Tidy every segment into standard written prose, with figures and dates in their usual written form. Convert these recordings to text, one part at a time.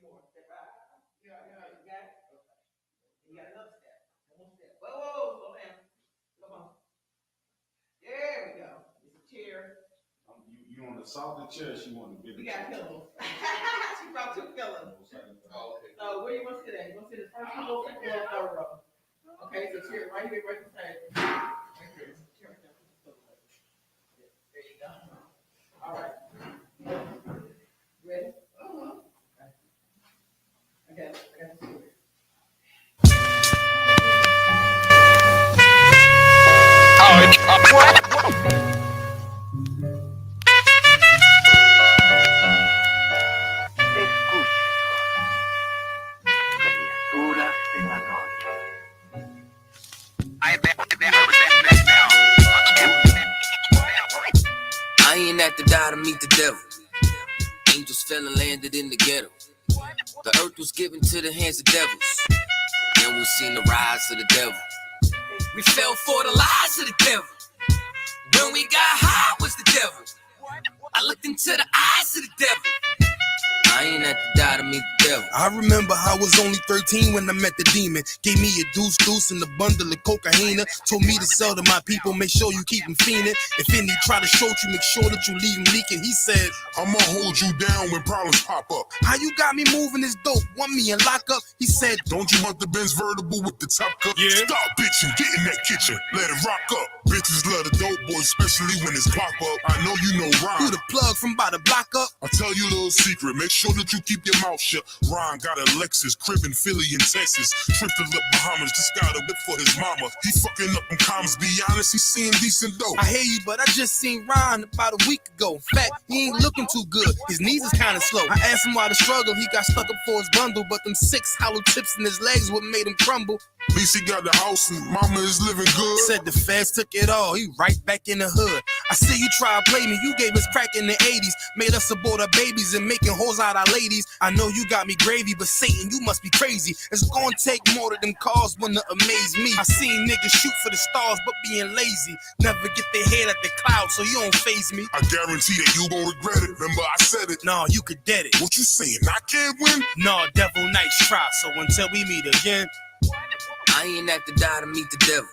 more. Step out. Yeah. You got it? Okay. You got another step. One more step. Whoa, slow down. Come on. There we go. It's a chair. You want a softer chair? She want a bigger. We got pillows. She brought 2 pillows. Oh, okay. So where you want to sit at? You want to sit in the first row, second row, third row? Okay, so chair right here, right beside you. Right here. Chair right there. There you go. All right. Ready? I got the chair. I ain't at the die to meet the devil. Angels fell and landed in the ghetto. The earth was given to the hands of devils. Then we seen the rise of the devil. We fell for the lies of the devil. When we got high was the devil. I looked into the eyes of the devil. I ain't at the die to meet the devil. I remember I was only 13 when I met the demon. Gave me a deuce and a bundle of cocaine. Told me to sell to my people, make sure you keep them fiending. If any try to short you, make sure that you leave them leaking. He said, I'ma hold you down when problems pop up. How you got me moving this dope? Want me in lockup? He said, Don't you want the Benz vertible with the top cup? Yeah. Stop bitching, get in that kitchen, let it rock up. Bitches love the dope boy, especially when it's clock up. I know you know Ron. Who the plug from by the block up? I'll tell you a little secret, make sure that you keep your mouth shut. Ron got a Lexus, crib in Philly and Texas. Trip to the Bahamas, just got a whip for his mama. He fucking up them commas, be honest, he's seeing decent dope. I hear you, but I just seen Ron about a week ago. In fact, he ain't looking too good. His knees is kind of slow. I asked him why the struggle. He got stuck up for his bundle, but them 6 hollow tips in his legs what made him crumble. At least he got the house and mama is living good. Said the feds took it all, he right back in the hood. I see you try to play me, you gave us crack in the 80s. Made us abort our babies and making hoes out our ladies. I know you got me gravy, but Satan, you must be crazy. It's gonna take more than them cars when to amaze me. I seen niggas shoot for the stars, but being lazy. Never get their head at the clouds, so you don't faze me. I guarantee that you gon' regret it, remember I said it. Nah, you could dead it. What you saying, I can't win? Nah, devil, nice try, so until we meet again. I ain't at the die to meet the devil.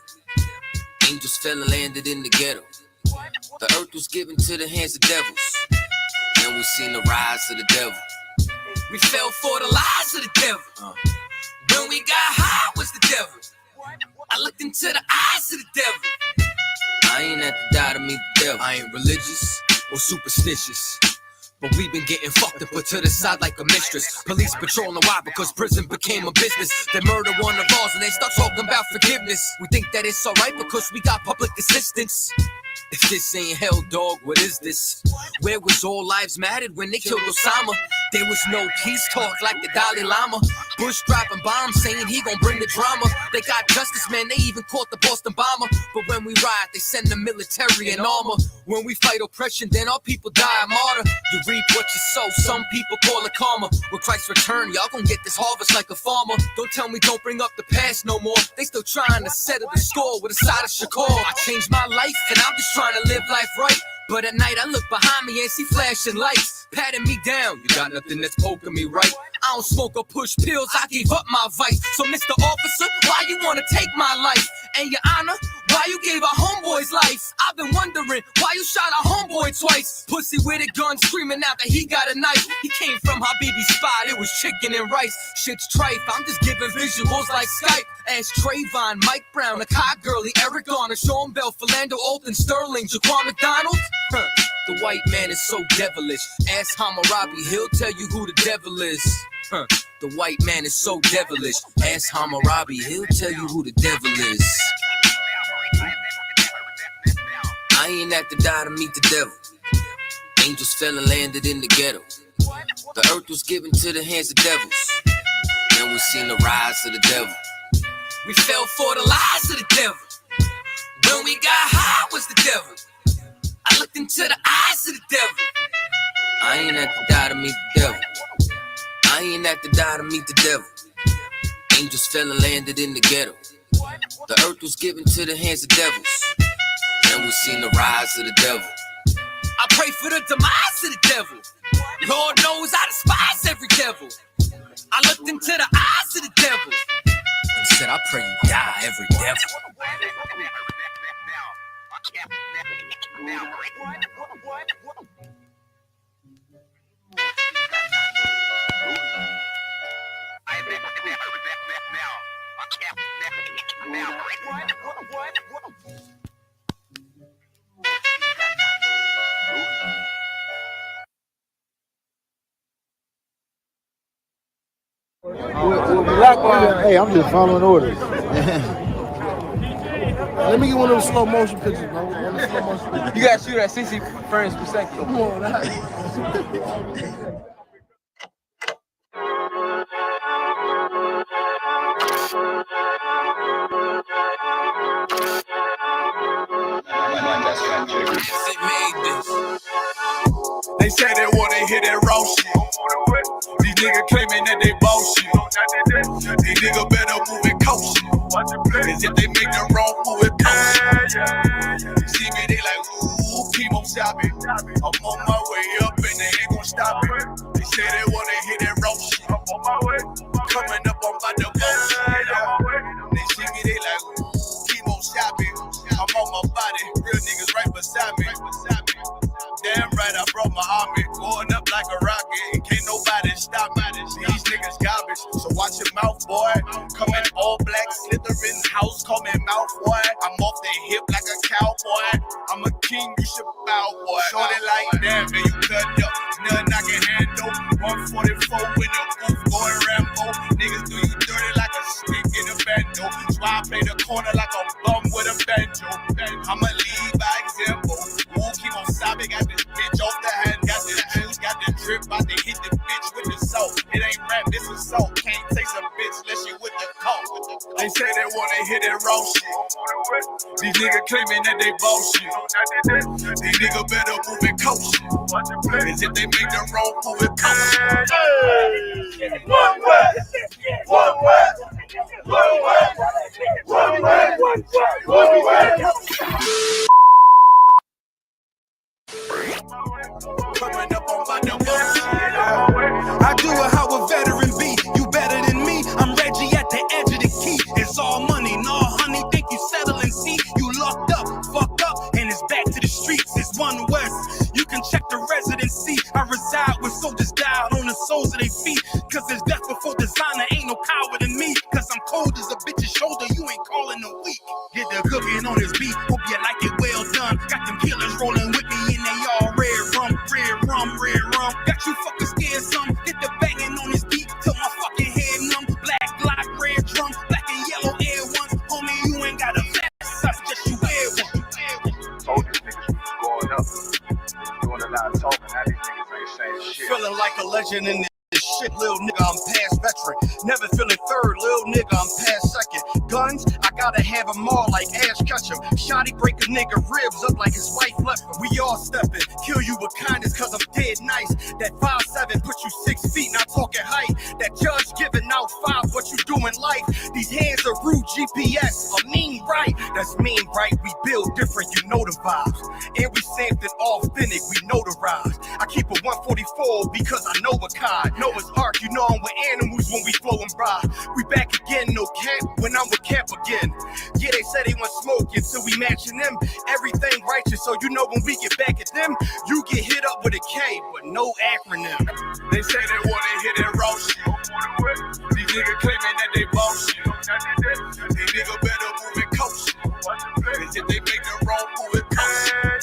Angels fell and landed in the ghetto. The earth was given to the hands of devils. Then we seen the rise of the devil. We fell for the lies of the devil. When we got high was the devil. I looked into the eyes of the devil. I ain't at the die to meet the devil. I ain't religious or superstitious, but we've been getting fucked and put to the side like a mistress. Police patrolling why? Because prison became a business. They murder one of ours and they start talking about forgiveness. We think that it's alright because we got public assistance. If this ain't hell, dog, what is this? Where was all lives mattered when they killed Osama? There was no peace talk like the Dalai Lama. Bush dropping bombs saying he gon' bring the drama. They got justice, man, they even caught the Boston bomber. But when we riot, they send the military in armor. When we fight oppression, then our people die a martyr. You reap what you sow, some people call it karma. With Christ's return, y'all gon' get this harvest like a farmer. Don't tell me don't bring up the past no more. They still trying to settle the score with a side of Shakur. I changed my life and I'm just trying to live life right. But at night I look behind me and see flashing lights, patting me down. You got nothing that's poking me right. I don't smoke or push pills, I gave up my vice. So Mr. Officer, why you wanna take my life? And your honor, why you gave our homeboy's life? I've been wondering why you shot our homeboy twice. Pussy with a gun screaming out that he got a knife. He came from Habibi's spot, it was chicken and rice. Shit's trife, I'm just giving visuals like Skype. Ask Trayvon, Mike Brown, Akai Gurley, Eric Garner, Sean Bell, Philando Alton, Sterling, Jaquan McDonald. The white man is so devilish. Ask Hammurabi, he'll tell you who the devil is. The white man is so devilish. Ask Hammurabi, he'll tell you who the devil is. I ain't at the die to meet the devil. Angels fell and landed in the ghetto. The earth was given to the hands of devils. Then we seen the rise of the devil. We fell for the lies of the devil. When we got high was the devil. I looked into the eyes of the devil. I ain't at the die to meet the devil. I ain't at the die to meet the devil. Angels fell and landed in the ghetto. The earth was given to the hands of devils. Then we seen the rise of the devil. I pray for the demise of the devil. Lord knows I despise every devil. I looked into the eyes of the devil and said, I pray you die, every devil. Hey, I'm just following orders. Let me get one of those slow motion pictures, bro. One of the slow motion pictures. You gotta shoot at 60 frames per second. Come on, They say they wanna hear that raw shit. These niggas claiming that they bullshit. These niggas better move it cautious. As if they make the wrong move it cautious. See me, they like, ooh, keep on stopping. I'm on my way up and they ain't gon' stop it. They say they wanna hear that raw shit. Coming up on my bullshit. They see me, they like, ooh, keep on stopping. I'm on my body, real niggas right beside me. Damn right, I brought my army, going up like a rocket, and can't nobody stop me. These niggas garbage, so watch your mouth, boy. Come in all black, Slytherin house, call me mouth, boy. I'm off the hip like a cowboy. I'm a king, you should bow, boy. Shorty like that, man, you cut up. Nothing I can handle. 144 with the roof going Rambo. Niggas do you dirty like a stick in a bando. So I play the corner like a bum with a banjo. I'ma lead by example. Woo, keep on sobbing, got this bitch off the hand. Got this juice, got the drip, about to hit the bitch with the soap. It ain't rap, this is soap. Can't taste a bitch unless you with the coke. They say they wanna hear that raw shit. These niggas claiming that they bullshit. These niggas better move it cautious. As if they make the wrong move it cautious. One way, one way, one way, one way, one way. Coming up on my I do it how a veteran be. You better than me. I'm Reggie at the edge of the key. It's all money, no honey. Think you settling? See, you locked up, fucked up, and it's back to the streets. It's One West. You can check the residency. I reside with soldiers died on the soles of their feet. Cause there's death before designer. Ain't no coward in me. Cause I'm cold as a bitch's shoulder. You ain't calling a week. Get the cooking on this beat. Hope you like it well done. Got them killers rolling with me and they all red rum, red rum, red rum. Got you fucking scared some. Get the banging on this beat till my fucking head numb. Black block, red drum, black and yellow air ones. Homie, you ain't got a vest. I suggest you wear one. Told these niggas we was going up. Doing a lot of talking. Now these niggas ain't saying shit. Feeling like a legend in this shit, little nigga, I'm past veteran. Never feeling third, little nigga, I'm past second. Guns, I gotta have them all like Ash Ketchum. Shotty break a nigga ribs up like his wife left him. We all stepping, kill you with kindness cause I'm dead nice. That 5'7" put you 6 feet, not talking height. That judge giving out 5, what you do in life. These hands are rude GPS, a mean right. That's mean right, we build different, you know the vibes. And we something authentic, we notarized. I keep a 144 because I know a kind. Noah's Ark, you know I'm with animals when we flowing by. We back again, no cap, when I'm with cap again. Yeah, they said they want smoking, so we matching them. Everything righteous, so you know when we get back at them, you get hit up with a K, but no acronym. They say they wanna hit that raw shit. These niggas claiming that they bullshit. These niggas better move it cautious. Cause if they make the wrong move it cautious.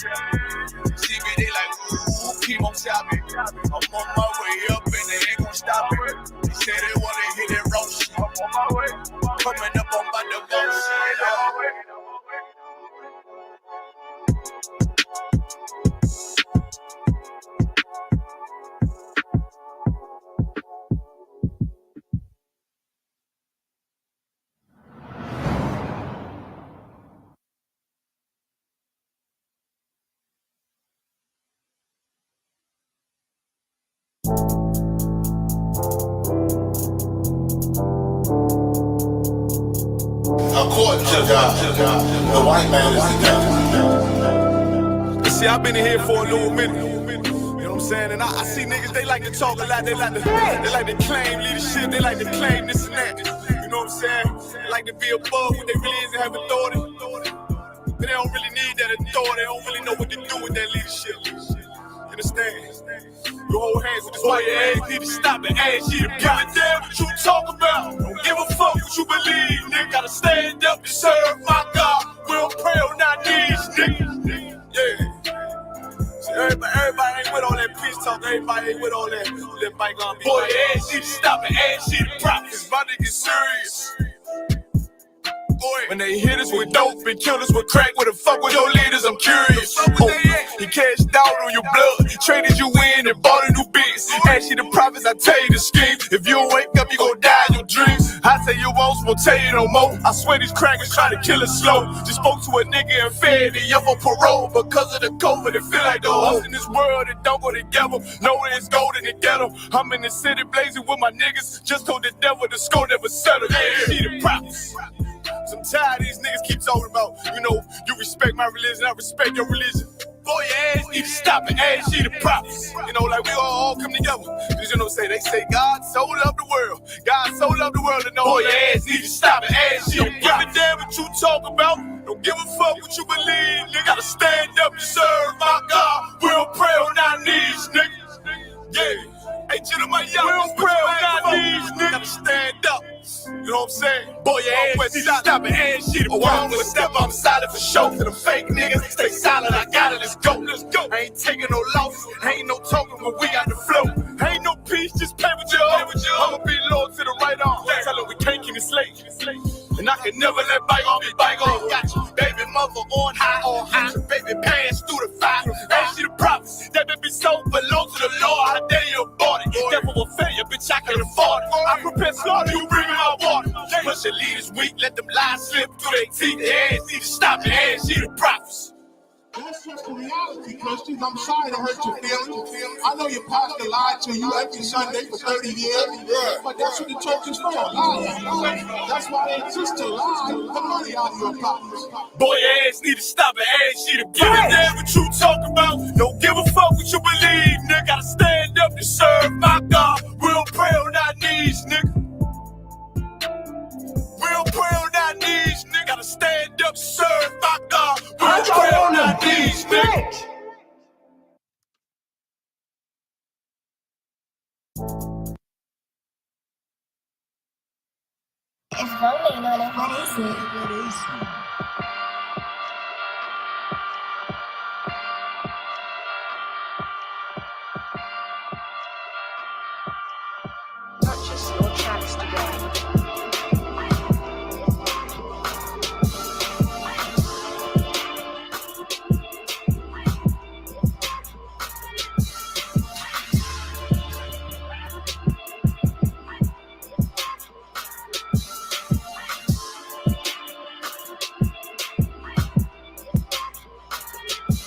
See me, they like, ooh, keep on stopping. I'm on my way up and they ain't gon' stop it. They say they wanna hit that raw shit. I'm on my way. Coming up on my divorce. According to God, the white man is the devil. See, I've been in here for a little minute. know what I'm saying? And I see niggas, they like to talk a lot, they like to claim leadership, they like to claim this and that. You know what I'm saying? They like to be above what they really is and have authority. But they don't really need that authority, they don't really know what to do with that leadership. You understand? You hold hands with this boy, your ass need to stop and ask you to give a damn what you talk about. Don't give a fuck what you believe, nigga. Gotta stand up and serve my God. We don't pray on our knees, nigga. Yeah. See, everybody ain't with all that peace talk. Everybody ain't with all that bygone. Boy, your ass need to stop and ask you to drop. It's about to get serious. When they hit us with dope and kill us with crack, where the fuck with your leaders? I'm curious. He cashed out on your blood, traded you in and bought a new biz. Ask you the prophets, I tell you the scheme. If you don't wake up, you gon' die in your dreams. I say you won't tell you no more. I swear these crackers try to kill us slow. Just spoke to a nigga in Fayetteville on parole because of the COVID. It feel like the hoes in this world that don't go together. No, it's gold in the ghetto. I'm in the city blazing with my niggas. Just told the devil the score never settled. Yeah, see the prophets. I'm tired of these niggas keep talking about, you know, you respect my religion, I respect your religion. Boy, your ass need to stop and ask you the prophets. You know, like we all come together. Cause you know, they say God so loved the world. God so loved the world, and boy, your ass need to stop and ask you the prophets. Don't give a damn what you talk about. Don't give a fuck what you believe. Nigga, gotta stand up and serve my God. We don't pray on our knees, nigga. Yeah. Hey, gentlemen, y'all, we don't pray on our knees, nigga. Gotta stand up. You know what I'm saying? Boy, your ass need to stop and ask you to go. I'm gonna step up silent for show. To the fake niggas, stay silent, I got it, let's go, let's go. I ain't taking no losses, ain't no talking, but we got the flow. Ain't no peace, just play with your own. I'ma be low to the right arm. Tell them we can't keep it slave. And I can never let bygone be bygone. Got you, baby mother on high. Your baby pants through the fire. Ask you the prophets, that baby soul belong to the Lord. How dare you abort it? Devil will fail you, bitch, I can afford it. I prepare slaughter, you bring me my water. But your leaders weak, let them lies slip through their teeth. Their ass need to stop and ask you the prophets. That's just the reality, Christians. I'm sorry to hurt your feelings. I know your pastor lied to you every Sunday for 30 years, but that's what the church is for, lying. That's why they exist to lie the money out of your pockets. Boy, your ass need to stop and ask you to give a damn what you talk about. Don't give a fuck what you believe, nigga. Gotta stand up and serve my God. We don't pray on our knees, nigga. We don't pray on our knees, nigga. Gotta stand up and serve my God. We don't pray on our knees, nigga. It's rolling on it. What is it? Purchase your tracks today.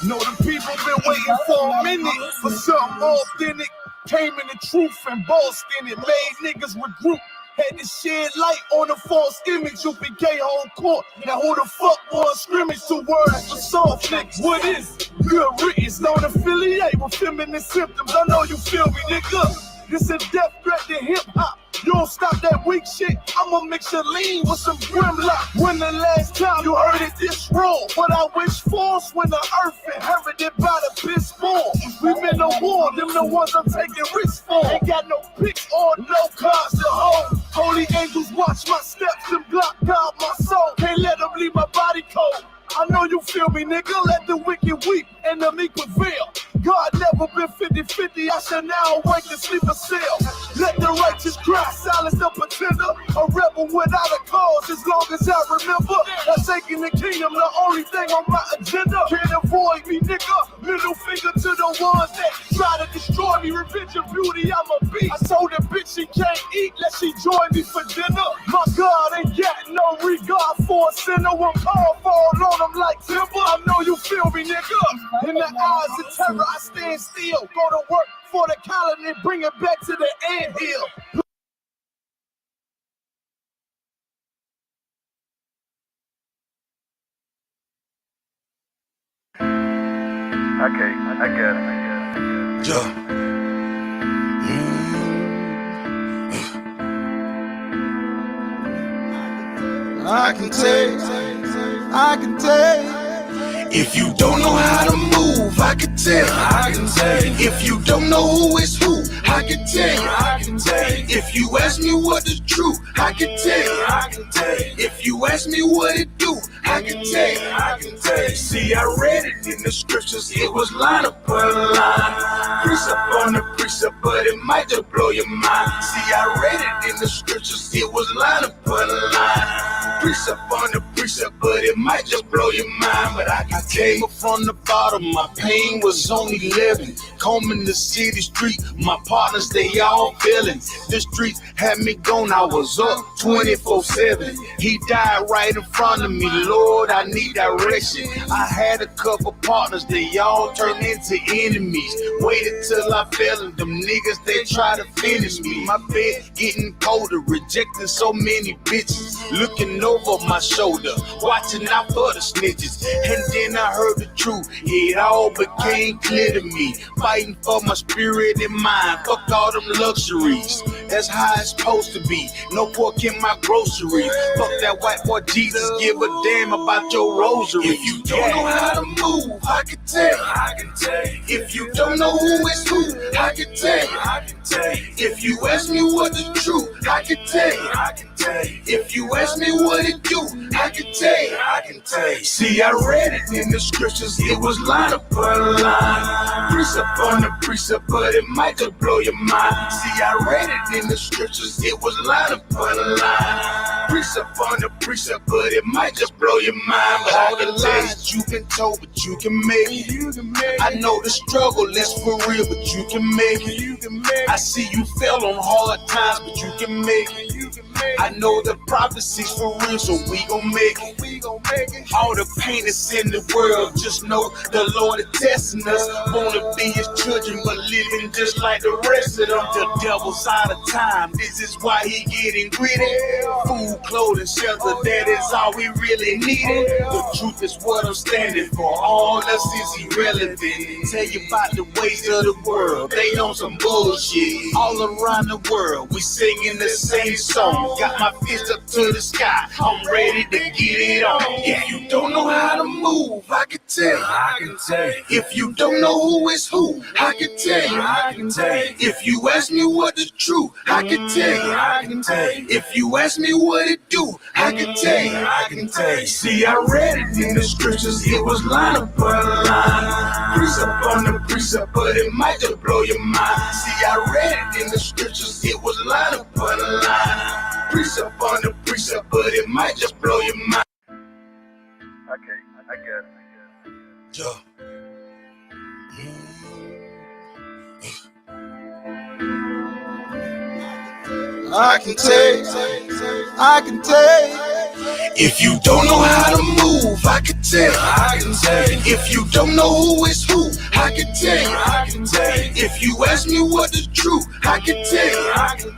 Know the people been waiting for a minute for something authentic. Came in the truth and bossed in it. Made niggas regroup. Had to shed light on the false image. U.P.K whole court. Now who the fuck was scrimmage to words for soft niggas? What is it? Good riddance. Don't affiliate with feminist symptoms. I know you feel me, nigga. This a death threat to hip hop. You don't stop that weak shit, I'ma mix your lean with some grimlock. When the last time you heard it this raw? What I wish for's when the earth inherited by the piss ball. We been to war, them the ones I'm taking risks for. Ain't got no pics or no cars to hold. Holy angels watch my steps and block God my soul. Can't let them leave my body cold. I know you feel me, nigga. Let the wicked weep and the meek prevail. God never been 50-50. I shall now awake to sleep a cell. Let the righteous cry, silence the pretender. A rebel without a cause, as long as I remember. Not taking the kingdom, the only thing on my agenda. Can't avoid me, nigga. Middle finger to the ones that try to destroy me. Revenge of beauty, I'm a beast. I told that bitch she can't eat, let she join me for dinner. My God ain't got no regard for a sinner. One call fall on him like timber. I know you feel me, nigga. In the eyes of terror, I stand still. Go to work for the colony, bring it back to the anthill. Okay, I get it. Yeah. I can tell. If you don't know how to move, I can tell. If you don't know who is who, I can tell. If you ask me what is true, I can tell. If you ask me what it do, I can tell. See, I read it in the scriptures, it was line upon line, precept on the precept, but it might just blow your mind. See, I read it in the scriptures, it was line upon line, precept on the precept, but it might just blow your mind. But I came up from the bottom, my pain was only 11. Combing the city street, my partners, they all feeling. The streets had me gone, I was up 24/7. He died right in front of me, Lord, I need direction. I had a couple partners, they all turned into enemies. Waited till I fell and them niggas, they try to finish me. My bed getting colder, rejecting so many bitches. Looking over my shoulder, watching out for the snitches. And then I heard the truth, it all became clear to me. Fighting for my spirit and mind, fuck all them luxuries. That's how it's supposed to be, no pork in my grocery. Fuck that white boy Jesus, give a damn about your rosary. If you don't know how to move, I can tell. If you don't know who is who, I can tell. If you ask me what is true, I can tell. If you ask me what it do, I can tell. See, I read it in the scriptures, it was line upon line, precept on the precept, but it might just blow your mind. See, I read it in the scriptures, it was line upon line, precept on the precept, but it might just blow your mind. But all the lies you've been told, but you can make it. I know the struggle is for real, but you can make it. I see you fell on hard times, but you can make it. I know the prophecy's for real, so we gon' make it. All the pain that's in the world, just know the Lord is testing us. Wanna be his children, but living just like the rest of them. The devil's out of time, this is why he getting greedy. Food, clothing, shelter, that is all we really needed. The truth is what I'm standing for, all else is irrelevant. Tell you about the ways of the world, they on some bullshit. All around the world, we singing the same song. Got my fist up to the sky, I'm ready to get it on. If you don't know how to move, I can tell. If you don't know who is who, I can tell. If you ask me what is true, I can tell. If you ask me what it do, I can tell. See, I read it in the scriptures, it was line upon line, precept on the precept, but it might just blow your mind. See, I read it in the scriptures, it was line upon line, precept on the precept, but it might just blow your mind. Okay, I get it. Yeah. I can tell. If you don't know how to move, I can tell. If you don't know who is who, I can tell. If you ask me what is true, I can tell.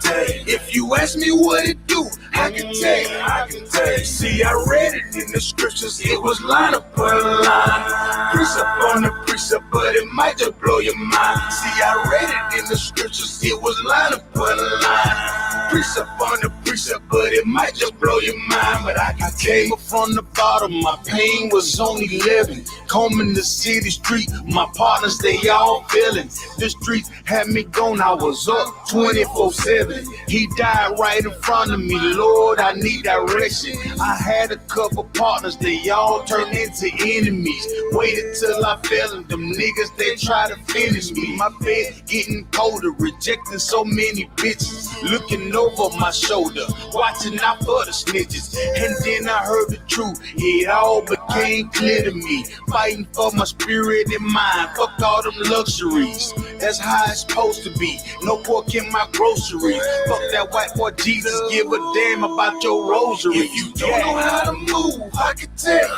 If you ask me what it do, I can tell. See, I read it in the scriptures, it was line upon line, precept on the precept, but it might just blow your mind. See, I read it in the scriptures, it was line upon line, precept on the precept, but it might just blow your mind. But I came up from the bottom, my pain was only 11. Combing the city street, my partners, they all feeling. The streets had me gone, I was up 24/7. He died right in front of me, Lord, I need direction. I had a couple partners, they all turned into enemies. Waited till I fell and them niggas, they try to finish me. My bed getting colder, rejecting so many bitches. Looking over my shoulder, watching out for the snitches. And then I heard the truth, it all became clear to me. Fighting for my spirit and mind, fuck all them luxuries. That's how it's supposed to be, no pork in my grocery. Fuck that white boy Jesus, give a damn about your rosary. If you don't know how to move, I can tell.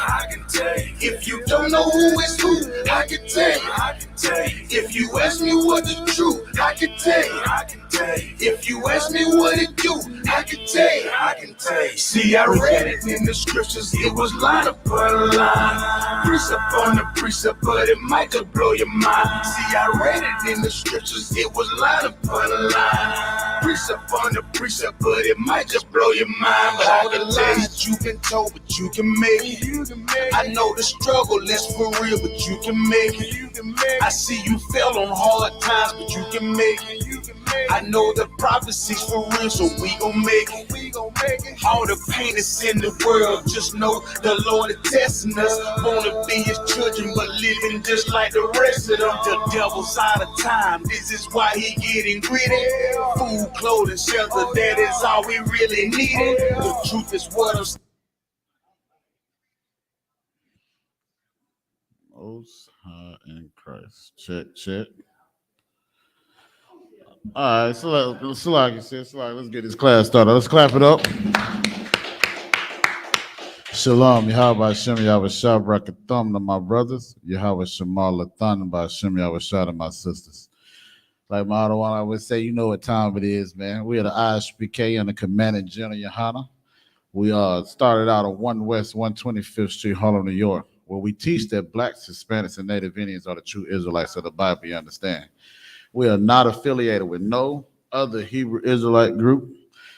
If you don't know who is who, I can tell. If you ask me what is true, I can tell. tell you. If you ask me what it do, I can tell you. I can tell you. See, I read it in the scriptures. It was line upon line, precept on the precept, but it might just blow your mind. See, I read it in the scriptures. It was line upon line, precept on the precept, but it might just blow your mind. But all the lies you've been told, but you can make it. I know the struggle is for real, but you can make it. I see you fell on hard times, but you can make it. I know the prophecy's for real, so we gon' make it. All the pain is in the world, just know the Lord is testing us. Wanna be his children, but living just like the rest of them. The devil's out of time, this is why he getting greedy. Food, clothing, shelter, that is all we really needed. The truth is what I'm Most High in Christ. Check. All right, so like you said, let's get this class started. Let's clap it up. Shalom, Yahweh Hashem, Yahweh Shah, Brakathum to my brothers, Yahweh Shemal Lathan, by Hashem, Yahweh Shah to my sisters. Like my other one, I would say, you know what time it is, man. We are the I.S.U.P.K and the Commanding General YAHANNA. We started out on 1 West 125th Street, Harlem, New York, where we teach that blacks, Hispanics, and Native Indians are the true Israelites of the Bible, you understand? We are not affiliated with no other Hebrew Israelite group.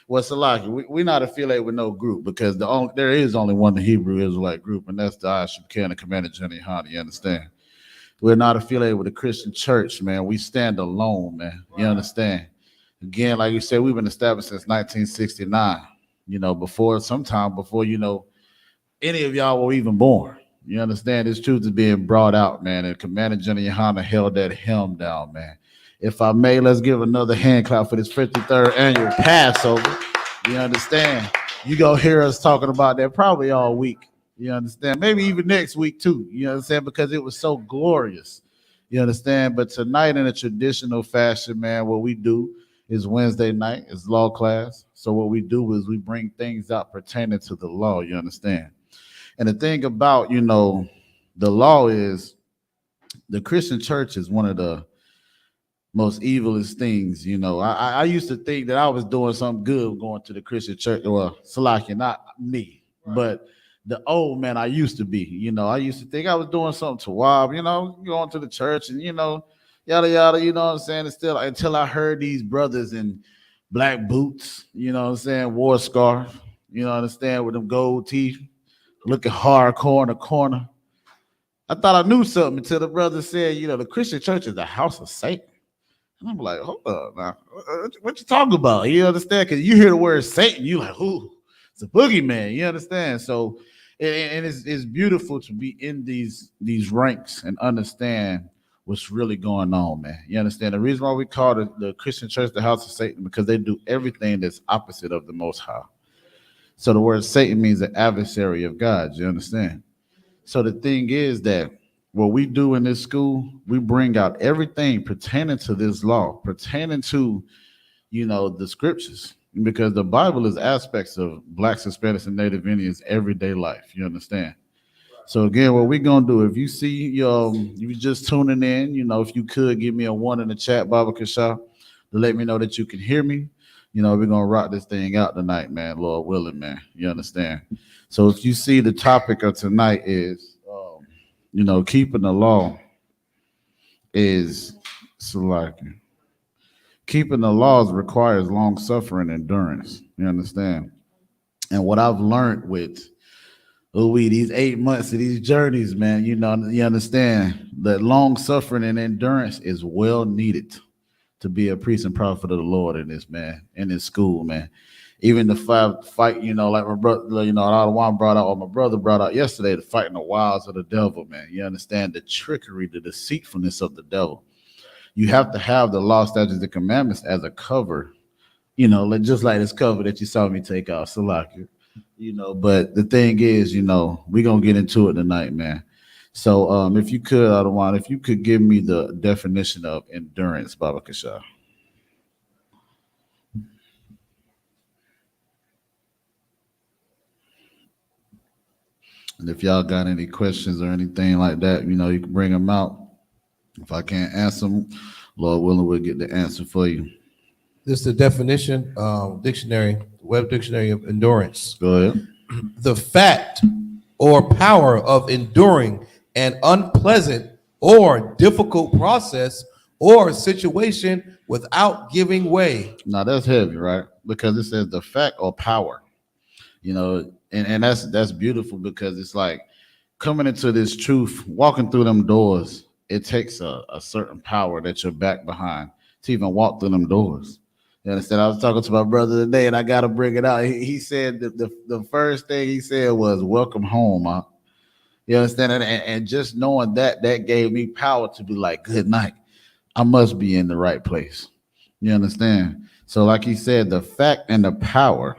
What's the like? We're not affiliated with no group because there is only one Hebrew Israelite group, and that's the I.S.U.P.K and the Commanding General YAHANNA, you understand? We're not affiliated with the Christian church, man. We stand alone, man. You understand? Again, like you said, we've been established since 1969. You know, sometime before, you know, any of y'all were even born. You understand? This truth is being brought out, man. And Commander General YAHANNA held that helm down, man. If I may, let's give another hand clap for this 53rd annual Passover. You understand? You gonna hear us talking about that probably all week. You understand? Maybe even next week too. You understand? Because it was so glorious. You understand? But tonight in a traditional fashion, man, what we do is Wednesday night is law class. So what we do is we bring things out pertaining to the law. You understand? And the thing about, you know, the law is the Christian church is one of the most evilest things. You know, I used to think that I was doing something good going to the Christian church. Well, Salaki, not me, but the old man I used to be. You know, I used to think I was doing something to Wob, you know, going to the church and, you know, yada, yada, you know what I'm saying? It's still until I heard these brothers in black boots, you know what I'm saying, war scarf, you know what I'm saying, with them gold teeth, looking hardcore in the corner. I thought I knew something until the brother said, you know, the Christian church is the house of Satan. And I'm like, hold up now, what you talking about? You understand? Because you hear the word Satan, you like, ooh, it's a boogeyman. You understand? So, and it's beautiful to be in these ranks and understand what's really going on, man. You understand? The reason why we call the Christian church the house of Satan, because they do everything that's opposite of the Most High. So the word Satan means the adversary of God. You understand? So the thing is that what we do in this school, we bring out everything pertaining to this law, pertaining to, you know, the scriptures, because the Bible is aspects of blacks, Hispanics, and Native Indians' everyday life. You understand? So again, what we're gonna do, if you see you just tuning in, you know, if you could give me a 1 in the chat, Baba Kasha, to let me know that you can hear me. You know, we're gonna rock this thing out tonight, man, Lord willing, man. You understand? So if you see the topic of tonight is you know, keeping the law is selecting. Keeping the laws requires long suffering and endurance. You understand? And what I've learned with these 8 months of these journeys, man, you know, you understand that long suffering and endurance is well needed to be a priest and prophet of the Lord in this, man, in this school, man. Even the fight, you know, like my brother, you know, Adawan brought out, or my brother brought out yesterday, the fighting the wiles of the devil, man. You understand the trickery, the deceitfulness of the devil. You have to have the law, statutes, and commandments as a cover, you know, just like this cover that you saw me take off, Salaki, you know. But the thing is, you know, we're going to get into it tonight, man. So if you could, Adawan, if you could give me the definition of endurance, Baba Kasha. And if y'all got any questions or anything like that, you know, you can bring them out. If I can't answer them, Lord willing, we'll get the answer for you. This is the definition, dictionary, web dictionary of endurance. Go ahead. The fact or power of enduring an unpleasant or difficult process or situation without giving way. Now that's heavy, right? Because it says the fact or power. And that's beautiful because it's like coming into this truth, walking through them doors, it takes a certain power that you're back behind to even walk through them doors. You understand? I was talking to my brother today, and I got to bring it out. He said that the first thing he said was, "Welcome home." Huh? You understand? And just knowing that gave me power to be like, "Good night. I must be in the right place." You understand? So, like he said, the fact and the power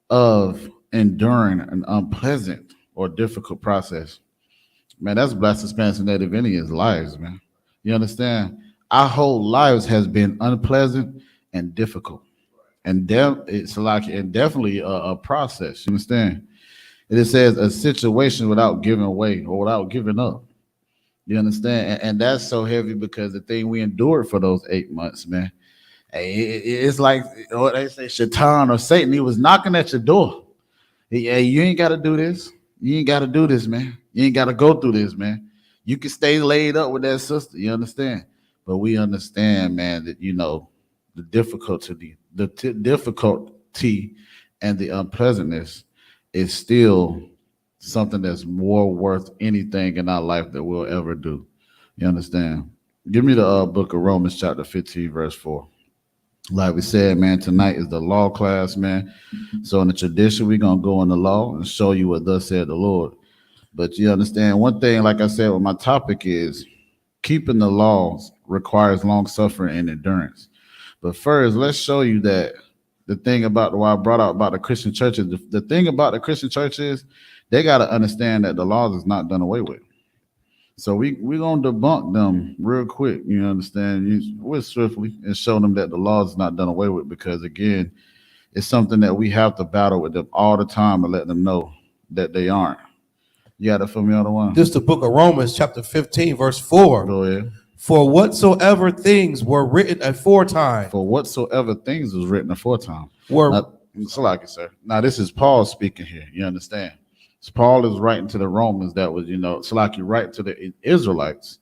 of enduring an unpleasant or difficult process, man, that's Black, Hispanics, and Native Indians' lives, man. You understand? Our whole lives has been unpleasant and difficult, and it's like and definitely a process. You understand? It says a situation without giving away or without giving up. You understand? And that's so heavy because the thing we endured for those 8 months, man. It's like what they say, Shaitan or Satan. He was knocking at your door. Hey, you ain't got to do this. You ain't got to do this, man. You ain't got to go through this, man. You can stay laid up with that sister. You understand? But we understand, man, that the difficulty, difficulty, and the unpleasantness is still something that's more worth anything in our life that we'll ever do. You understand? Give me the book of Romans, chapter 15, verse 4. Like we said, man, tonight is the law class, man. So in the tradition, we're going to go in the law and show you what thus said the Lord. But you understand, one thing, like I said, what my topic is, keeping the laws requires long suffering and endurance. But first, let's show you that the thing about why I brought out about the Christian churches, the thing about the Christian church is they got to understand that the laws is not done away with. So we're going to debunk them real quick, you understand, with swiftly, and show them that the law is not done away with because, again, it's something that we have to battle with them all the time and let them know that they aren't. You got it for me on the one? This is the book of Romans, chapter 15, verse 4. Go ahead. For whatsoever things were written aforetime. For whatsoever things was written aforetime. So like it, sir. Now, this is Paul speaking here. You understand? So Paul is writing to the Romans that was, so like you write to the Israelites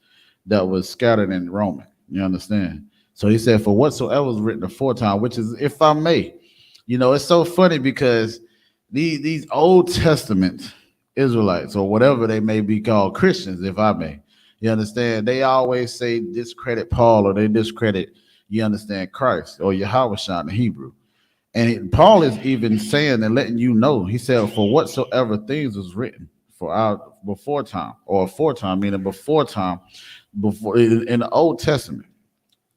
that was scattered in Rome. You understand? So he said, for whatsoever was written aforetime, which is, if I may, it's so funny because these Old Testament Israelites, or whatever they may be called, Christians, if I may, you understand, they always say discredit Paul or they discredit, you understand, Christ or YAHANNA in Hebrew. And Paul is even saying and letting you know, he said, for whatsoever things was written for our before time, or aforetime, meaning before time, before in the Old Testament.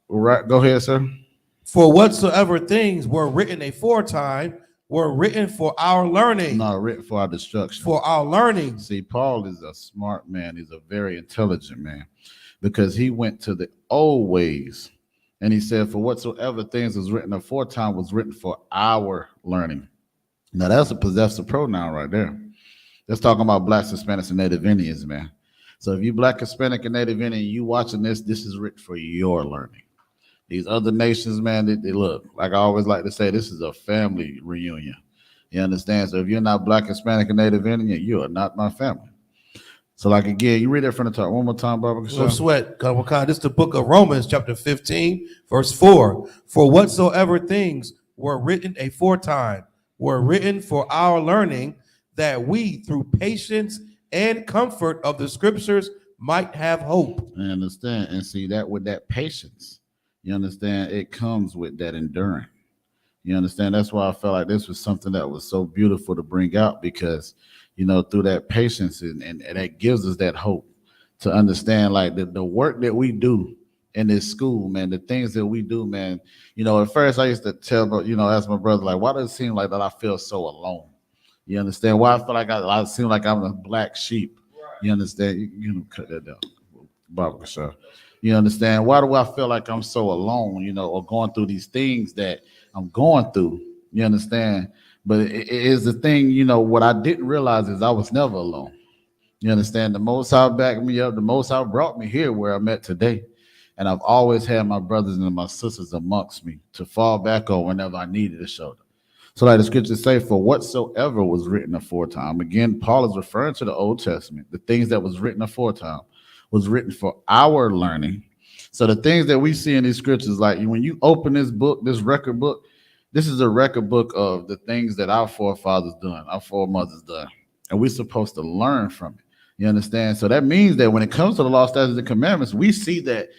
Right, go ahead, sir. For whatsoever things were written aforetime were written for our learning. Not written for our destruction. For our learning. See, Paul is a smart man. He's a very intelligent man because he went to the old ways. And he said, for whatsoever things was written aforetime was written for our learning. Now, that's a possessive pronoun right there. That's talking about Blacks, Hispanics, and Native Indians, man. So if you Black, Hispanic, and Native Indian, you watching this is written for your learning. These other nations, man, they look, like I always like to say, this is a family reunion. You understand? So if you're not Black, Hispanic, and Native Indian, you are not my family. So, like, again, you read that from the top one more time, Barbara. No sweat. This is the book of Romans, chapter 15, verse 4. For whatsoever things were written aforetime were written for our learning, that we, through patience and comfort of the scriptures, might have hope. I understand. And see that with that patience, you understand, it comes with that endurance. You understand? That's why I felt like this was something that was so beautiful to bring out because, through that patience and that gives us that hope to understand like the work that we do in this school, man, the things that we do, man. At first I used to tell, ask my brother, like, why does it seem like that I feel so alone? You understand? Why I feel like I seem like I'm a black sheep. You understand? You cut that down, Barbara. Sure. You understand? Why do I feel like I'm so alone, or going through these things that I'm going through? You understand? But it is the thing, what I didn't realize is I was never alone. You understand? The Most High backed me up. The Most High brought me here where I'm at today. And I've always had my brothers and my sisters amongst me to fall back on whenever I needed a shoulder. So like the scriptures say, for whatsoever was written aforetime. Again, Paul is referring to the Old Testament. The things that was written aforetime was written for our learning. So the things that we see in these scriptures, like when you open this book, this record book, this is a record book of the things that our forefathers done, our foremothers done. And we're supposed to learn from it. You understand? So that means that when it comes to the law, statutes, and commandments, we see that,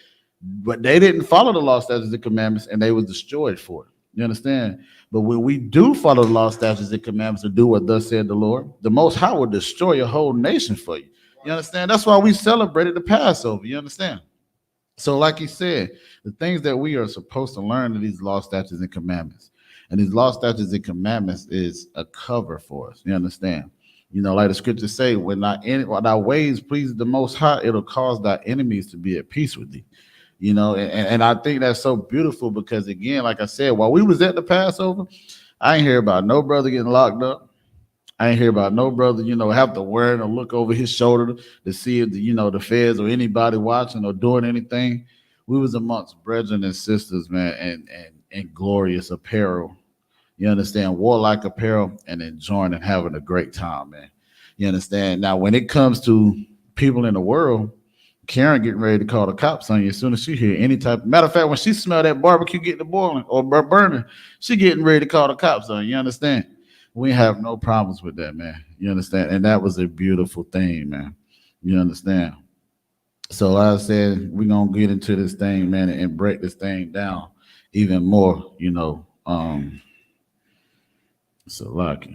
but they didn't follow the law, statutes, and commandments, and they was destroyed for it. You understand? But when we do follow the law, statutes, and commandments and do what thus said the Lord, the Most High will destroy your whole nation for you. You understand? That's why we celebrated the Passover. You understand? So like he said, the things that we are supposed to learn in these law, statutes, and commandments. And these law, statutes, and commandments is a cover for us. You understand? You know, like the scriptures say, when thy ways please the Most High, it'll cause thy enemies to be at peace with thee. You know, and I think that's so beautiful because, again, like I said, while we was at the Passover, I ain't hear about no brother getting locked up. I ain't hear about no brother, you know, have to worry or look over his shoulder to see if, the feds or anybody watching or doing anything. We was amongst brethren and sisters, man, and glorious apparel. You understand? Warlike apparel and enjoying and having a great time, man. You understand? Now, when it comes to people in the world, Karen getting ready to call the cops on you as soon as she hear any type. Matter of fact, when she smell that barbecue getting to boiling or burning, she getting ready to call the cops on you. You understand? We have no problems with that, man. You understand? And that was a beautiful thing, man. You understand? So like I said, we're going to get into this thing, man, and break this thing down even more, So like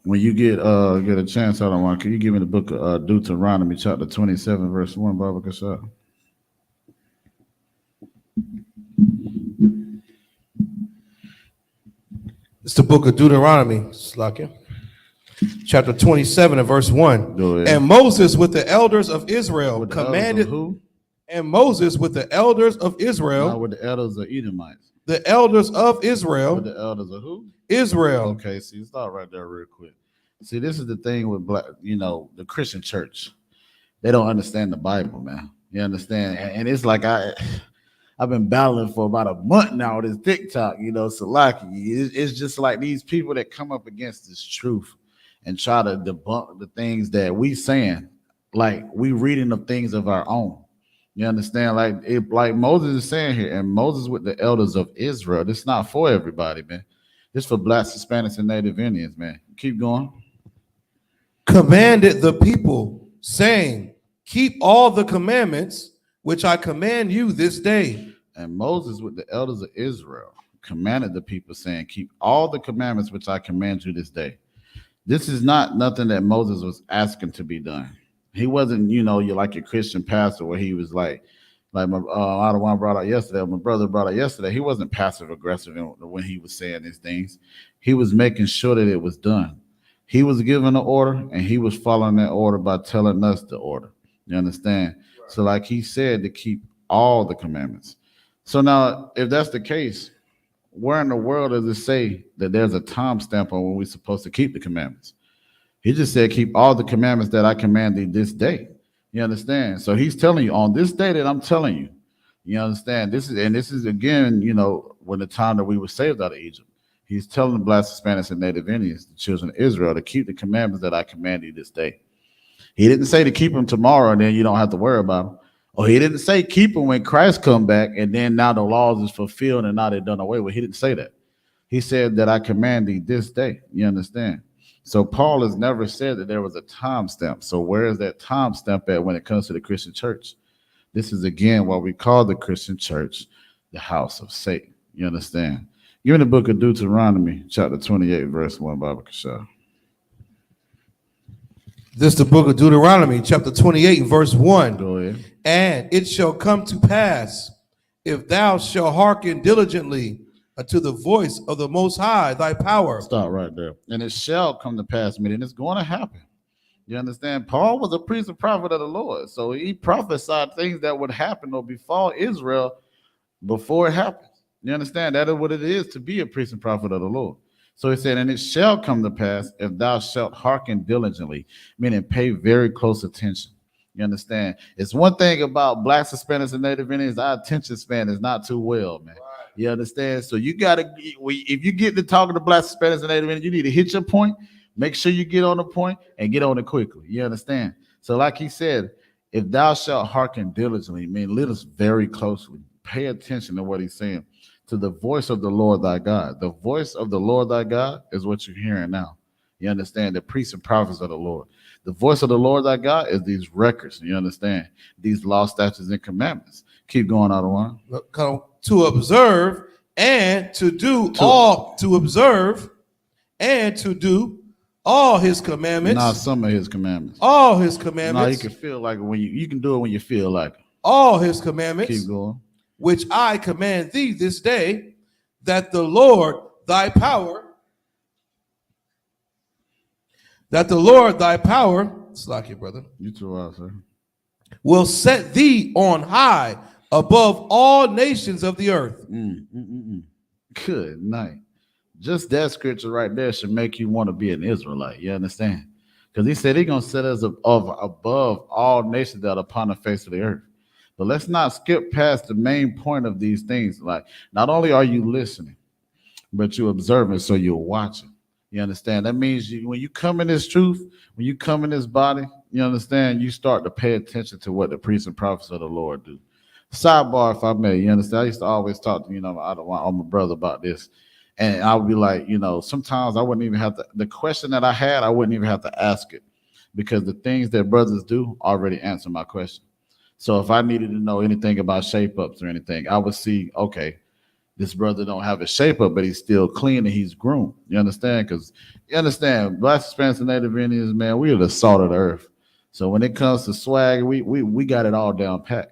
when you get a chance, hold on, can you give me the book of Deuteronomy chapter 27, verse 1, Baba Kashab? It's the book of Deuteronomy, Slakia, chapter 27 and verse 1. And Moses with the elders of Israel commanded who? And Moses with the elders of Israel. Not with the elders of Edomites. The elders of Israel. With the elders of who? Israel. Okay, see, stop right there real quick. See, this is the thing with black, the Christian church. They don't understand the Bible, man. You understand? And it's like I've been battling for about a month now with this TikTok, so like it's just like these people that come up against this truth and try to debunk the things that we saying, like we reading the things of our own. You understand? Like Moses is saying here, and Moses with the elders of Israel. This is not for everybody, man. This for blacks, Hispanics, and Native Indians, man. Keep going. Commanded the people, saying, keep all the commandments which I command you this day. And Moses with the elders of Israel commanded the people, saying, keep all the commandments which I command you this day. This is not nothing that Moses was asking to be done. He wasn't, you're like your Christian pastor where he was like my one brought out yesterday, my brother brought out yesterday. He wasn't passive aggressive when he was saying these things. He was making sure that it was done. He was given the order, and he was following that order by telling us the order. You understand? Right. So like he said, to keep all the commandments. So now, if that's the case, where in the world does it say that there's a time stamp on when we're supposed to keep the commandments? He just said, keep all the commandments that I command thee this day. You understand? So he's telling you on this day that I'm telling you. You understand? This is again, when the time that we were saved out of Egypt. He's telling the blacks, Hispanics, and Native Indians, the children of Israel, to keep the commandments that I command you this day. He didn't say to keep them tomorrow and then you don't have to worry about them. Or he didn't say keep them when Christ come back and then now the laws is fulfilled and now they're done away with. He didn't say that. He said that I command thee this day. You understand? So Paul has never said that there was a time stamp. So where is that time stamp at when it comes to the Christian church? This is, again, what we call the Christian church, the house of Satan. You understand? You're in the book of Deuteronomy, chapter 28, verse 1, Baba Kashah. This is the book of Deuteronomy, chapter 28, verse 1. Go ahead. And it shall come to pass, if thou shalt hearken diligently unto the voice of the Most High, thy power. Stop right there. And it shall come to pass, meaning it's going to happen. You understand? Paul was a priest and prophet of the Lord. So he prophesied things that would happen or befall Israel before it happened. You understand? That is what it is to be a priest and prophet of the Lord. So he said, and it shall come to pass if thou shalt hearken diligently, meaning pay very close attention. You understand? It's one thing about blacks, Hispanics, and Native Indians, our attention span is not too well, man. You understand? So you got to, if you get to talking to blacks, Hispanics, and Native Indians, you need to hit your point, make sure you get on the point, and get on it quickly. You understand? So like he said, if thou shalt hearken diligently, mean listen very closely, pay attention to what he's saying, to the voice of the Lord thy God. The voice of the Lord thy God is what you're hearing now. You understand? The priests and prophets of the Lord. The voice of the Lord thy God is these records. You understand? These law, statutes, and commandments. Keep going out of one. To observe and to do all, to observe and to do all his commandments. Not some of his commandments. All his commandments. No, you can feel like it when you can do it when you feel like it. All his commandments. Keep going. Which I command thee this day, that the Lord thy power, slack you, brother. You too out, sir. Will set thee on high above all nations of the earth. Good night. Just that scripture right there should make you want to be an Israelite. You understand? Because he said he's going to set us above all nations that are upon the face of the earth. But let's not skip past the main point of these things. Like, not only are you listening, but you're observing, so you're watching. You understand? That means when you come in this truth, when you come in this body, you understand, you start to pay attention to what the priests and prophets of the Lord do. Sidebar, if I may, you understand? I used to always talk to, my brother about this. And I would be like, sometimes I wouldn't even have to, the question that I had, I wouldn't even have to ask it, because the things that brothers do already answer my question. So if I needed to know anything about shape-ups or anything, I would see, okay, this brother don't have a shape-up, but he's still clean and he's groomed. You understand? Because you understand, blacks, Hispanics, and Native Indians, man, we are the salt of the earth. So when it comes to swag, we got it all down packed.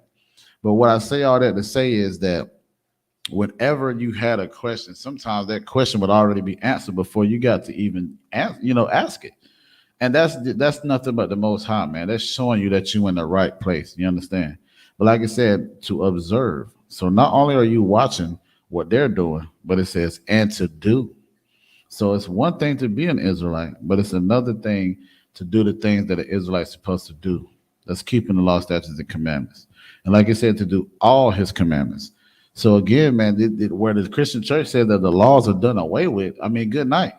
But what I say all that to say is that whenever you had a question, sometimes that question would already be answered before you got to even ask it. And that's nothing but the Most High, man. That's showing you that you're in the right place. You understand? But like I said, to observe. So not only are you watching what they're doing, but it says, and to do. So it's one thing to be an Israelite, but it's another thing to do the things that an Israelite's supposed to do. That's keeping the law, statutes, and commandments. And like I said, to do all his commandments. So again, man, where the Christian church said that the laws are done away with, I mean, good night.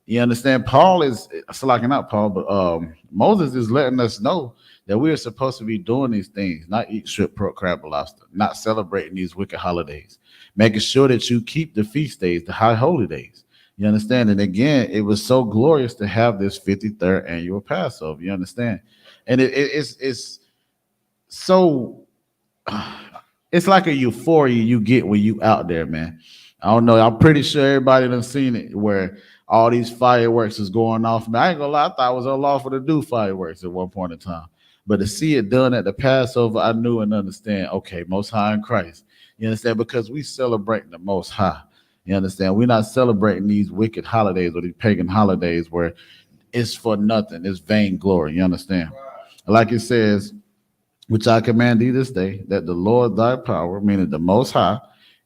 You understand? Paul is, like not Paul, but Moses is letting us know that we are supposed to be doing these things, not eat shrimp, pork, crab, and lobster, not celebrating these wicked holidays, making sure that you keep the feast days, the high holy days. You understand? And again, it was so glorious to have this 53rd annual Passover. You understand? And it's so, it's like a euphoria you get when you out there, man. I don't know. I'm pretty sure everybody done seen it where all these fireworks is going off. Man, I ain't gonna lie, I thought it was unlawful to do fireworks at one point in time. But to see it done at the Passover, I knew and understand, okay, Most High in Christ. You understand? Because we celebrate the Most High. You understand? We're not celebrating these wicked holidays or these pagan holidays where it's for nothing. It's vainglory. You understand? Like it says, which I command thee this day, that the Lord thy power, meaning the Most High,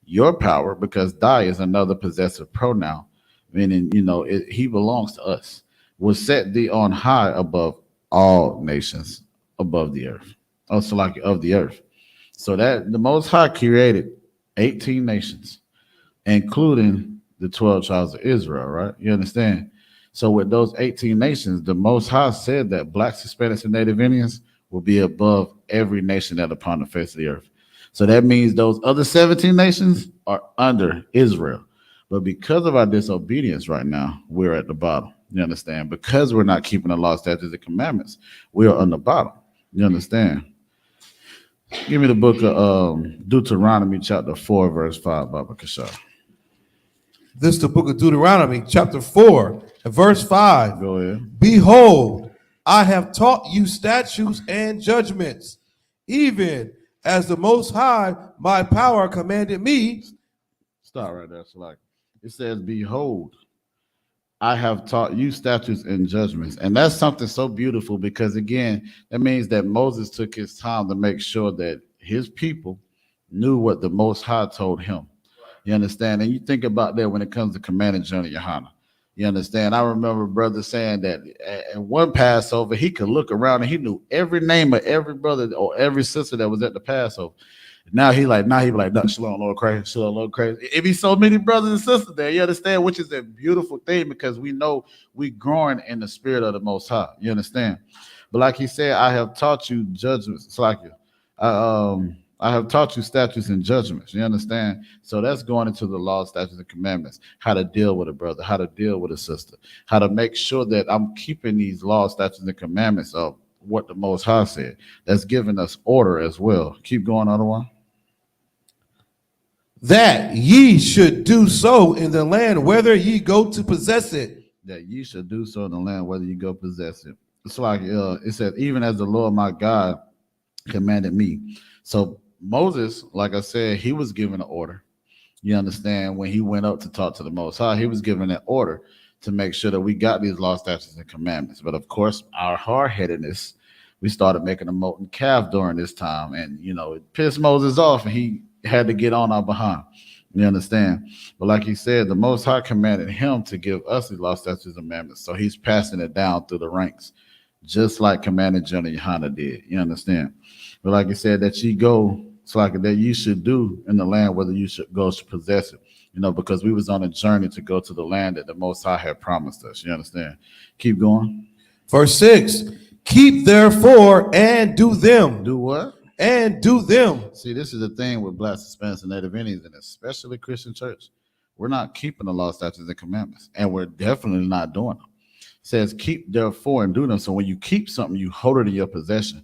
your power, because thy is another possessive pronoun, meaning, he belongs to us, will set thee on high above all nations above the earth. Also like of the earth. So that the Most High created 18 nations, including the 12 tribes of Israel, right? You understand? So with those 18 nations, the Most High said that blacks, Hispanics, and Native Indians will be above every nation that upon the face of the earth. So that means those other 17 nations are under Israel. But because of our disobedience right now, we're at the bottom. You understand? Because we're not keeping the law, statutes, and commandments, we are on the bottom. You understand? Give me the book of Deuteronomy chapter 4, verse 5, Baba Kashar. This is the book of Deuteronomy chapter 4 and verse 5. Go ahead. Behold, I have taught you statutes and judgments, even as the Most High, my power, commanded me. Stop right there. So like it says, behold, I have taught you statutes and judgments. And that's something so beautiful because, again, that means that Moses took his time to make sure that his people knew what the Most High told him. You understand? And you think about that when it comes to commanding Johnny YAHANNA. You understand? I remember brother saying that at one Passover, he could look around and he knew every name of every brother or every sister that was at the Passover. Now he be like, no, Shalom, Lord Christ, Shalom, Lord Christ. It be so many brothers and sisters there, you understand? Which is a beautiful thing because we know we growing in the spirit of the Most High. You understand? But like he said, I have taught you judgments. It's like I have taught you statutes and judgments. You understand? So that's going into the law, statutes, and commandments. How to deal with a brother, how to deal with a sister, how to make sure that I'm keeping these laws, statutes, and commandments of what the Most High said. That's giving us order as well. Keep going, other one. That ye should do so in the land whether ye go to possess it. That ye should do so in the land whether you go possess it. It's like it says, even as the Lord my God commanded me. So Moses, like I said, he was given an order. You understand? When he went up to talk to the Most High, he was given an order to make sure that we got these law, statutes, and commandments. But of course, our hard-headedness, we started making a molten calf during this time, and it pissed Moses off, and he had to get on our behind. You understand? But like he said, the Most High commanded him to give us the law, statutes, and commandments. So he's passing it down through the ranks, just like Commander General YAHANNA did. You understand? But like he said, that ye go, it's like that you should do in the land whether you should go to possess it. Because we was on a journey to go to the land that the Most High had promised us. You understand? Keep going. Verse 6, keep therefore and do them. Do what? And do them. See, this is the thing with Blacks, Hispanics, and Native Indians, and especially Christian church. We're not keeping the law, statutes, and commandments, and we're definitely not doing them. It says, keep therefore and do them. So when you keep something, you hold it in your possession.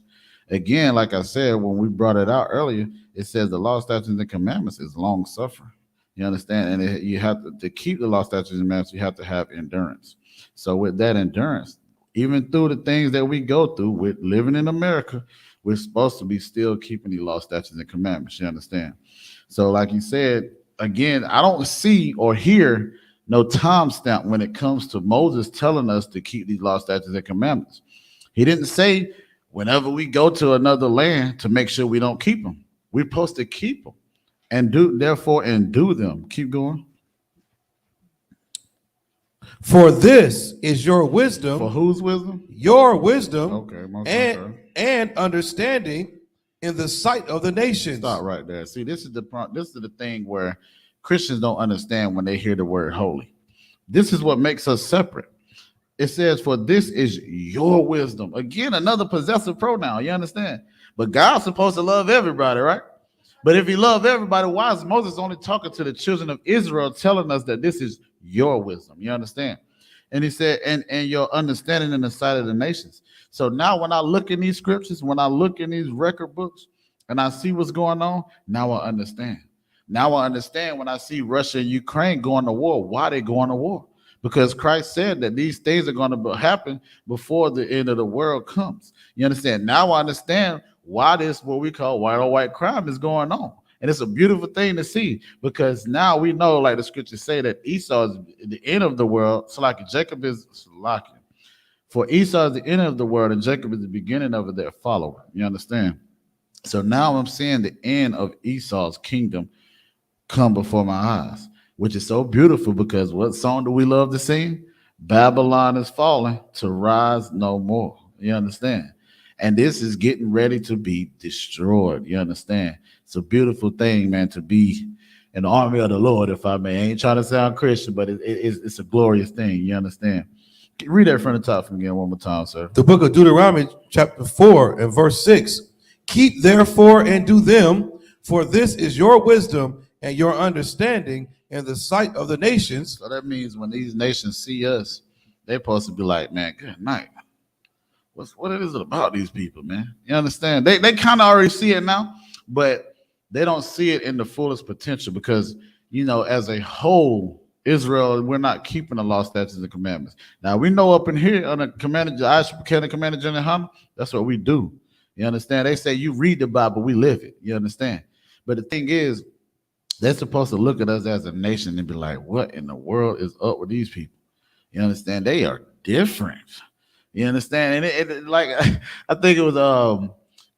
Again, like I said, when we brought it out earlier, it says the law, statutes, and commandments is long suffering. You understand? And you have to keep the law, statutes, and commandments, you have to have endurance. So with that endurance, even through the things that we go through with living in America, we're supposed to be still keeping the law, statutes, and commandments. You understand? So like you said, again, I don't see or hear no timestamp when it comes to Moses telling us to keep these law, statutes, and commandments. He didn't say whenever we go to another land to make sure we don't keep them. We're supposed to keep them and do them. Keep going. For this is your wisdom. For whose wisdom? Your wisdom. Okay. And understanding in the sight of the nations. Stop right there. See, this is the thing where Christians don't understand when they hear the word holy. This is what makes us separate. It says, for this is your wisdom. Again, another possessive pronoun. You understand? But God's supposed to love everybody, right? But if he loved everybody, why is Moses only talking to the children of Israel, telling us that this is your wisdom? You understand? And he said, and your understanding in the sight of the nations. So now when I look in these scriptures, when I look in these record books and I see what's going on, now I understand. Now I understand when I see Russia and Ukraine going to war, why they going to war. Because Christ said that these things are going to happen before the end of the world comes. You understand? Now I understand why this, what we call white on white crime, is going on. And it's a beautiful thing to see, because now we know, like the scriptures say, that Esau is the end of the world. So like Jacob is Salakia. For Esau is the end of the world and Jacob is the beginning of their follower. You understand? So now I'm seeing the end of Esau's kingdom come before my eyes, which is so beautiful, because what song do we love to sing? Babylon is falling to rise no more. You understand? And this is getting ready to be destroyed. You understand? It's a beautiful thing, man, to be in the army of the Lord, if I may. I ain't trying to sound Christian, but it's a glorious thing. You understand? Read that from the top from again one more time, sir. The book of Deuteronomy, chapter 4 and verse 6. Keep therefore and do them, for this is your wisdom and your understanding in the sight of the nations. So that means when these nations see us, they're supposed to be like, man, good night. What is it about these people, man? You understand? They kind of already see it now, but they don't see it in the fullest potential, because, as a whole, Israel, we're not keeping the law, statutes, and commandments. Now, we know up in here on the commander, I.S.U.P.K, the Commander General YAHANNA, that's what we do. You understand? They say you read the Bible, we live it. You understand? But the thing is, they're supposed to look at us as a nation and be like, what in the world is up with these people? You understand? They are different. You understand? And it like, I think it was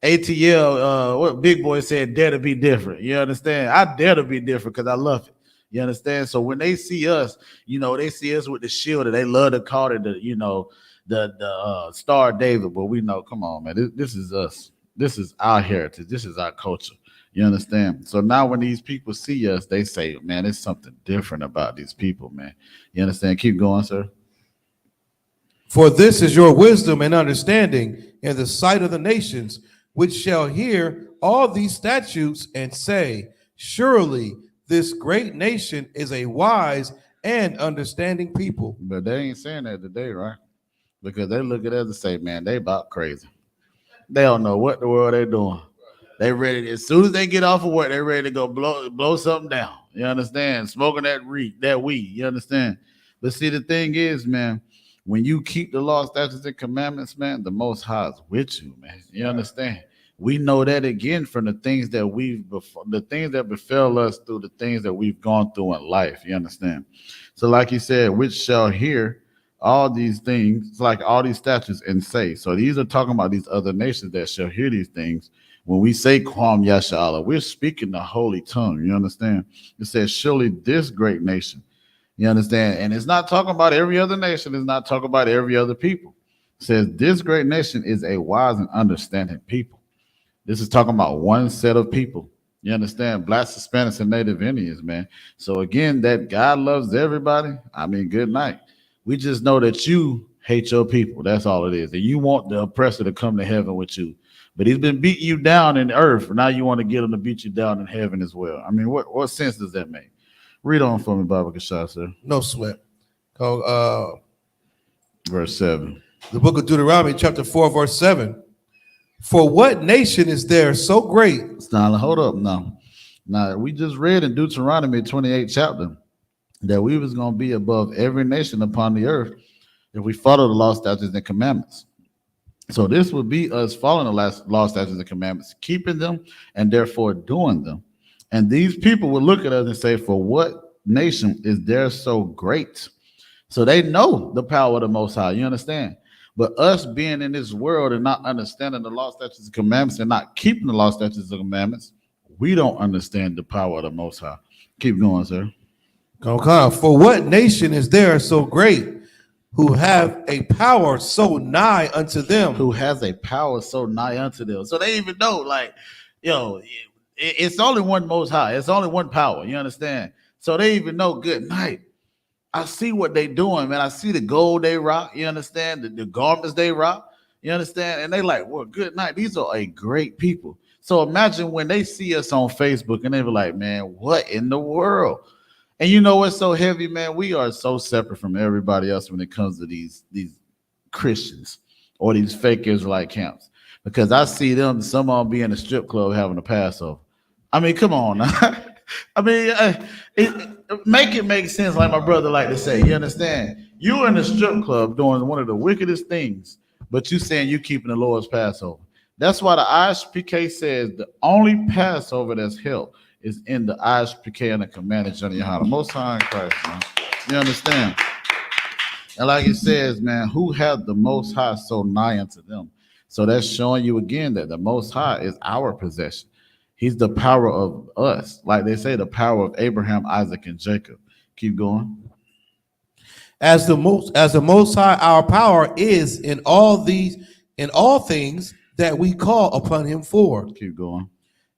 ATL, what Big Boy said, dare to be different. You understand? I dare to be different because I love it. You understand? So when they see us, they see us with the shield, and they love to call it the Star of David. But we know, come on, man, this is us. This is our heritage. This is our culture. You understand? So now when these people see us, they say, man, there's something different about these people, man. You understand? Keep going, sir. For this is your wisdom and understanding in the sight of the nations, which shall hear all these statutes and say, surely this great nation is a wise and understanding people. But they ain't saying that today, right? Because they look at us and say, man, they about crazy. They don't know what the world they doing. They ready, as soon as they get off of work, they ready to go blow something down. You understand? Smoking that weed. You understand? But see, the thing is, man, when you keep the law, statutes, and commandments, man, the Most High is with you, man. You understand? We know that again from the things that befell us through the things that we've gone through in life. You understand? So, like he said, which shall hear all these things, like all these statutes, and say. So these are talking about these other nations that shall hear these things. When we say Kwam Yashala, we're speaking the holy tongue. You understand? It says, surely this great nation. You understand? And it's not talking about every other nation. It's not talking about every other people. It says this great nation is a wise and understanding people. This is talking about one set of people. You understand? Blacks, Hispanics, and Native Indians, man. So again, that God loves everybody. I mean, good night. We just know that you hate your people. That's all it is. And you want the oppressor to come to heaven with you. But he's been beating you down in earth. Now you want to get him to beat you down in heaven as well. I mean, what sense does that make? Read on for me, Baba Kashah, sir. No sweat. Verse 7. The book of Deuteronomy, chapter 4, verse 7. For what nation is there so great? Now, hold up. Now, we just read in Deuteronomy 28 chapter that we was going to be above every nation upon the earth if we follow the law, statutes, and commandments. So this would be us following the law, statutes, and commandments, keeping them, and therefore doing them. And these people would look at us and say, for what nation is there so great? So they know the power of the Most High. You understand? But us being in this world and not understanding the law, statutes, and commandments, and not keeping the law, statutes, and commandments, we don't understand the power of the Most High. Keep going, sir. For what nation is there so great, who have a power so nigh unto them? Who has a power so nigh unto them. So they even know, like, it's only one Most High. It's only one power. You understand? So they even know, good night. I see what they doing, man. I see the gold they rock. You understand? The garments they rock. You understand? And they like, well, good night. These are a great people. So imagine when they see us on Facebook and they be like, man, what in the world? And you know what's so heavy, man? We are so separate from everybody else when it comes to these Christians or these fake Israelite camps. Because I see them, some of them be in a strip club having a Passover. I mean, come on now. I mean, make it make sense, like my brother like to say. You understand? You're in a strip club doing one of the wickedest things, but you saying you keeping the Lord's Passover. That's why the I.S.U.P.K says the only Passover that's held is in the I.S.U.P.K and the commanded Johnny YAHANNA, Most High in Christ, man. You understand? And like it says, man, who have the Most High so nigh unto them? So that's showing you again that the Most High is our possession. He's the power of us. Like they say, the power of Abraham, Isaac, and Jacob. Keep going. As the Most High, our power is in all things that we call upon him for. Keep going.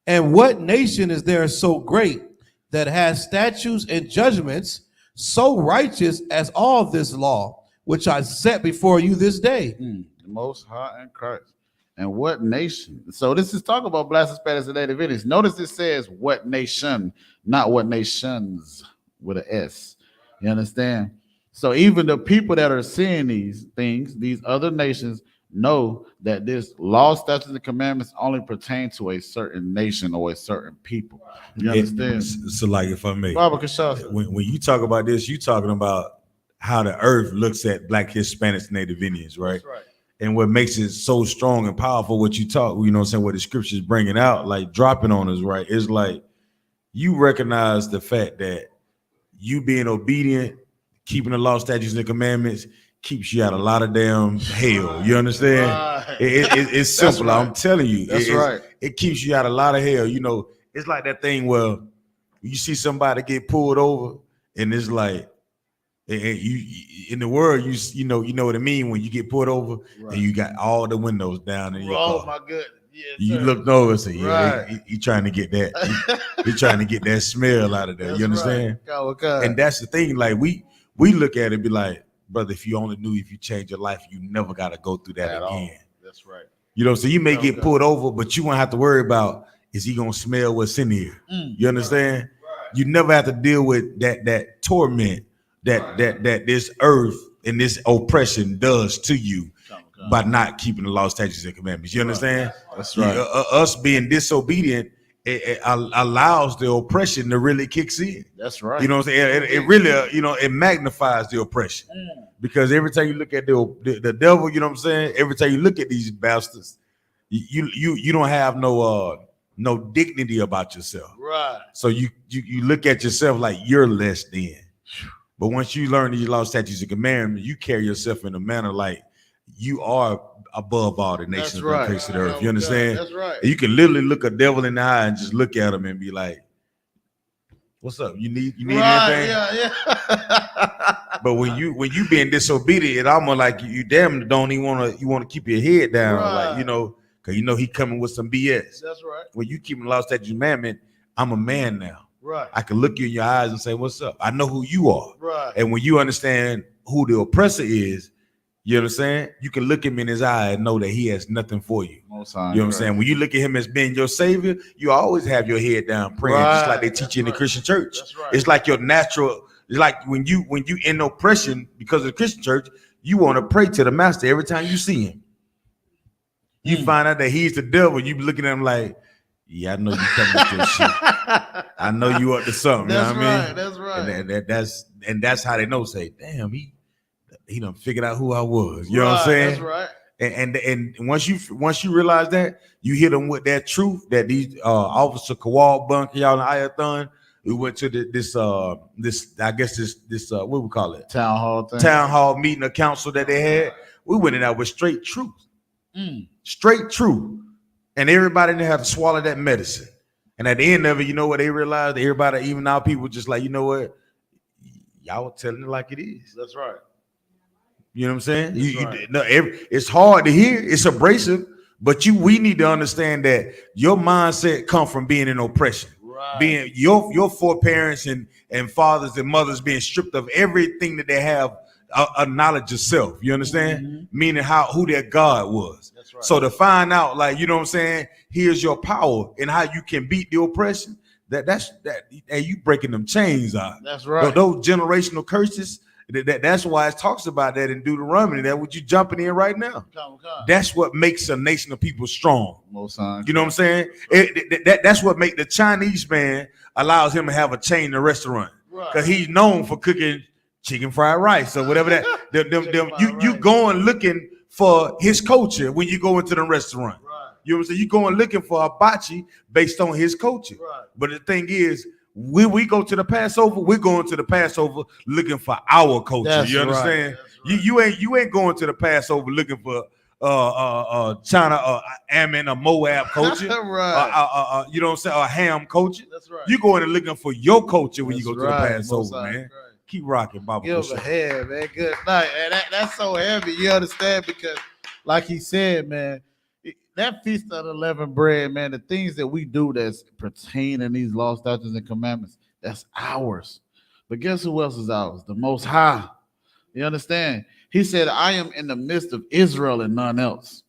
And what nation is there so great that has statutes and judgments so righteous as all this law, which I set before you this day? The Most High in Christ. And what nation? So this is talking about Blacks, Hispanics, and Native Indians. Notice it says what nation, not what nations with an S. You understand? So even the people that are seeing these things, these other nations, know that this law, statutes, and commandments only pertain to a certain nation or a certain people. You understand? So like, if I may, Baba Kashah, when you talk about this, you talking about how the earth looks at Black, Hispanics, Native Indians, right? That's right. And what makes it so strong and powerful, what you talk, you know what I'm saying, what the scriptures bringing out, like dropping on us, right? It's like you recognize the fact that you being obedient, keeping the law, statutes, and commandments keeps you out a lot of damn hell. You understand? Right. It's simple. Right. I'm telling you. That's right. It keeps you out a lot of hell. You know, it's like that thing where you see somebody get pulled over, and it's like, and you in the world, you know what I mean when you get pulled over and you got all the windows down in your car. Oh my goodness. Yes, You sir. looked over and said, "Yeah, Right. he trying to get that. He trying to get that smell out of there." That's You understand? right. Okay. And that's the thing. Like we look at it and be like, brother, if you only knew if you change your life, you never got to go through that At all. again. That's right. You know, so you may Okay. get pulled over, but you won't have to worry about is he gonna smell what's in here. You understand? Right. You never have to deal with that torment that this earth and this oppression does to you by not keeping the law, statutes, and commandments. You understand? That's right. Us being disobedient, it allows the oppression to really kicks in. That's right. You know what I'm saying? It really, it magnifies the oppression. Because every time you look at the devil, you know what I'm saying? Every time you look at these bastards, you don't have no dignity about yourself. Right. So you look at yourself like you're less than. But once you learn these laws, statutes, and commandments, you carry yourself in a manner like you are above all the nations on the face of the earth. You understand? That's right. And you can literally look a devil in the eye and just look at him and be like, "What's up? You need Right, anything?" yeah. But when you being disobedient, it almost like you damn don't even want to keep your head down, Right. like because he coming with some BS. That's right. When you keep the law, statutes, and commandment, I'm a man now. Right. I can look you in your eyes and say, "What's up?" I know who you are. Right. And when you understand who the oppressor is, you understand, you can look him in his eye and know that he has nothing for you. You know what I'm saying? When you look at him as being your savior, you always have your head down praying, just like they teach you in the Christian church. That's right. It's like your natural. It's like when you in oppression because of the Christian church, you want to pray to the master every time you see him. You find out that he's the devil. You be looking at him like, yeah, I know you coming with your shit. I know you up to something. That's you know what I mean? That's right. And that's how they know. Say, damn, he done figured out who I was. You know what I'm saying? That's right. And once you realize that, you hit them with that truth that these Officer Kowal Bunker, y'all in I.S.U.P.K. We went to this what we call it? Town hall thing. Town hall meeting, a council that they had. We went in there with straight truth. Straight truth. And everybody didn't have to swallow that medicine. And at the end of it, you know what they realized? Everybody, even our people, just like, you know what? Y'all telling it like it is. That's right. You know what I'm saying? It's hard to hear. It's abrasive, but we need to understand that your mindset come from being in oppression. Right. Being your foreparents and fathers and mothers being stripped of everything that they have a knowledge of self. You understand? Meaning who their God was. That's right. So to find out, like, you know what I'm saying? Here's your power and how you can beat the oppression. That's you breaking them chains out. That's right. Those generational curses. That's why it talks about that in Deuteronomy. That what you jumping in right now. That's what makes a nation of people strong. Most times. You know what I'm saying? That's what make the Chinese man allows him to have a chain in a restaurant because he's known for cooking chicken fried rice or whatever that. You going looking for his culture when you go into the restaurant. Right. You know what I'm saying? You going looking for a hibachi based on his culture. Right. But the thing is, when we go to the Passover, we're going to the Passover looking for our culture. That's you understand? Right. You ain't going to the Passover looking for China, Ammon, or Moab culture. Right. You know what I'm saying? Or Ham culture. That's right. You going and looking for your culture when That's you go to right. the Passover, Most man. right. Keep rocking, Baba. Give a head, man. Good night. And that's so heavy. You understand? Because, like he said, man, that Feast of Unleavened Bread, man, the things that we do that's pertain in these law, statutes, and commandments, that's ours. But guess who else is ours? The Most High. You understand? He said, I am in the midst of Israel and none else.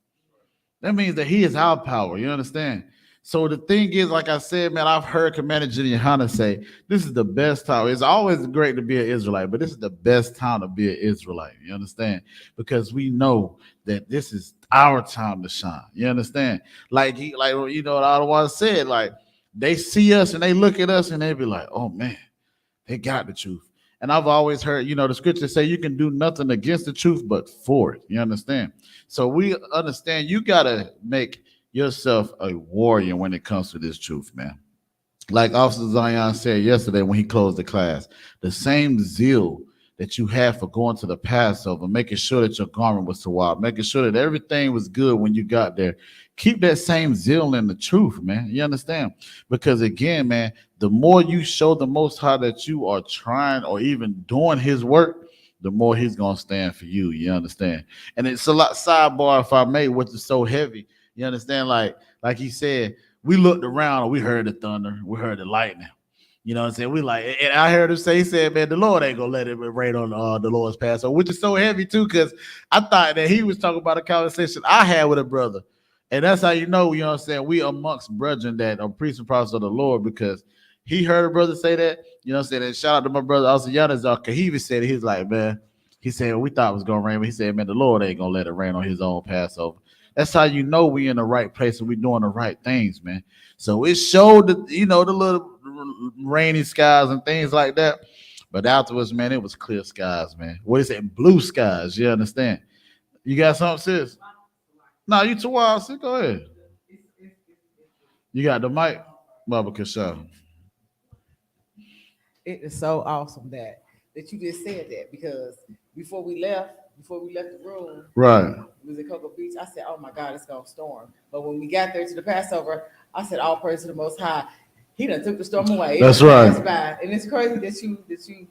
That means that he is our power. You understand? So the thing is, like I said, man, I've heard Commander General YAHANNA say, this is the best time. It's always great to be an Israelite, but this is the best time to be an Israelite. You understand? Because we know that this is our time to shine. You understand? Like you know what Ottawa said, like they see us and they look at us and they be like, oh man, they got the truth. And I've always heard, the scriptures say you can do nothing against the truth but for it. You understand? So we understand you gotta make yourself a warrior when it comes to this truth, man. Like Officer Zion said yesterday when he closed the class, the same zeal that you had for going to the Passover, making sure that your garment was tawab, making sure that everything was good when you got there. keep that same zeal in the truth, man. You understand? Because again, man, the more you show the Most High that you are trying or even doing His work, the more He's gonna stand for you. You understand? And it's a lot sidebar, if I may, which is so heavy. You understand? Like he said, we looked around and we heard the thunder, we heard the lightning. You know what I'm saying? We like, and I heard him say, he said, man, the Lord ain't gonna let it rain on the Lord's Passover, which is so heavy too, because I thought that he was talking about a conversation I had with a brother. And that's how you know what I'm saying, we amongst brethren that are preaching the prophets of the Lord, because he heard a brother say that, you know what I'm saying? And shout out to my brother, also YAHANNA, because he even said it, he's like, man, he said, we thought it was gonna rain, but he said, man, the Lord ain't gonna let it rain on his own Passover. That's how you know we in the right place and we doing the right things, man. So it showed the, you know, the little rainy skies and things like that. But afterwards, man, it was clear skies, man. What is it? Blue skies. You understand? You got something, sis? No, you too wild, sis. Go ahead. You got the mic, Baba Kasha. It is so awesome that you just said that, because before we left the room, Right. we was at Cocoa Beach. I said, "Oh my God, it's gonna storm." But when we got there to the Passover, I said, "All praise to the Most High. He done took the storm away." That's right. And it's crazy that you.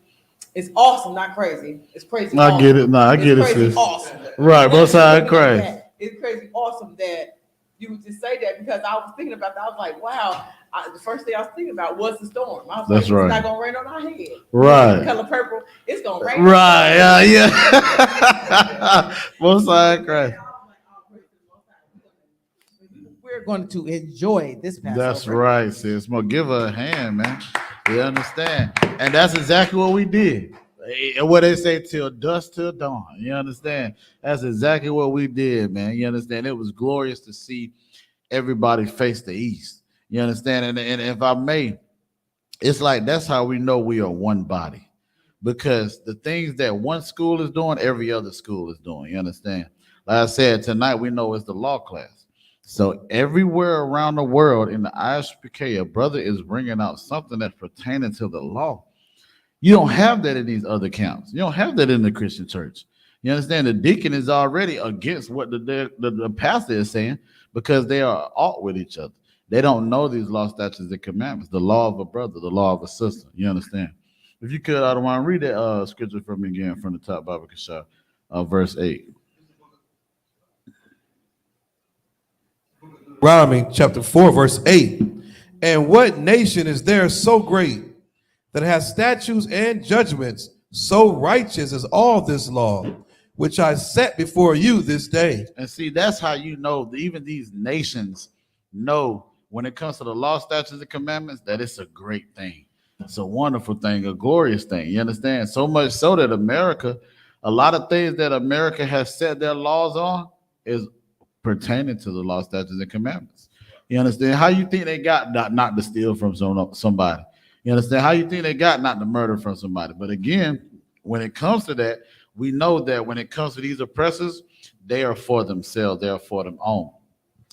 It's awesome, not crazy. It's crazy. I get it. No, I get it, sis. Awesome. Right, both sides crazy. It's crazy awesome that you would just say that, because I was thinking about that. I was like, wow. The first thing I was thinking about was the storm. I was That's like, right. It's not gonna rain on our head. Right. The color purple. It's gonna rain. Right. Yeah. Both sides crazy. We're going to enjoy this Passover. That's right, sis. Well, give her a hand, man. You understand? And that's exactly what we did. And what they say, till dusk till dawn. You understand? That's exactly what we did, man. You understand? It was glorious to see everybody face the east. You understand? And if I may, it's like that's how we know we are one body. Because the things that one school is doing, every other school is doing. You understand? Like I said, tonight we know it's the law class. So everywhere around the world in the I.S.U.P.K, a brother is bringing out something that's pertaining to the law. You don't have that in these other camps. You don't have that in the Christian church. You understand? The deacon is already against what the pastor is saying, because they are out with each other. They don't know these law, statutes, and commandments, the law of a brother, the law of a sister. You understand? If you could, I don't want to read that scripture from me again from the top, Baba Kasha, verse 8. Deuteronomy chapter 4, verse 8. And what nation is there so great that has statutes and judgments so righteous as all this law, which I set before you this day? And see, that's how you know, even these nations know when it comes to the law, statutes, and commandments, that it's a great thing. It's a wonderful thing, a glorious thing. You understand? So much so that America, a lot of things that America has set their laws on is pertaining to the law, statutes, and commandments. You understand? How you think they got not to steal from somebody? You understand? How you think they got not to murder from somebody? But again, when it comes to that, we know that when it comes to these oppressors, they are for themselves. They are for them own.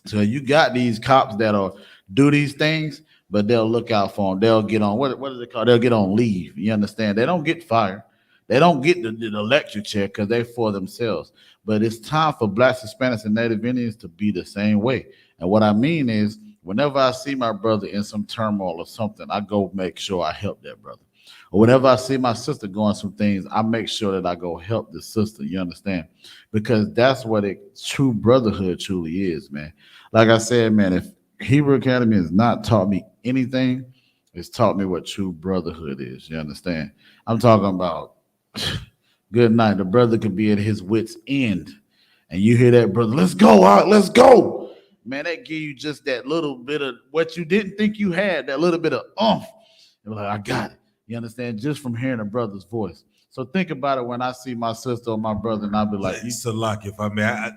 So you got these cops that are do these things, but they'll look out for them. They'll get on, what is it called? They'll get on leave. You understand? They don't get fired. They don't get the electric chair because they're for themselves. But it's time for Blacks, Hispanics, and Native Indians to be the same way. And what I mean is, whenever I see my brother in some turmoil or something, I go make sure I help that brother. Or whenever I see my sister going some things, I make sure that I go help the sister. You understand? Because that's what true brotherhood truly is, man. Like I said, man, if Hebrew Academy has not taught me anything, it's taught me what true brotherhood is. You understand? I'm talking about good night. The brother could be at his wit's end, and you hear that brother, let's go out, let's go. Man, that give you just that little bit of what you didn't think you had, that little bit of You're like, I got it. You understand? Just from hearing a brother's voice. So think about it when I see my sister or my brother, and I'll be like, Salak, if I may, I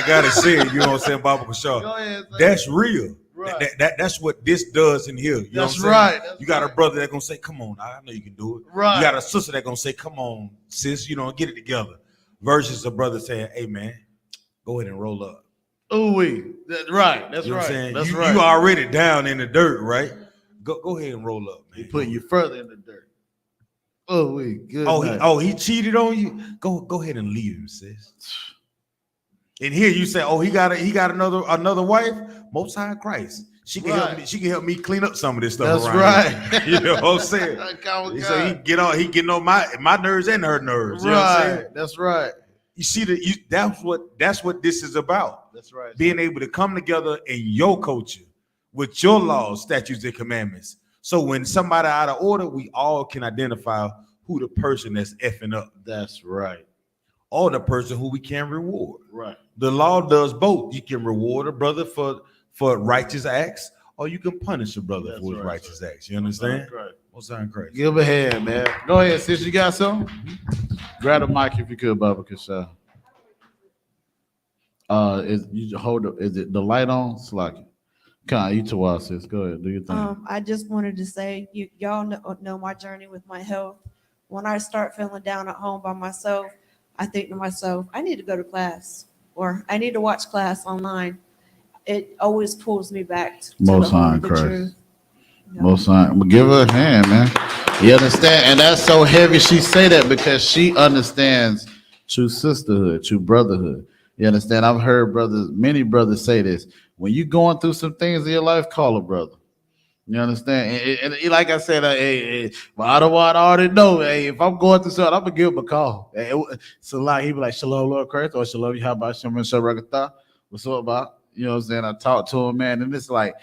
gotta say it, you know what I'm saying, Baba Kasha. Go ahead, that's real. Right. That's what this does in here. You know what I'm saying? Right. You got a brother that's gonna say, come on, I know you can do it. Right. You got a sister that's gonna say, come on, sis, you know, get it together. Versus a brother saying, hey man, go ahead and roll up. Ooh-wee. Right. That's you know right. What I'm saying? That's you, right. You already down in the dirt, right? Go ahead and roll up, man. He putting you further in the dirt. Ooh-wee. Good. He cheated on you. Go ahead and leave him, sis. And here you say, oh, he got another wife. Most High in Christ. She can help me. She can help me clean up some of this stuff. That's around right. here. You know what I'm saying? So he getting on my nerves and her nerves. You know what I'm saying? That's right. You see that's what this is about. That's right. Being able to come together in your culture with your laws, statutes, and commandments. So when somebody out of order, we all can identify who the person that's effing up. That's right. Or the person who we can reward. Right. The law does both. You can reward a brother for righteous acts, or you can punish a brother for his righteous acts. You understand? Right. Most High in Christ. Give a hand, man. Go ahead, sis. You got something? Grab the mic if you could, Baba Kasha. Is it the light on? Slack it. Come you to us, sis. Go ahead, do your thing. I just wanted to say, y'all know my journey with my health. When I start feeling down at home by myself, I think to myself, I need to go to class, or I need to watch class online. It always pulls me back to Most High in Christ. Most High. Give her a hand, man. You understand? And that's so heavy. She say that because she understands true sisterhood, true brotherhood. You understand? I've heard many brothers say this. When you going through some things in your life, call a brother. You understand? And like I said, well, I don't want to already know. Hey, if I'm going through something, I'm gonna give him a call. So like he be like, "Shalom, Lord Christ," or "Shalom, how about Shalom, Shalom, what's up about?" You know what I'm saying? I talked to him, man, and it's like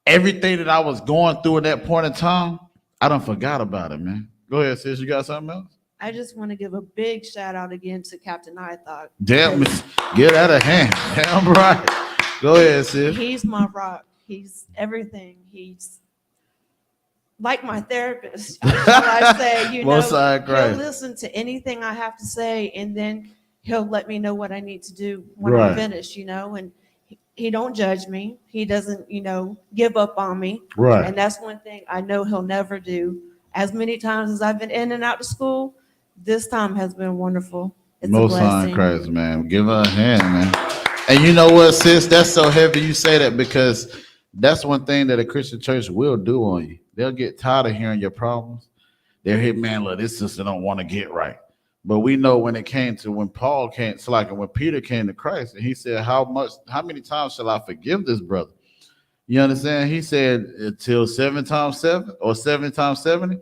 everything that I was going through at that point in time, I done forgot about it, man. Go ahead, sis. You got something else? I just want to give a big shout out again to Captain I.S.U.P.K. Damn, get out of hand. Damn right. Go ahead, sis. He's my rock. He's everything. He's like my therapist. I say, he'll listen to anything I have to say, and then he'll let me know what I need to do when I'm finished, and he don't judge me. He doesn't, give up on me. Right. And that's one thing I know he'll never do. As many times as I've been in and out of school, this time has been wonderful. It's Most a High blessing. in Christ, man. Give her a hand, man. And you know what, sis? That's so heavy you say that, because that's one thing that a Christian church will do on you. They'll get tired of hearing your problems. They'll hear, man, look, this sister don't want to get right. But we know when Paul came, it's like when Peter came to Christ, and he said, how many times shall I forgive this brother? You understand? He said, until 7 times 7 or 7 times 70.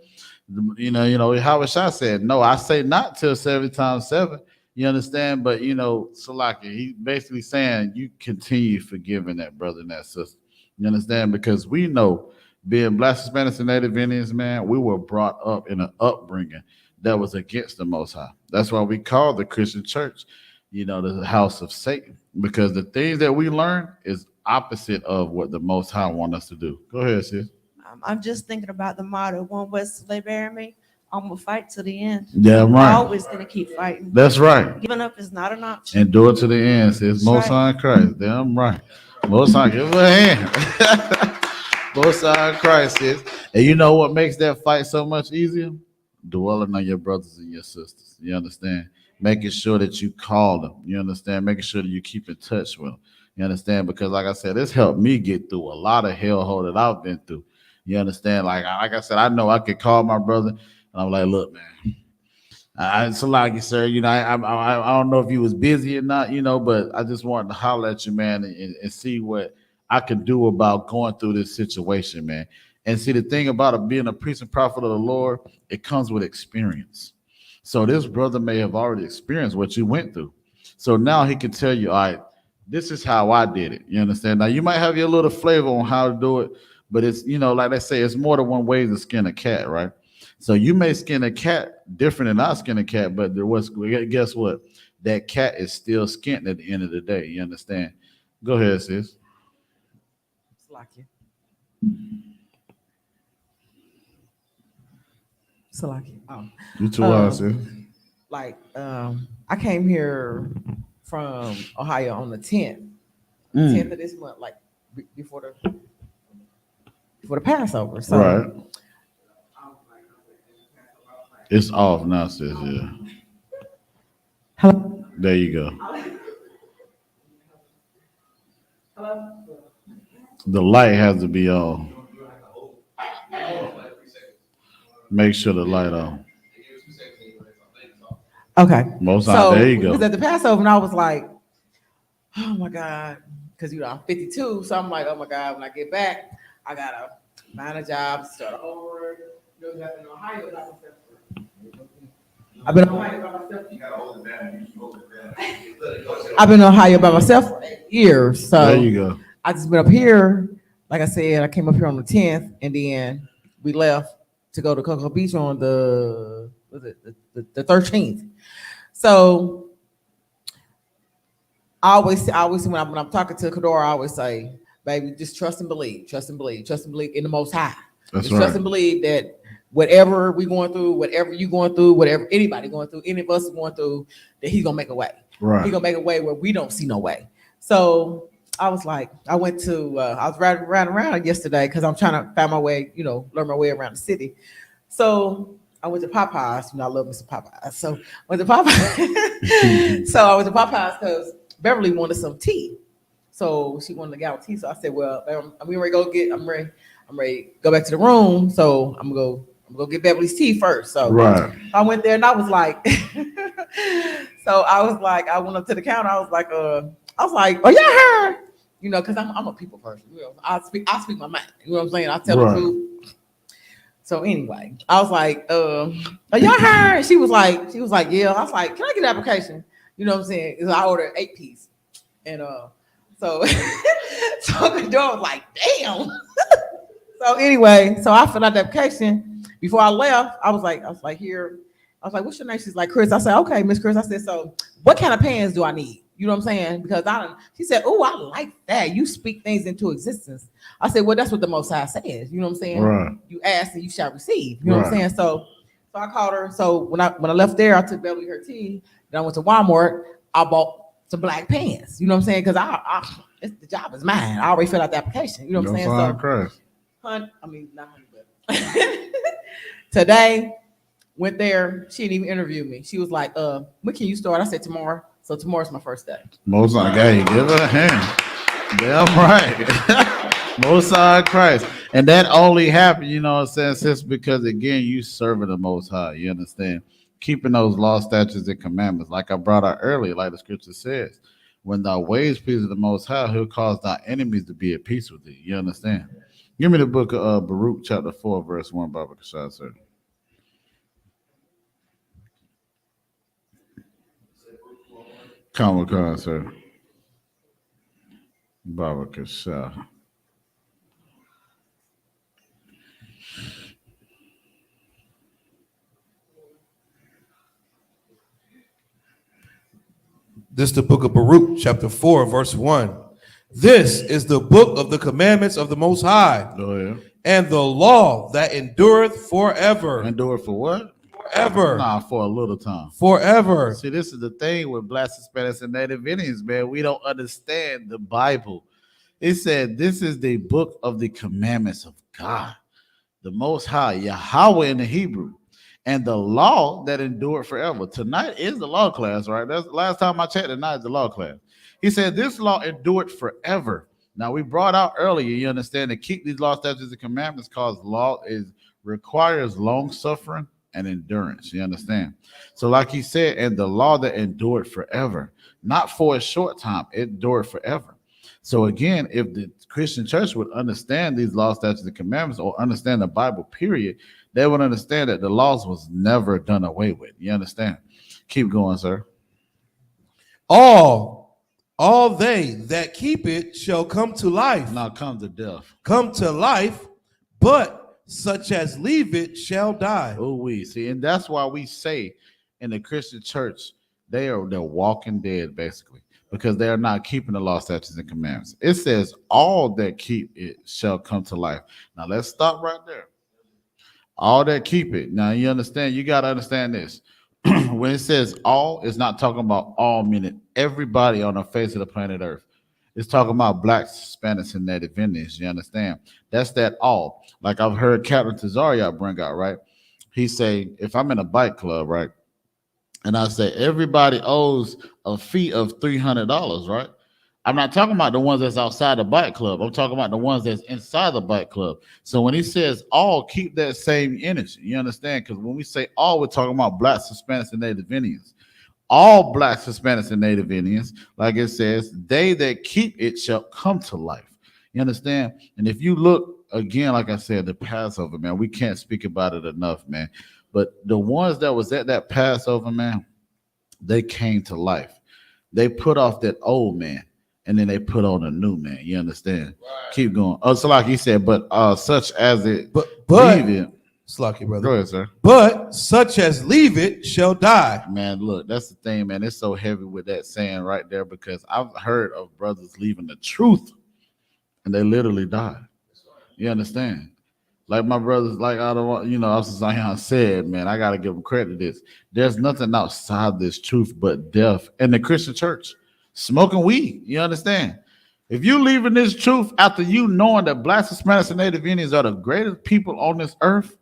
How I said, no, I say not till 7 times 7. You understand? But Salaki, he basically saying you continue forgiving that brother and that sister. You understand? Because we know, being Black, Hispanics, and Native Indians, man, we were brought up in an upbringing that was against the Most High. That's why we call the Christian church, the house of Satan, because the things that we learn is opposite of what the Most High want us to do. Go ahead, sis. I'm just thinking about the motto, one West lay bear me, I'm gonna fight to the end. Yeah, right. I'm always gonna keep fighting. That's right. Giving up is not an option. And do it to the end, sis. Most High in Christ. Damn right. Most High, give her a hand. Most High in Christ, sis. And you know what makes that fight so much easier? Dwelling on your brothers and your sisters. You understand? Making sure that you call them. You understand? Making sure that you keep in touch with them. You understand? Because like I said, this helped me get through a lot of hellhole that I've been through. You understand? Like I said, I know I could call my brother, and I'm like, look, man, it's like you, sir. I don't know if you was busy or not, but I just wanted to holler at you, man, and see what I can do about going through this situation, man. And see, the thing about it, being a priest and prophet of the Lord, it comes with experience. So this brother may have already experienced what you went through. So now he can tell you, all right, this is how I did it. You understand? Now you might have your little flavor on how to do it, but it's, like they say, it's more than one way to skin a cat, right? So you may skin a cat different than I skin a cat, but guess what? That cat is still skinned at the end of the day. You understand? Go ahead, sis. It's like you. So like You too wild, sis. Like I came here from Ohio on the 10th. 10th of this month, like before the Passover. So right. It's off now, sis. Yeah. Hello? There you go. Hello? The light has to be on. Make sure the light on. Okay. Most time, there you go. Because at the Passover, and I was like, oh my God, because I'm 52, so I'm like, oh my God, when I get back, I gotta find a job, start over. You know, I've been in Ohio by myself. I've been in Ohio by myself. You gotta hold it down. I've been in Ohio by myself for 8 years, so There you go. I just been up here. Like I said, I came up here on the 10th, and then we left to go to Cocoa Beach on the 13th. So I always when I'm talking to Kadora, I always say, baby, just trust and believe in the Most High. That's just right. Trust and believe that whatever we going through, whatever you going through, whatever anybody going through, any of us going through, that He's gonna make a way. Right. He's gonna make a way where we don't see no way. So I was like, I went to, I was riding around yesterday because I'm trying to find my way, learn my way around the city. So I went to Popeyes. I love me some Popeyes. So I went to Popeyes. So I went to Popeyes because Beverly wanted some tea. So she wanted a gallon of tea. So I said, well, I'm ready to go back to the room. So I'm gonna go get Beverly's tea first. So right. I went there and I was like, I went up to the counter. I was like, oh yeah, her. Because I'm a people person. I speak my mind. You know what I'm saying? I tell the truth. So anyway, I was like, are y'all her? She was like, yeah. I was like, can I get an application? You know what I'm saying? Because I ordered 8-piece. And so the door was like, damn. So anyway, so I filled out the application. Before I left, I was like, here. I was like, what's your name? She's like, Chris. I said, okay, Miss Chris. I said, so what kind of pants do I need? You know what I'm saying? Because she said, oh, I like that. You speak things into existence. I said, well, that's what the Most High says. You know what I'm saying? Right. You ask and you shall receive. You know what I'm saying? So I called her. So when I left there, I took Beverly her tea. Then I went to Walmart. I bought some black pants. You know what I'm saying? Because the job is mine. I already filled out the application. You know what I'm saying? So, not honey, but today went there. She didn't even interview me. She was like, when can you start? I said tomorrow. So tomorrow's my first day. Most High, God, give her a hand. Damn right. Most High Christ. And that only happened, you know what I'm saying, sis, because again, you serving the Most High. You understand? Keeping those law, statutes, and commandments. Like I brought out earlier, like the scripture says, when thou ways please the Most High, He'll cause thy enemies to be at peace with thee. You understand? Give me the book of Baruch, chapter 4, verse 1, Baba Kashad, sir. Come on, sir. Baba Kashad. This is the book of Baruch, chapter 4, verse 1. This is the book of the commandments of the Most High. Oh, yeah. And the law that endureth forever. Endure for what? Forever. Nah, for a little time. Forever. See, this is the thing with Black, Hispanics, and Native Indians, man. We don't understand the Bible. It said this is the book of the commandments of God, the Most High, Yahweh in the Hebrew, and the law that endured forever. Tonight is the law class, right? That's the last time I checked. Tonight is the law class. He said this law endured forever. Now we brought out earlier, you understand, to keep these law, statutes, and commandments, cause law requires long suffering and endurance. You understand? So, like he said, and the law that endured forever, not for a short time, it endured forever. So again, if the Christian church would understand these law, statutes, and commandments, or understand the Bible, period, they would understand that the laws was never done away with. You understand? Keep going, sir. All they that keep it shall come to life. Not come to death. Come to life, but such as leave it shall die. Oh, we see, and that's why we say in the Christian church they're walking dead, basically, because they are not keeping the law, statutes, and commandments. It says all that keep it shall come to life. Now let's stop right there. All that keep it. Now you understand. You got to understand this. When it says all, it's not talking about all, meaning everybody on the face of the planet Earth. It's talking about Blacks, Hispanics, and Native Indians. You understand? That's that all. Like I've heard Captain Tazaria bring out, right? He say, if I'm in a bike club, right, and I say everybody owes a fee of $300, right? I'm not talking about the ones that's outside the bike club. I'm talking about the ones that's inside the bike club. So when he says all, keep that same energy. You understand? Because when we say all, we're talking about Blacks, Hispanics, and Native Indians. all blacks, Hispanics, and Native Indians, like it says, they that keep it shall come to life. You understand? And if you look again, like I said, the Passover, man, we can't speak about it enough, man. But the ones that was at that Passover, man, they came to life. They put off that old man, and then they put on a new man. You understand? Right. Keep going. Oh, so like he said, but such as it leave it. Slocky, brother. Go ahead, sir. But such as leave it shall die. Man, look, that's the thing, man. It's so heavy with that saying right there because I've heard of brothers leaving the truth and they literally die. You understand? Like my brothers, like I don't, Officer Zion said, man, I gotta give them credit to this. There's nothing outside this truth but death in the Christian church. Smoking weed, you understand? If you leaving this truth after you knowing that blacks, Hispanics, and Native Indians are the greatest people on this earth,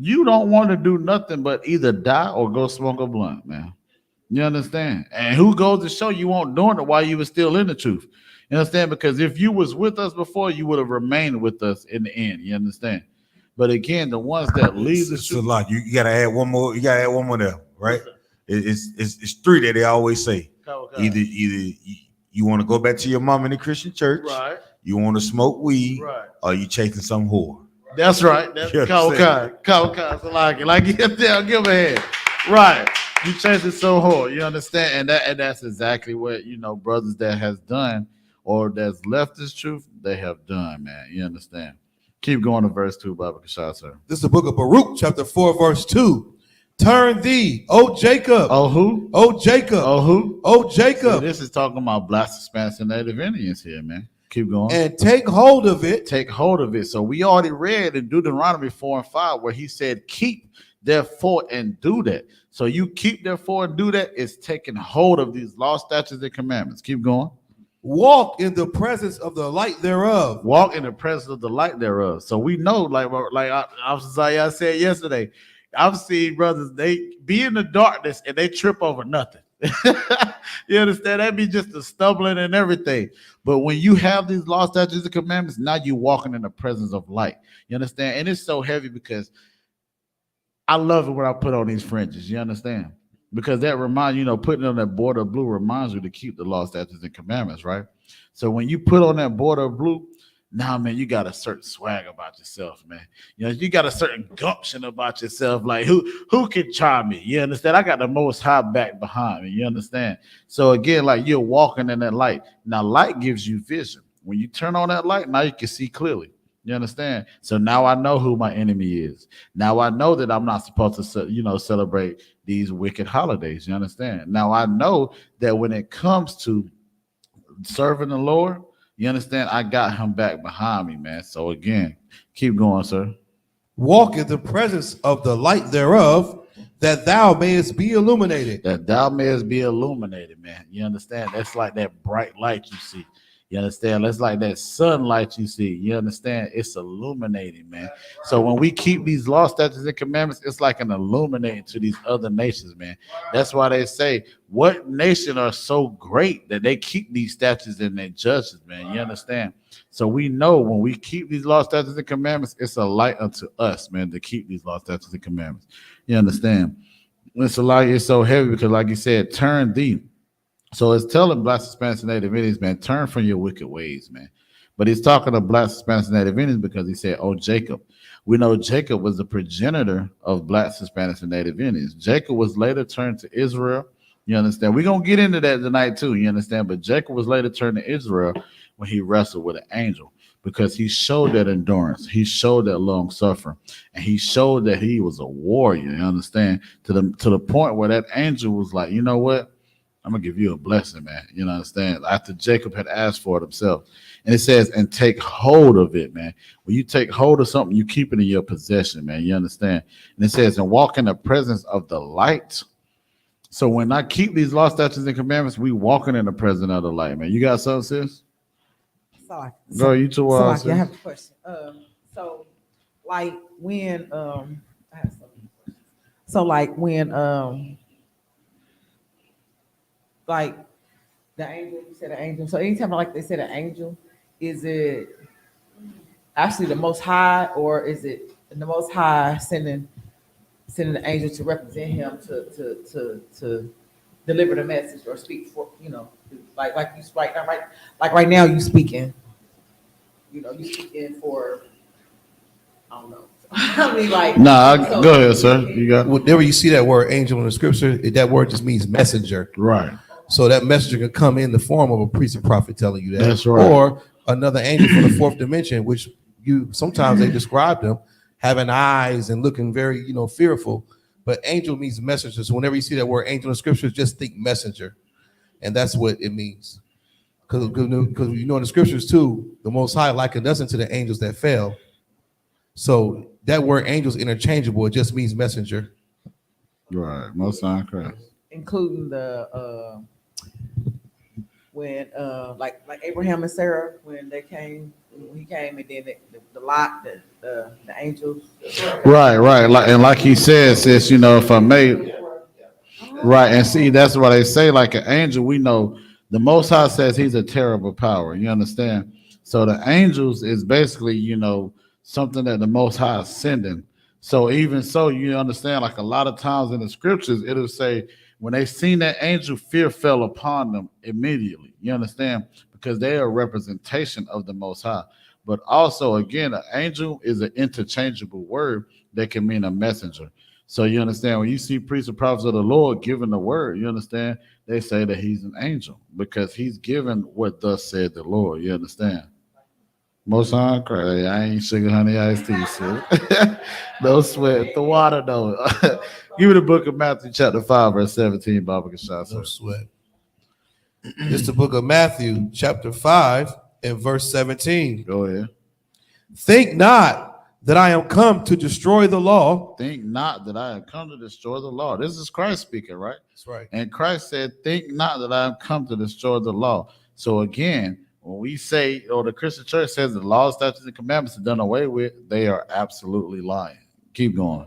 you don't want to do nothing but either die or go smoke a blunt, man. You understand? And who goes to show you won't doing it while you were still in the truth? You understand? Because if you was with us before, you would have remained with us in the end. You understand? But again, the ones that leave the truth. It's a lot. You gotta add one more. You gotta add one more there, right? It's three that they always say. Okay. Either you want to go back to your mom in the Christian church, right? You want to smoke weed, right? Or you chasing some whore. That's right. That's Kawkai. So like you give a head. Right. You chasing so hard. You understand? And that's exactly what brothers that has done or that's left this truth, they have done, man. You understand? Keep going to verse 2, Baba Kashah, sir. This is the book of Baruch, chapter 4, verse 2. Turn thee, O Jacob. Oh, who? O Jacob. Oh, who? O Jacob. So this is talking about blacks, Hispanics, and Native Indians here, man. Keep going. And take hold of it. Take hold of it. So we already read in Deuteronomy 4 and 5 where he said, keep therefore and do that. So you keep therefore and do that is taking hold of these law, statutes, and commandments. Keep going. Walk in the presence of the light thereof. Walk in the presence of the light thereof. So we know, like I said yesterday, I've seen brothers, they be in the darkness and they trip over nothing. You understand? That'd be just the stumbling and everything. But when you have these law, statutes, and commandments, now you're walking in the presence of light. You understand? And it's so heavy because I love it when I put on these fringes. You understand? Because that reminds putting on that border of blue reminds you to keep the law, statutes, and commandments, right? So when you put on that border of blue, now, man, you got a certain swag about yourself, man. You got a certain gumption about yourself. Like, who can try me? You understand? I got the Most High back behind me. You understand? So again, like you're walking in that light. Now, light gives you vision. When you turn on that light, now you can see clearly. You understand? So now I know who my enemy is. Now I know that I'm not supposed to, celebrate these wicked holidays. You understand? Now I know that when it comes to serving the Lord, you understand? I got him back behind me, man. So again, keep going, sir. Walk in the presence of the light thereof, that thou mayest be illuminated. That thou mayest be illuminated, man. You understand? That's like that bright light you see. You understand? That's like that sunlight you see. You understand? It's illuminating, man. So when we keep these law, statutes, and commandments, it's like an illuminating to these other nations, man. That's why they say, what nation are so great that they keep these statutes and their judges, man? You understand? So we know when we keep these law, statutes, and commandments, it's a light unto us, man, to keep these law, statutes, and commandments. You understand? It's a light. It's so heavy because, like you said, turn thee. So it's telling blacks, Hispanics, and Native Indians, man, turn from your wicked ways, man. But he's talking to blacks, Hispanics, and Native Indians because he said, oh, Jacob. We know Jacob was the progenitor of blacks, Hispanics, and Native Indians. Jacob was later turned to Israel. You understand? We're going to get into that tonight too, you understand? But Jacob was later turned to Israel when he wrestled with an angel because he showed that endurance. He showed that long suffering. And he showed that he was a warrior, you understand? To the point where that angel was like, you know what? I'm going to give you a blessing, man. You know, understand? After Jacob had asked for it himself. And it says, and take hold of it, man. When you take hold of something, you keep it in your possession, man. You understand? And it says, and walk in the presence of the light. So when I keep these law, statutes, and commandments, we walking in the presence of the light, man. You got something, sis? Sorry. Girl, you too wild, I have a question. So like when I have so many questions. So like when like the angel, you said an angel. So anytime like they said an angel, is it actually the Most High, or is it the Most High sending the angel to represent him to deliver the message or speak for, like you like right now you speaking, you speaking for, I don't know. I mean, like, go ahead, sir. You got whenever you see that word angel in the scripture, that word just means messenger. Right. So that messenger can come in the form of a priest or prophet telling you that. That's right. Or another angel from the fourth dimension, which sometimes they describe them having eyes and looking very, fearful. But angel means messenger. So whenever you see that word angel in scripture, just think messenger. And that's what it means. Because in the scriptures too, the Most High likened us into the angels that fell. So that word angel is interchangeable. It just means messenger. Right. Most High Christ. Including the when like Abraham and Sarah when he came, and then the angels. Right. Like he says, sis, if I may. Right. And see, that's what they say. Like an angel, we know the Most High says he's a terrible power. You understand? So the angels is basically, something that the Most High is sending. So even so, you understand, like a lot of times in the scriptures, it'll say when they seen that angel, fear fell upon them immediately. You understand? Because they are a representation of the Most High. But also, again, an angel is an interchangeable word that can mean a messenger. So you understand, when you see priests and prophets of the Lord giving the word, you understand, they say that he's an angel because he's given what thus said the Lord. You understand? Most High Christ. I ain't sugar honey iced tea, so no sweat. The water, though. Give me the book of Matthew, chapter 5, verse 17, Baba Kashas. No sweat. It's the book of Matthew, chapter 5, and verse 17. Go ahead. Think not that I am come to destroy the law. Think not that I am come to destroy the law. This is Christ speaking, right? That's right. And Christ said, think not that I am come to destroy the law. So again, when we say, or the Christian church says the law, statutes, and commandments are done away with, they are absolutely lying. Keep going.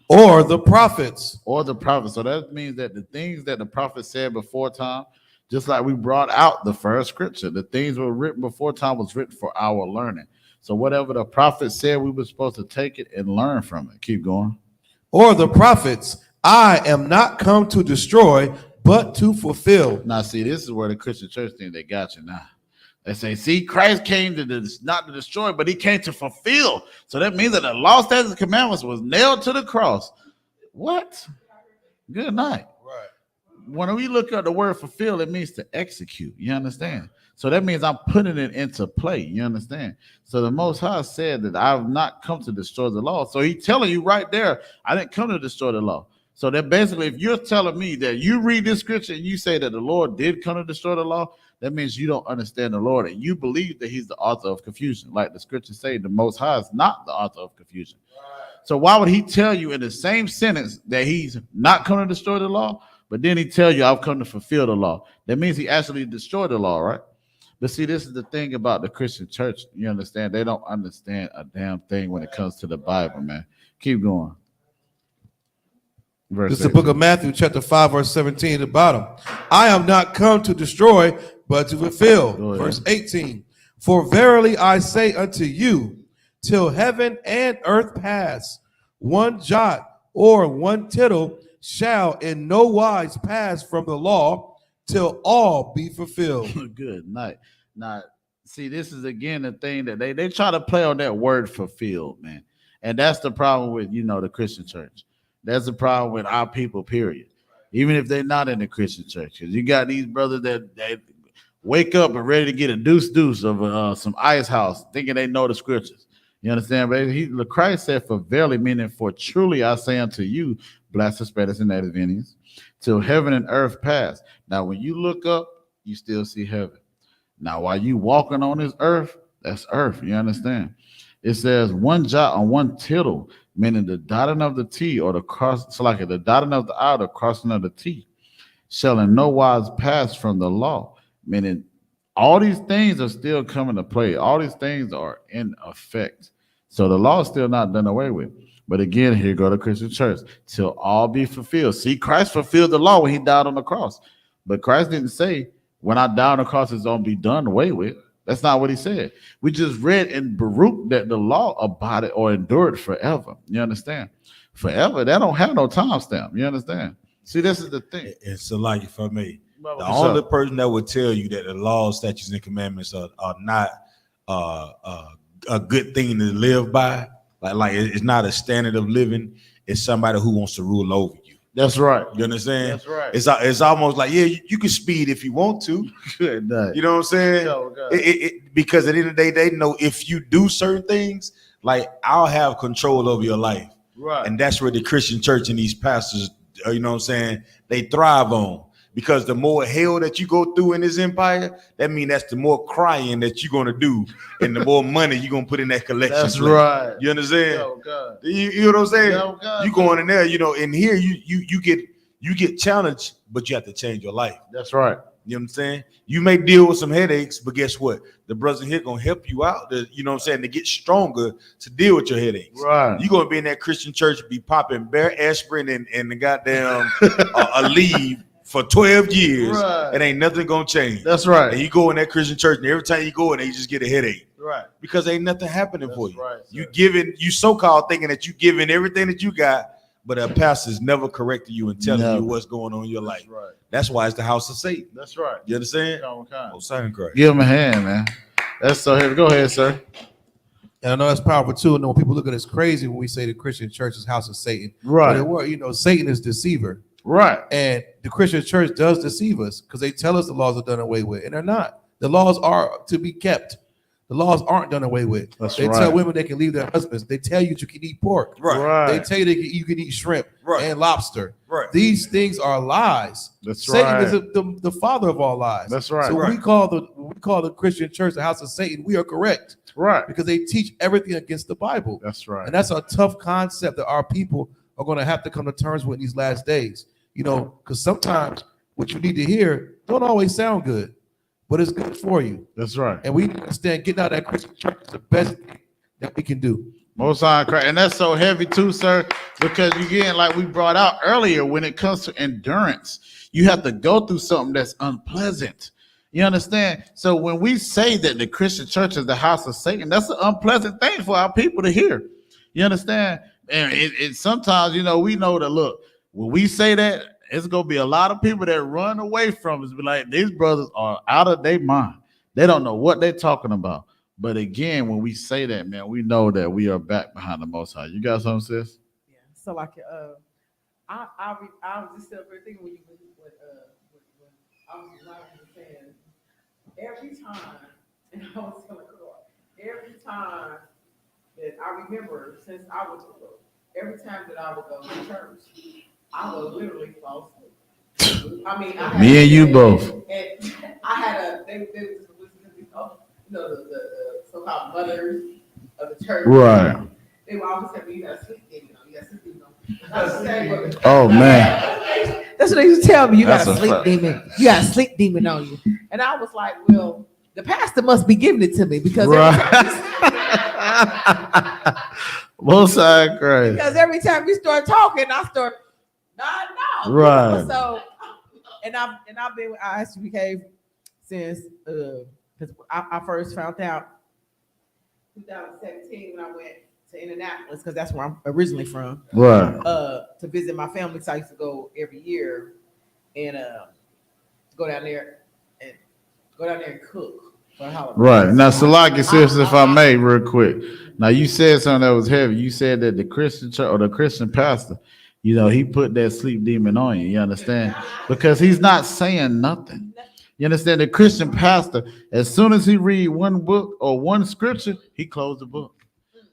Or the prophets. Or the prophets. So that means that the things that the prophet said before time, just like we brought out the first scripture, the things were written before time was written for our learning. So whatever the prophet said, we were supposed to take it and learn from it. Keep going. Or the prophets, I am not come to destroy, but to fulfill. Now, see, this is where the Christian church think they got you now. They say, see, Christ came not to destroy, but he came to fulfill. So that means that the law, statutes, and commandments was nailed to the cross. What? Good night. Right. When we look at the word fulfill, it means to execute. You understand? So that means I'm putting it into play. You understand? So the Most High said that I have not come to destroy the law. So he's telling you right there, I didn't come to destroy the law. So that basically, if you're telling me that you read this scripture and you say that the Lord did come to destroy the law, that means you don't understand the Lord and you believe that he's the author of confusion. Like the scriptures say, the Most High is not the author of confusion. So why would he tell you in the same sentence that he's not coming to destroy the law, but then he tell you I've come to fulfill the law? That means he actually destroyed the law, right? But see, this is the thing about the Christian church. You understand? They don't understand a damn thing when it comes to the Bible, man. Keep going. This is the book of Matthew, chapter 5, verse 17 at the bottom. I am not come to destroy, but to fulfill. Verse 18. For verily I say unto you, till heaven and earth pass, one jot or one tittle shall in no wise pass from the law till all be fulfilled. Good night. Now, see, this is again the thing that they try to play on that word fulfilled, man. And that's the problem with, the Christian church. That's the problem with our people, period. Even if they're not in the Christian church. Because you got these brothers that they wake up and ready to get a deuce of some ice house, thinking they know the scriptures. You understand? But Christ said, for verily, meaning for truly I say unto you, blessed Spanish and native Indians, till heaven and earth pass. Now, when you look up, you still see heaven. Now, while you walking on this earth, that's earth. You understand? It says one jot on one tittle, meaning the dotting of the T or the cross, it's like the dotting of the I, the crossing of the T, shall in no wise pass from the law. Meaning all these things are still coming to play. All these things are in effect. So the law is still not done away with. But again, here go the Christian church, till all be fulfilled. See, Christ fulfilled the law when he died on the cross. But Christ didn't say, when I die on the cross, it's going to be done away with. That's not what he said. We just read in Baruch that the law abided or endured forever. You understand? Forever, that don't have no time stamp. You understand? See, this is the thing. And so, like, if I may, the What's only up? person that would tell you that the laws, statutes, and commandments are not a good thing to live by, like it's not a standard of living, it's somebody who wants to rule over you. That's right. You understand? That's right. It's almost like, yeah, you can speed if you want to. Good night. You know what I'm saying? Yo, God. Because at the end of the day, they know if you do certain things, like I'll have control over your life. Right. And that's where the Christian church and these pastors, you know what I'm saying, they thrive on. Because the more hell that you go through in this empire, that means that's the more crying that you're gonna do, and the more money you're gonna put in that collection. That's plate. right. You understand? Yo, God. You know what I'm saying? Yo, God. You going in there, you know, and here you get challenged, but you have to change your life. That's right. You know what I'm saying? You may deal with some headaches, but guess what? The brothers in here gonna help you out. You know what I'm saying? To get stronger to deal with your headaches. Right. You're gonna be in that Christian church, be popping bare aspirin and the goddamn Aleve for 12 years. Right. It ain't nothing gonna change. That's right. And you go in that Christian church, and every time you go in there, you just get a headache. Right. Because ain't nothing happening for you. Right, You so-called thinking that you giving everything that you got, but a pastor's never correcting you and telling you what's going on in your life. Right. That's why it's the house of Satan. That's right. You understand? Okay. Simon Christ. Give him a hand, man. That's so heavy. Go ahead, sir. And I know that's powerful too. And when people look at us crazy when we say the Christian church is house of Satan. Right. But Satan is deceiver. Right. And the Christian church does deceive us because they tell us the laws are done away with, and they're not. The laws are to be kept. The laws aren't done away with. They tell women they can leave their husbands. They tell you can eat pork. Right. They tell you you can eat shrimp and lobster. Right. These things are lies. That's Satan right. is the father of all lies. That's right. So when we call the Christian church the house of Satan, we are correct. Right. Because they teach everything against the Bible. That's right. And that's a tough concept that our people are going to have to come to terms with in these last days. You know, because sometimes what you need to hear don't always sound good, but it's good for you. That's right. And we understand getting out of that Christian church is the best thing that we can do. Most High Christ. And that's so heavy too, sir, because again, like we brought out earlier, when it comes to endurance, you have to go through something that's unpleasant. You understand? So when we say that the Christian church is the house of Satan, that's an unpleasant thing for our people to hear. You understand? And it sometimes, we know that, look, when we say that, it's going to be a lot of people that run away from us, be like, these brothers are out of their mind. They don't know what they're talking about. But again, when we say that, man, we know that we are back behind the Most High. You got something, sis? Yeah. So like, I was just up there thinking when I was saying every time, and I was telling Carl, every time that I remember since I was little, every time that I would go to church, I would literally fall asleep. I mean, Me and you both. And I had they would just listen to me, the so-called mothers of the church. Right. They would always tell me, you got sleep demon on you, got sleep demon on you. Oh, man. That's what they used to tell me. You got That's a a sleep fact. demon. You got a sleep demon on you. And I was like, well, the pastor must be giving it to me because Most High Christ. because every time you start talking, I start no. Right. So and I've been with I.S.U.P.K since because I first found out 2017 when I went to Indianapolis because that's where I'm originally from. Right. To visit my family, so I used to go every year and go down there and cook for the holidays. Right. Now, Salaki says, if I may, real quick. Now, you said something that was heavy. You said that the Christian church or the Christian pastor, he put that sleep demon on you. You understand? Because he's not saying nothing. You understand? The Christian pastor, as soon as he read one book or one scripture, he closed the book.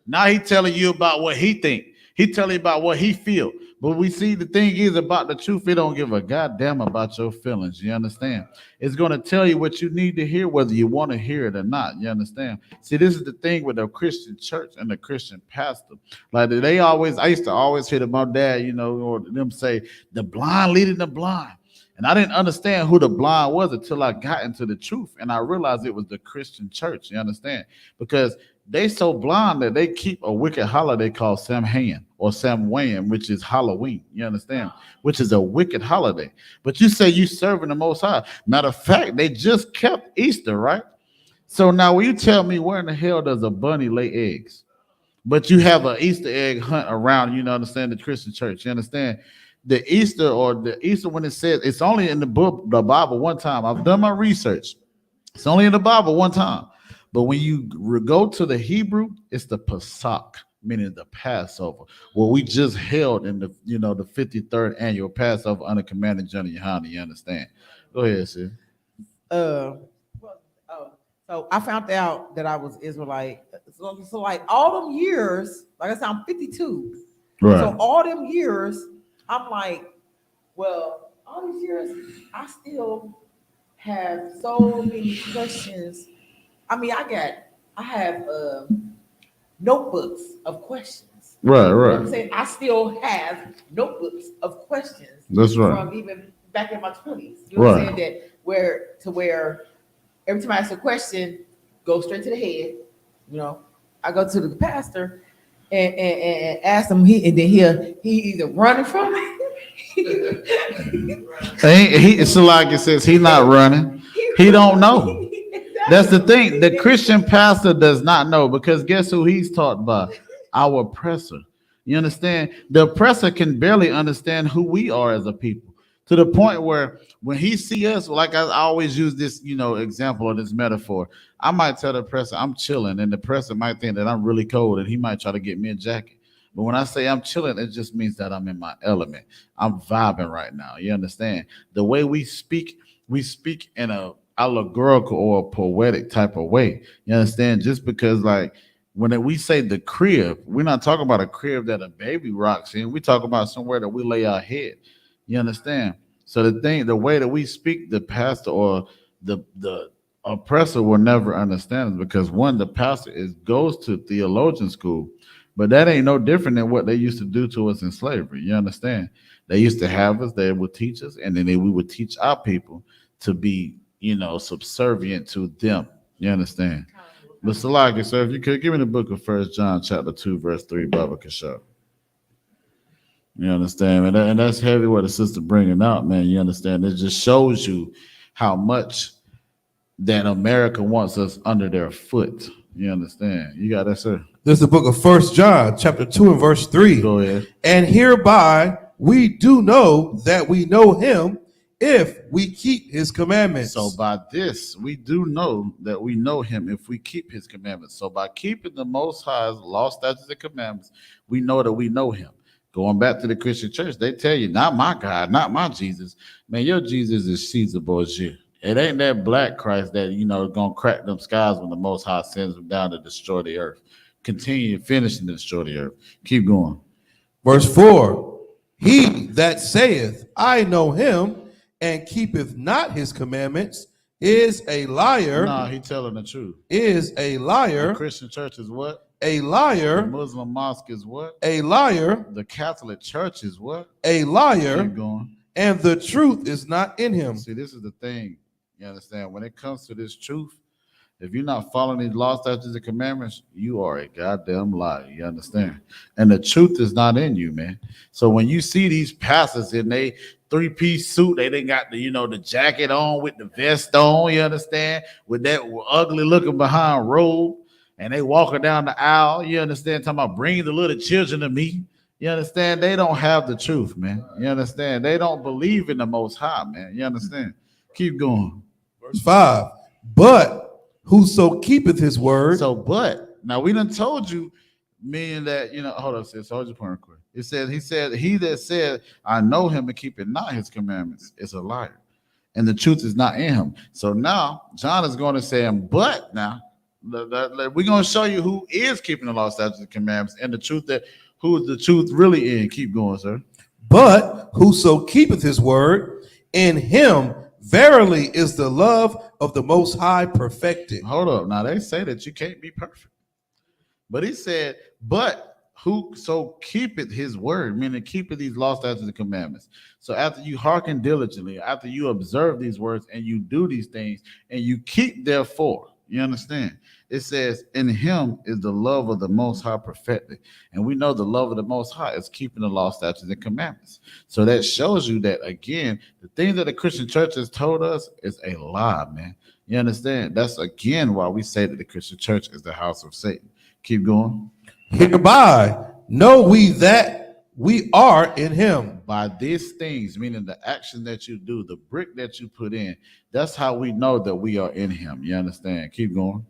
Now he telling you about what he think. He telling you about what he feel. But we see the thing is about the truth. It don't give a goddamn about your feelings. You understand? It's going to tell you what you need to hear, whether you want to hear it or not. You understand? See, this is the thing with the Christian church and the Christian pastor. Like I used to always hear my dad, or them say, the blind leading the blind. And I didn't understand who the blind was until I got into the truth. And I realized it was the Christian church. You understand? Because they so blind that they keep a wicked holiday called Samhain or Samhain, which is Halloween. You understand? Which is a wicked holiday. But you say you serving the Most High. Matter of fact, they just kept Easter, right? So now when you tell me where in the hell does a bunny lay eggs? But you have an Easter egg hunt around, understand, the Christian church. You understand? the Easter when it says it's only in the Bible one time. I've done my research. It's only in the Bible one time. But when you go to the Hebrew, it's the Pesach, meaning the Passover. What we just held in the the 53rd annual Passover under Commander General YAHANNA. You understand? Go ahead, sis. So I found out that I was Israelite. So like all them years, like I said, I'm 52. Right. So all them years, I'm like, well, all these years, I still have so many questions. I mean, I have notebooks of questions. Right, You know right. what I'm saying? I still have notebooks of questions. That's right. From even back in my 20s. You know what I'm saying? That where every time I ask a question, go straight to the head. You know, I go to the pastor and ask him, he either running from me. It's like it says he not running. He don't know. That's the thing. The Christian pastor does not know, because guess who he's taught by? Our oppressor. You understand? The oppressor can barely understand who we are as a people, to the point where when he see us, like I always use this, example or this metaphor. I might tell the oppressor I'm chilling, and the oppressor might think that I'm really cold, and he might try to get me a jacket. But when I say I'm chilling, it just means that I'm in my element. I'm vibing right now. You understand? The way we speak in a allegorical or a poetic type of way. You understand? Just because, like, when we say the crib, we're not talking about a crib that a baby rocks in. We talk about somewhere that we lay our head. You understand? So the way that we speak, the pastor or the oppressor will never understand us, because one, the pastor goes to theologian school, but that ain't no different than what they used to do to us in slavery. You understand? They used to have us, they would teach us, and then we would teach our people to be, subservient to them. You understand? But Salaki, sir, if you could give me the book of 1 John chapter 2, verse 3, Baba Kashaw. You understand? And that's heavy what the sister bringing out, man. You understand? It just shows you how much that America wants us under their foot. You understand? You got that, sir? This is the book of 1 John chapter 2 and verse 3. Go ahead. And hereby we do know that we know him, if we keep his commandments. So by this, we do know that we know him if we keep his commandments. So by keeping the Most High's law, statutes, and commandments, we know that we know him. Going back to the Christian church, they tell you, not my God, not my Jesus. Man, your Jesus is Caesar Borgia. It ain't that black Christ that, gonna crack them skies when the Most High sends them down to destroy the earth. Continue finishing to destroy the earth. Keep going. Verse 4, he that saith, I know him, and keepeth not his commandments, is a liar. Nah, he telling the truth. Is a liar. The Christian church is what? A liar. The Muslim mosque is what? A liar. The Catholic church is what? A liar. Keep going. And the truth is not in him. See, this is the thing. You understand? When it comes to this truth, if you're not following these law, statutes, and commandments, you are a goddamn liar. You understand? And the truth is not in you, man. So when you see these pastors in they 3-piece suit, they didn't got the jacket on with the vest on, you understand? With that ugly looking behind robe, and they walking down the aisle, you understand? Talking about bringing the little children to me. You understand? They don't have the truth, man. You understand? They don't believe in the Most High, man. You understand? Keep going. Verse 5, but whoso keepeth his word. So, but now we done told you, meaning that, hold on, sis, hold your point real quick. It says, he that said, I know him and keepeth not his commandments is a liar, and the truth is not in him. So now John is going to say, but now we're going to show you who is keeping the law, statutes, and commandments, and the truth who is the truth really in. Keep going, sir. But whoso keepeth his word, in him verily is the love of the Most High perfected. Hold up. Now they say that you can't be perfect. But he said, but whoso keepeth his word, meaning keepeth these law, statutes, and commandments. So after you hearken diligently, after you observe these words and you do these things and you keep therefore, you understand? It says, in him is the love of the Most High perfected. And we know the love of the Most High is keeping the law, statutes, and commandments. So that shows you that, again, the thing that the Christian church has told us is a lie, man. You understand? That's, again, why we say that the Christian church is the house of Satan. Keep going. Hereby know we that We are in him. By these things, meaning the action that you do, the brick that you put in, that's how we know that we are in him. You understand? Keep going.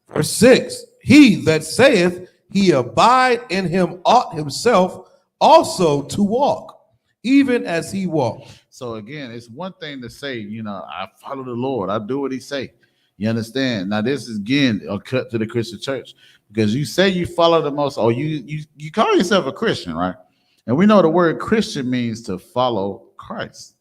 Verse 6, he that saith he abide in him ought himself also to walk, even as he walked. So again, it's one thing to say, I follow the Lord, I do what he say. You understand? Now this is again a cut to the Christian church, because you say you follow the most, or you call yourself a Christian, right? And we know the word Christian means to follow Christ.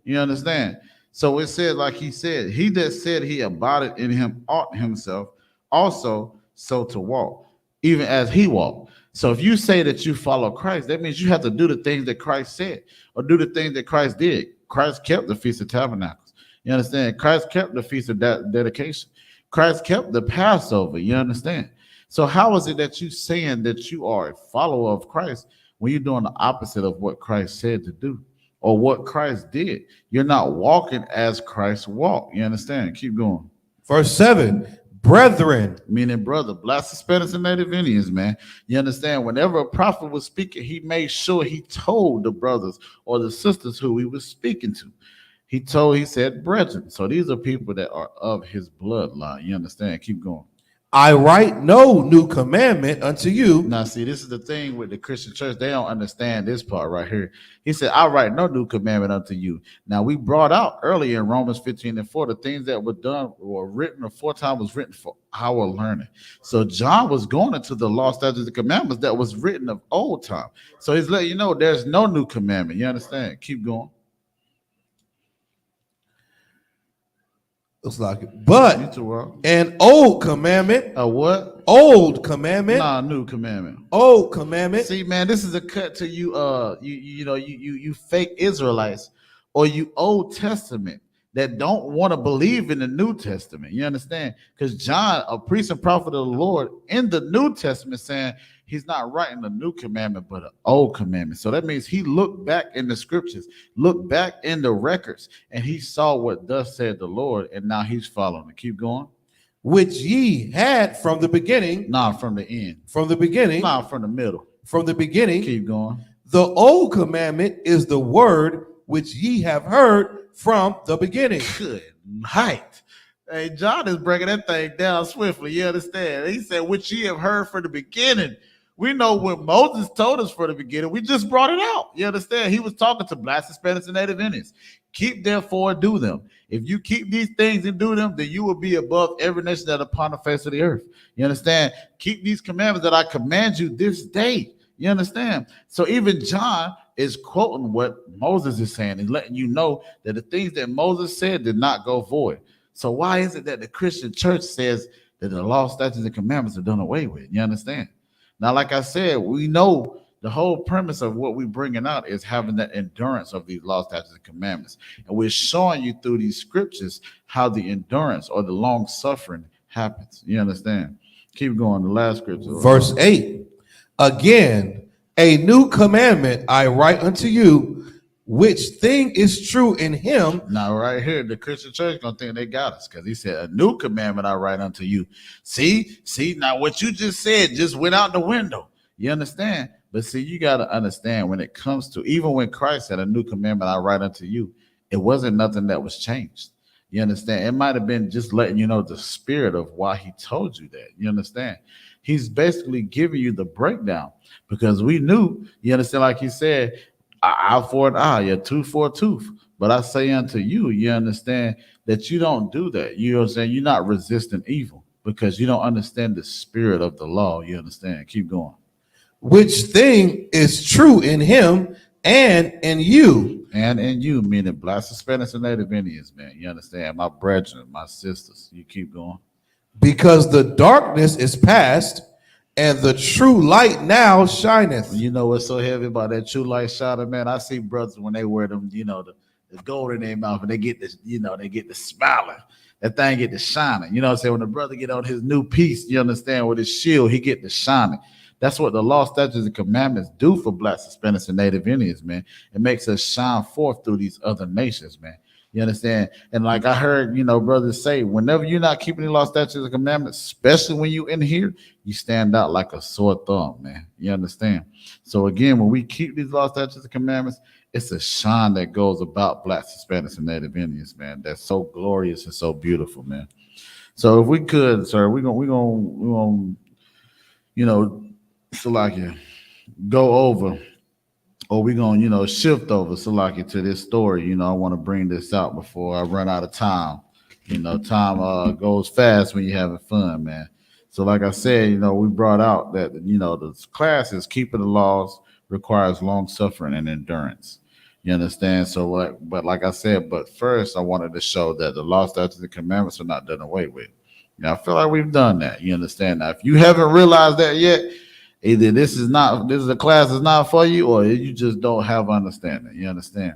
You understand? So it said, like he said, he that said he abided in him ought himself also so to walk, even as he walked. So if you say that you follow Christ, that means you have to do the things that Christ said, or do the things that Christ did. Christ kept the Feast of Tabernacles. You understand? Christ kept the Feast of Dedication. Christ kept the Passover. You understand? So how is it that you saying that you are a follower of Christ when you're doing the opposite of what Christ said to do, or what Christ did? You're not walking as Christ walked. You understand? Keep going. Verse 7, brethren, meaning brother, Black, Hispanics, and Native Indians, man. You understand? Whenever a prophet was speaking, he made sure he told the brothers or the sisters who he was speaking to. He said brethren. So these are people that are of his bloodline. You understand? Keep going. I write no new commandment unto you. Now, see, this is the thing with the Christian church. They don't understand this part right here. He said, I write no new commandment unto you. Now, we brought out earlier in Romans 15:4, the things that were done or written aforetime was written for our learning. So John was going into the law, statutes, and commandments that was written of old time. So he's letting you know there's no new commandment. You understand? Keep going. Looks like it. But an old commandment. A what? Old commandment. Nah, new commandment. Old commandment. See, man, this is a cut to you. You fake Israelites, or you Old Testament that don't want to believe in the New Testament. You understand? Because John, a priest and prophet of the Lord, in the New Testament, saying he's not writing a new commandment, but an old commandment. So that means he looked back in the scriptures, looked back in the records, and he saw what thus said the Lord, and now he's following it. Keep going. Which ye had from the beginning. Nah, from the end. From the beginning. Nah, from the middle. From the beginning. Keep going. The old commandment is the word which ye have heard from the beginning. Good night. Hey, John is breaking that thing down swiftly. You understand? He said, which ye have heard from the beginning. We know what Moses told us for the beginning. We just brought it out. You understand? He was talking to Black, Hispanics, and Native Indians. Keep therefore and do them. If you keep these things and do them, then you will be above every nation that upon the face of the earth. You understand? Keep these commandments that I command you this day. You understand? So even John is quoting what Moses is saying and letting you know that the things that Moses said did not go void. So why is it that the Christian church says that the law, statutes, and commandments are done away with? You understand? Now, like I said, we know the whole premise of what we're bringing out is having that endurance of these law, statutes, and commandments. And we're showing you through these scriptures how the endurance or the long suffering happens. You understand? Keep going. The last scripture. Verse 8. Again, a new commandment I write unto you, which thing is true in him. Now, right here, the Christian church gonna think they got us, because he said, a new commandment I write unto you. See, now what you just said just went out the window. You understand? But see, you got to understand when it comes to, even when Christ said, a new commandment I write unto you, it wasn't nothing that was changed. You understand? It might have been just letting you know the spirit of why he told you that. You understand? He's basically giving you the breakdown, because we knew, you understand, like he said, eye for an eye, a tooth for a tooth. But I say unto you, you understand that you don't do that. You know what I'm saying? You're not resisting evil because you don't understand the spirit of the law. You understand? Keep going. Which thing is true in him and in you. And in you, meaning Black, Hispanics, and Native Indians, man. You understand? My brethren, my sisters. You keep going. Because the darkness is past, and the true light now shineth. You know what's so heavy about that true light shining, man? I see brothers when they wear them, you know, the gold in their mouth, and they get this, you know, they get the smiling. That thing get the shining. You know what I'm saying? When the brother get on his new piece, you understand, with his shield, he get the shining. That's what the law, statutes, and commandments do for Blacks, Hispanics, and Native Indians, man. It makes us shine forth through these other nations, man. You understand? And like I heard, brothers say, whenever you're not keeping the law, statutes, and commandments, especially when you in here, you stand out like a sore thumb, man. You understand? So again, when we keep these law, statutes, and commandments, it's a shine that goes about Blacks, Hispanics, and Native Indians, man. That's so glorious and so beautiful, man. So if we could, sir, we're gonna Salakia, go over, or we're gonna, shift over, Salakia, to this story. I want to bring this out before I run out of time. Time goes fast when you're having fun, man. So like I said, we brought out that, the class is keeping the laws requires long suffering and endurance. You understand? So, but like I said, but first I wanted to show that the law, statutes, and commandments are not done away with. Now I feel like we've done that. You understand? Now, if you haven't realized that yet, either this is a class is not for you, or you just don't have understanding. You understand?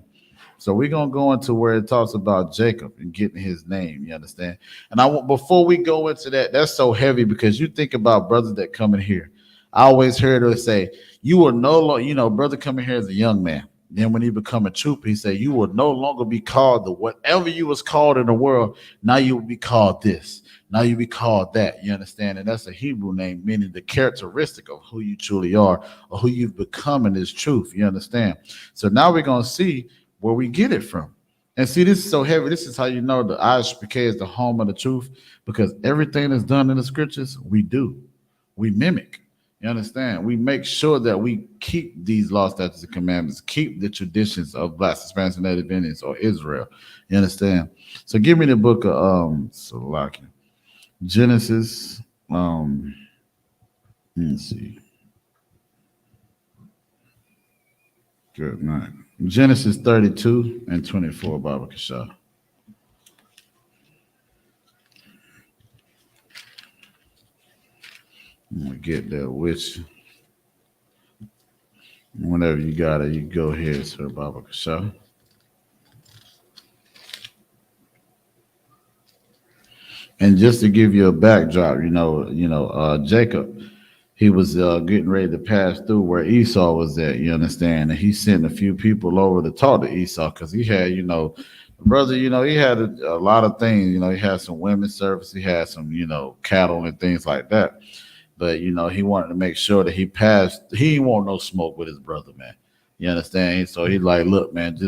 So we're gonna go into where it talks about Jacob and getting his name. You understand? And before we go into that, that's so heavy because you think about brothers that come in here. I always heard her say, "You will no longer, brother coming here as a young man. Then when he become a trooper, he said, you will no longer be called the whatever you was called in the world. Now you will be called this. Now you be called that." You understand? And that's a Hebrew name, meaning the characteristic of who you truly are or who you've become in this truth. You understand? So now we're going to see where we get it from. And see, this is so heavy. This is how you know the I.S.U.P.K is the home of the truth, because everything that's done in the scriptures, we do. We mimic. You understand? We make sure that we keep these laws, statutes, and commandments, keep the traditions of Blacks, Hispanics, and Native Indians, or Israel. You understand? So give me the book of Salakia. Genesis. Let's see. Good night. Genesis 32 and 24, Baba Kasha. I'm gonna get that with you. Whenever you got it, you go ahead, Sir Baba Kasha. And just to give you a backdrop, Jacob, he was getting ready to pass through where Esau was at. You understand? And he sent a few people over to talk to Esau because he had, brother, he had a lot of things. He had some women's service, he had some, cattle and things like that. But he wanted to make sure that he passed. He didn't want no smoke with his brother, man. You understand? So he's like, look, man,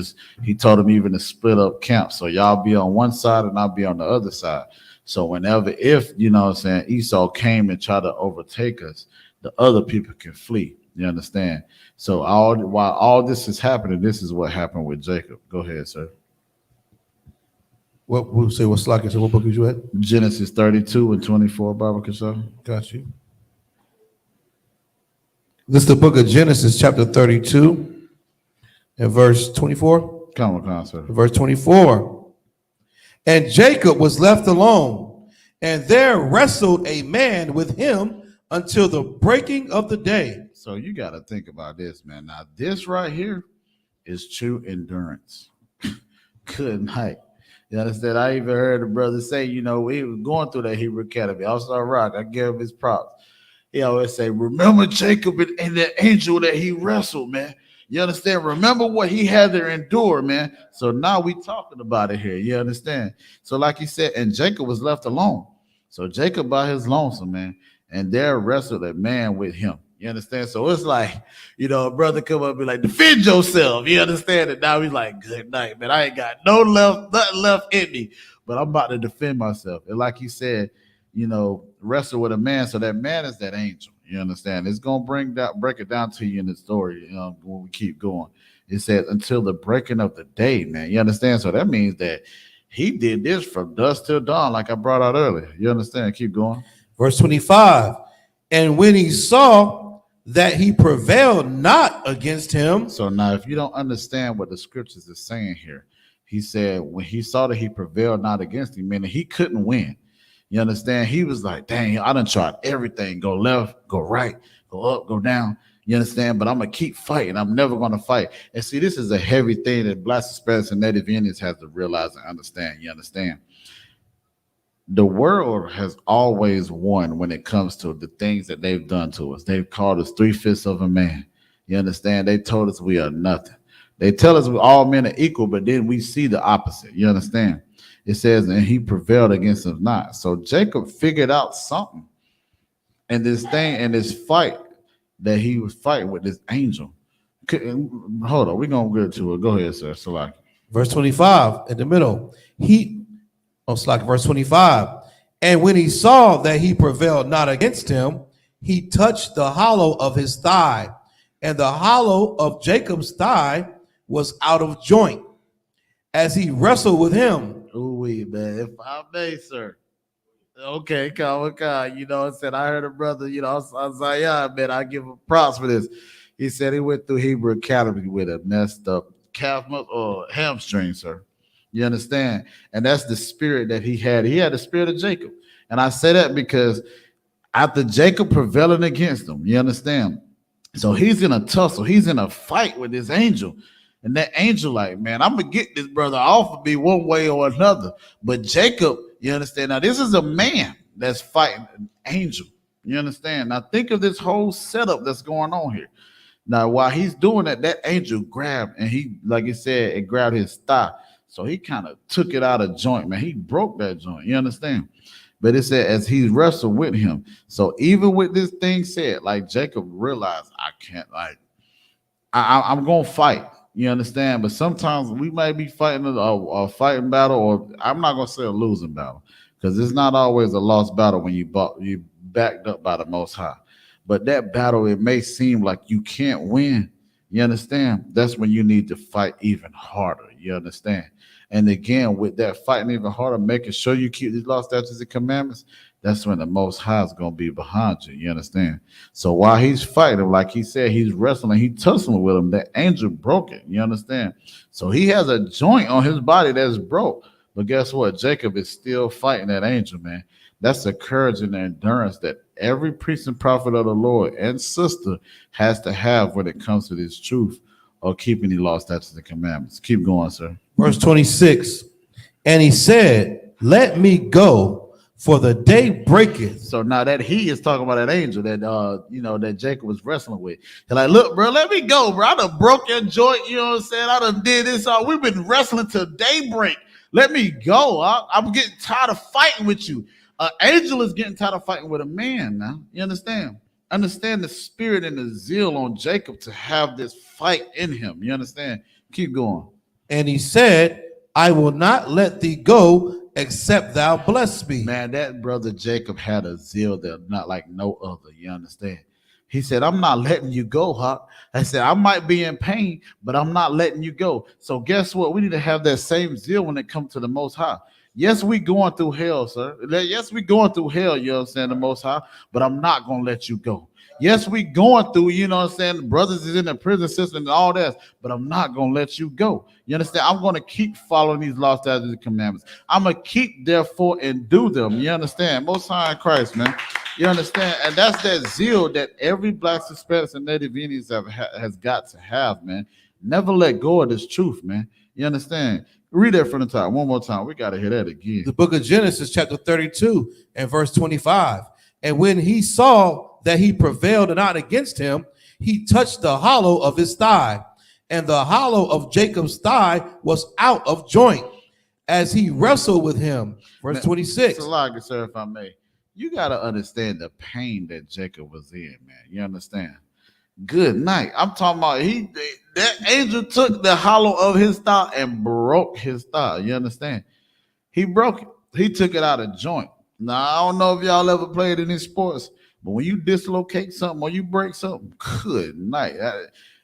he told him even to split up camp. So y'all be on one side and I'll be on the other side. So if Esau came and tried to overtake us, the other people can flee. You understand? So while all this is happening, this is what happened with Jacob. Go ahead, sir. What we'll say? What's like? So what book is you at? Genesis 32 and 24, Baba Kasha. Got you. This is the book of Genesis, chapter 32, and verse 24. Come on, sir. Verse 24. And Jacob was left alone, and there wrestled a man with him until the breaking of the day. So you got to think about this, man. Now, this right here is true endurance. Good night. You understand? I even heard a brother say, he was going through that Hebrew Academy. Also, Rock, I give him his props. He always say, remember Jacob and that angel that he wrestled, man. You understand? Remember what he had to endure, man. So now we talking about it here. You understand? So like he said, and Jacob was left alone. So Jacob by his lonesome, man. And there wrestled a man with him. You understand? So it's like, a brother come up and be like, defend yourself. You understand? And now he's like, good night, man. I ain't got nothing left in me, but I'm about to defend myself. And like he said, wrestle with a man. So that man is that angel. You understand? It's gonna break it down to you in the story. When we keep going, it says until the breaking of the day, man. You understand? So that means that he did this from dusk till dawn, like I brought out earlier. You understand? Keep going. Verse 25. And when he saw that he prevailed not against him. So now, if you don't understand what the scriptures is saying here, he said when he saw that he prevailed not against him, meaning he couldn't win. You understand? He was like, dang, I done tried everything. Go left, go right, go up, go down. You understand? But I'm going to keep fighting. I'm never going to fight. And see, this is a heavy thing that Blacks, Hispanics, and Native Indians have to realize and understand. You understand? The world has always won when it comes to the things that they've done to us. They've called us 3/5 of a man. You understand? They told us we are nothing. They tell us all men are equal, but then we see the opposite. You understand? It says, and he prevailed against us not. So Jacob figured out something in this thing, in this fight that he was fighting with this angel. Hold on, we're gonna get to it. Go ahead, sir. Salaki. Verse 25 in the middle. Verse 25. And when he saw that he prevailed not against him, he touched the hollow of his thigh, and the hollow of Jacob's thigh was out of joint as he wrestled with him. Ooh, man, if I may, sir. Okay, come. You know, I said I heard a brother, you know, Isaiah, man, I give him props for this. He said he went through Hebrew Academy with a messed up calf muscle or hamstring, sir. You understand? And that's the spirit that he had. He had the spirit of Jacob. And I say that because after Jacob prevailing against him, you understand? So he's in a tussle. He's in a fight with this angel. And that angel like, man, I'm going to get this brother off of me one way or another. But Jacob, you understand? Now, this is a man that's fighting an angel. You understand? Now, think of this whole setup that's going on here. Now, while he's doing that, that angel grabbed, and he, like it said, it grabbed his thigh. So he kind of took it out of joint, man. He broke that joint. You understand? But it said, as he wrestled with him. So even with this thing said, like Jacob realized, I can't, like, I'm going to fight. You understand? But sometimes we might be fighting a fighting battle, or I'm not going to say a losing battle, because it's not always a lost battle when you backed up by the Most High. But that battle, it may seem like you can't win. You understand? That's when you need to fight even harder. You understand? And again, with that fighting even harder, making sure you keep these law, statutes, and commandments, that's when the Most High is going to be behind you. You understand? So while he's fighting, like he said, he's wrestling, he's tussling with him. That angel broke it. You understand? So he has a joint on his body that's broke. But guess what? Jacob is still fighting that angel, man. That's the courage and the endurance that every priest and prophet of the Lord and sister has to have when it comes to this truth or keeping the law, statutes, and commandments. Keep going, sir. Verse 26. And he said, let me go, for the day breaketh. So now that he is talking about that angel that that Jacob was wrestling with. He's like, look, bro, let me go, bro. I done broke your joint, you know what I'm saying? I done did this. We've been wrestling till daybreak. Let me go. I'm getting tired of fighting with you. An angel is getting tired of fighting with a man now. You understand? Understand the spirit and the zeal on Jacob to have this fight in him. You understand? Keep going. And he said, I will not let thee go except thou bless me. Man, that brother Jacob had a zeal that not like no other. You understand? He said, I'm not letting you go, Hawk. I said, I might be in pain, but I'm not letting you go. So guess what? We need to have that same zeal when it comes to the Most High. Yes, we going through hell, sir. Yes, we going through hell, you know what I'm saying, the Most High, but I'm not going to let you go. Yes, we going through, you know what I'm saying, brothers is in the prison system and all that, but I'm not going to let you go. You understand? I'm going to keep following these laws, statutes, and commandments. I'm going to keep, therefore, and do them. You understand? Most High in Christ, man. You understand? And that's that zeal that every Black, Hispanics, and Native Indians has got to have, man. Never let go of this truth, man. You understand? Read that from the top one more time. We got to hear that again. The book of Genesis, chapter 32 and verse 25. And when he saw that he prevailed not against him, he touched the hollow of his thigh, and the hollow of Jacob's thigh was out of joint as he wrestled with him. Verse 26. Salaga, sir, if I may. You got to understand the pain that Jacob was in, man. You understand? Good night. I'm talking about that angel took the hollow of his thigh and broke his thigh. You understand? He broke it. He took it out of joint. Now, I don't know if y'all ever played any sports, but when you dislocate something or you break something, good night.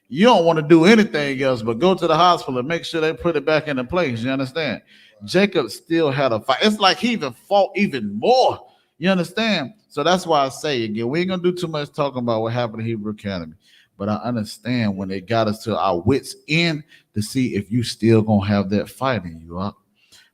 You don't want to do anything else but go to the hospital and make sure they put it back into place. You understand? Jacob still had a fight. It's like he even fought even more. You understand? So that's why I say again, we ain't gonna do too much talking about what happened in Hebrew Academy, but I understand when they got us to our wits end to see if you still gonna have that fight in you, huh?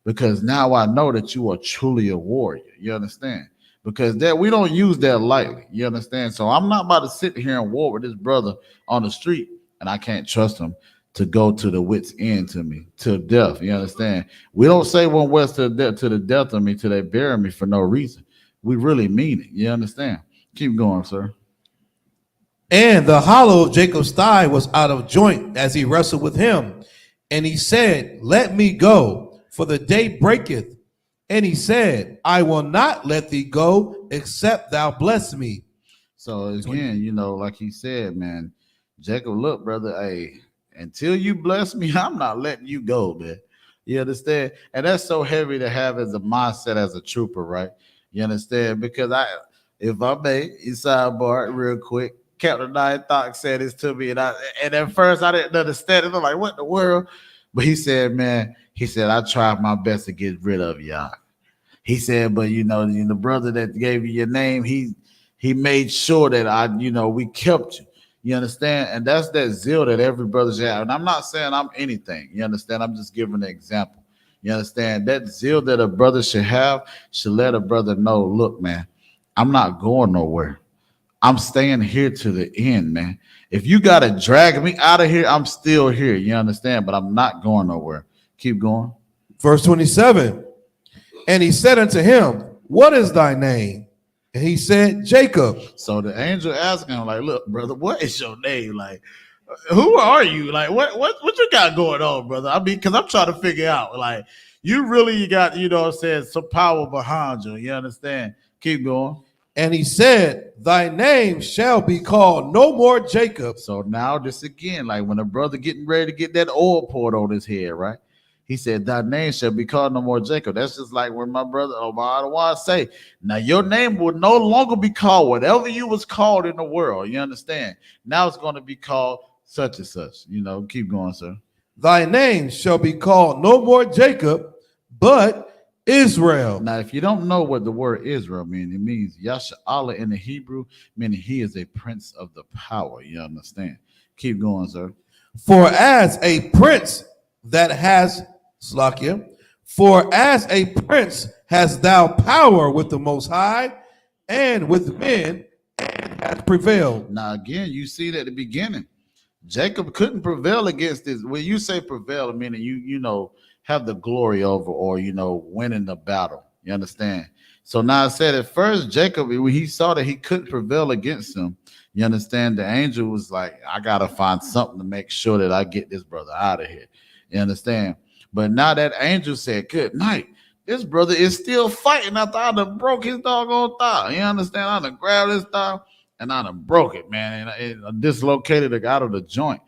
Because now I know that you are truly a warrior. You understand? Because that we don't use that lightly. You understand? So I'm not about to sit here and war with this brother on the street, and I can't trust him to go to the wits end to me, to death. You understand? We don't say one west to the death of me till they bury me for no reason. We really mean it. You understand? Keep going, sir. And the hollow of Jacob's thigh was out of joint as he wrestled with him. And he said, let me go, for the day breaketh. And he said, I will not let thee go, except thou bless me. So again, you know, like he said, man, Jacob, look, brother, hey, until you bless me, I'm not letting you go, man. You understand? And that's so heavy to have as a mindset as a trooper, right? You understand? Because if I may, you sidebar real quick. Captain Nine Thought said this to me, and at first I didn't understand it. I'm like, what in the world? But he said, man, I tried my best to get rid of y'all. He said, but you know, the brother that gave you your name, he made sure that we kept you. You understand? And that's that zeal that every brother should have. And I'm not saying I'm anything. You understand? I'm just giving an example. You understand? That zeal that a brother should have should let a brother know, look, man, I'm not going nowhere. I'm staying here to the end, man. If you got to drag me out of here, I'm still here. You understand? But I'm not going nowhere. Keep going. Verse 27. And he said unto him, what is thy name? And he said, Jacob. So the angel asking him, like, look, brother, what is your name? Like, who are you? Like, what you got going on, brother? I mean, because I'm trying to figure out, like, you really got, you know what I'm saying, some power behind you. You understand? Keep going. And he said, thy name shall be called no more Jacob. So now this again, like when a brother getting ready to get that oil poured on his head, right? He said, thy name shall be called no more Jacob. That's just like when my brother Omar say, now your name will no longer be called whatever you was called in the world. You understand? Now it's going to be called such and such. You know, keep going, sir. Thy name shall be called no more Jacob, but Israel. Now, if you don't know what the word Israel means, it means Yasha'Allah in the Hebrew, meaning he is a prince of the power. You understand? Keep going, sir. For as a prince that has Slakia, for as a prince hast thou power with the Most High and with men, and hath prevailed. Now, again, you see that at the beginning, Jacob couldn't prevail against this. When you say prevail, meaning you know, have the glory over, or you know, winning the battle. You understand? So now I said at first, Jacob, when he saw that he couldn't prevail against him, you understand, the angel was like, I gotta find something to make sure that I get this brother out of here. You understand? But now that angel said, good night. This brother is still fighting after I done broke his doggone thigh. You understand? I done grabbed his thigh and I done broke it, man. And it dislocated it out of the joint.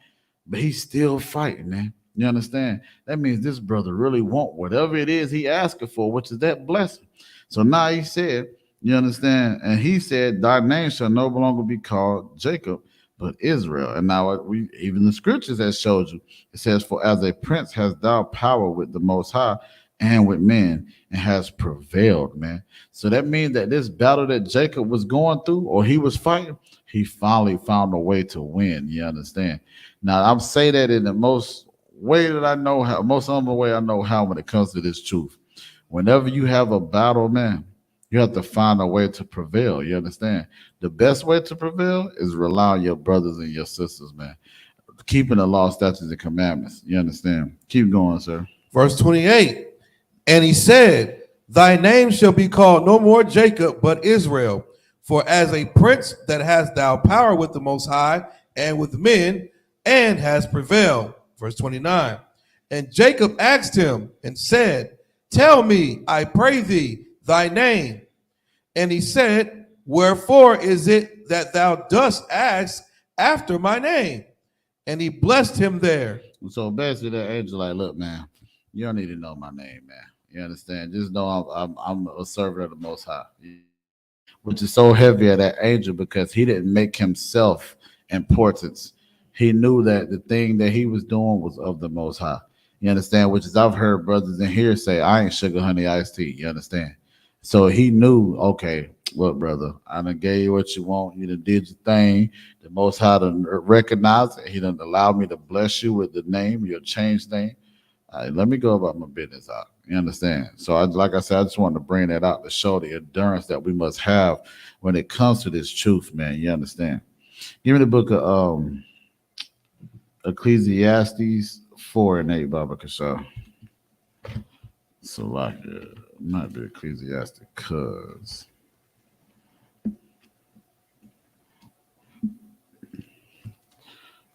But he's still fighting, man. You understand? That means this brother really want whatever it is he asking for, which is that blessing. So now he said, you understand? And he said, thy name shall no longer be called Jacob, but Israel. And now even the scriptures that showed you, it says, for as a prince has thou power with the Most High and with men, and has prevailed, man. So that means that this battle that Jacob was going through, or he was fighting, he finally found a way to win. You understand? Now I'm saying that in the most way that I know how, most humble way I know how, when it comes to this truth. Whenever you have a battle, man, you have to find a way to prevail. You understand? The best way to prevail is rely on your brothers and your sisters, man. Keeping the law, statutes, and commandments. You understand? Keep going, sir. Verse 28. And he said, thy name shall be called no more Jacob, but Israel. For as a prince that hast thou power with the Most High and with men, and has prevailed. Verse 29. And Jacob asked him and said, tell me, I pray thee, thy name. And he said, wherefore is it that thou dost ask after my name? And he blessed him there. So basically, that angel like, look, man, you don't need to know my name, man. You understand? Just know I'm a servant of the Most High, which is so heavy of that angel, because he didn't make himself importance. He knew that the thing that he was doing was of the Most High. You understand? Which is, I've heard brothers in here say, I ain't sugar, honey, iced tea. You understand? So he knew, okay, look, brother, I done gave you what you want. You done did your thing. The Most High done recognized it. He done allowed me to bless you with the name, your changed name. Let me go about my business out. You understand? So, like I said, I just wanted to bring that out to show the endurance that we must have when it comes to this truth, man. You understand? Give me the book of Ecclesiastes 4 and 8, Baba Kasha. So, like, might be Ecclesiastes, cause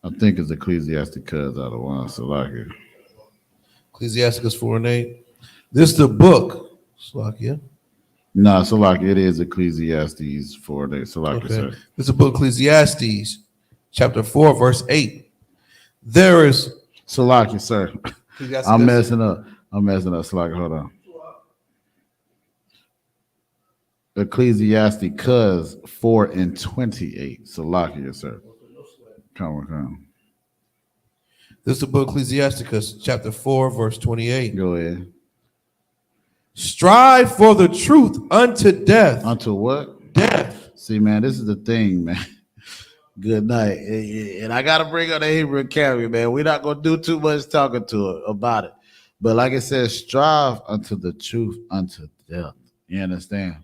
I think it's Ecclesiastic cuz out of one, so like it. Ecclesiasticus 4 and 8. This is the book. Salakia. No, so like it is Ecclesiastes 4 and 8. So like Okay. This is the book Ecclesiastes, chapter 4, verse 8. There is Salaki, sir. I'm messing up. Salaki, hold on. Ecclesiasticus 4 and 28. Salaki, sir. Come on. This is the book Ecclesiasticus, chapter 4, verse 28. Go ahead. Strive for the truth unto death. Unto what? Death. See, man, this is the thing, man. Good night. And I got to bring up the Hebrew Academy, man. We're not going to do too much talking to it about it. But like I said, strive unto the truth unto death. You understand?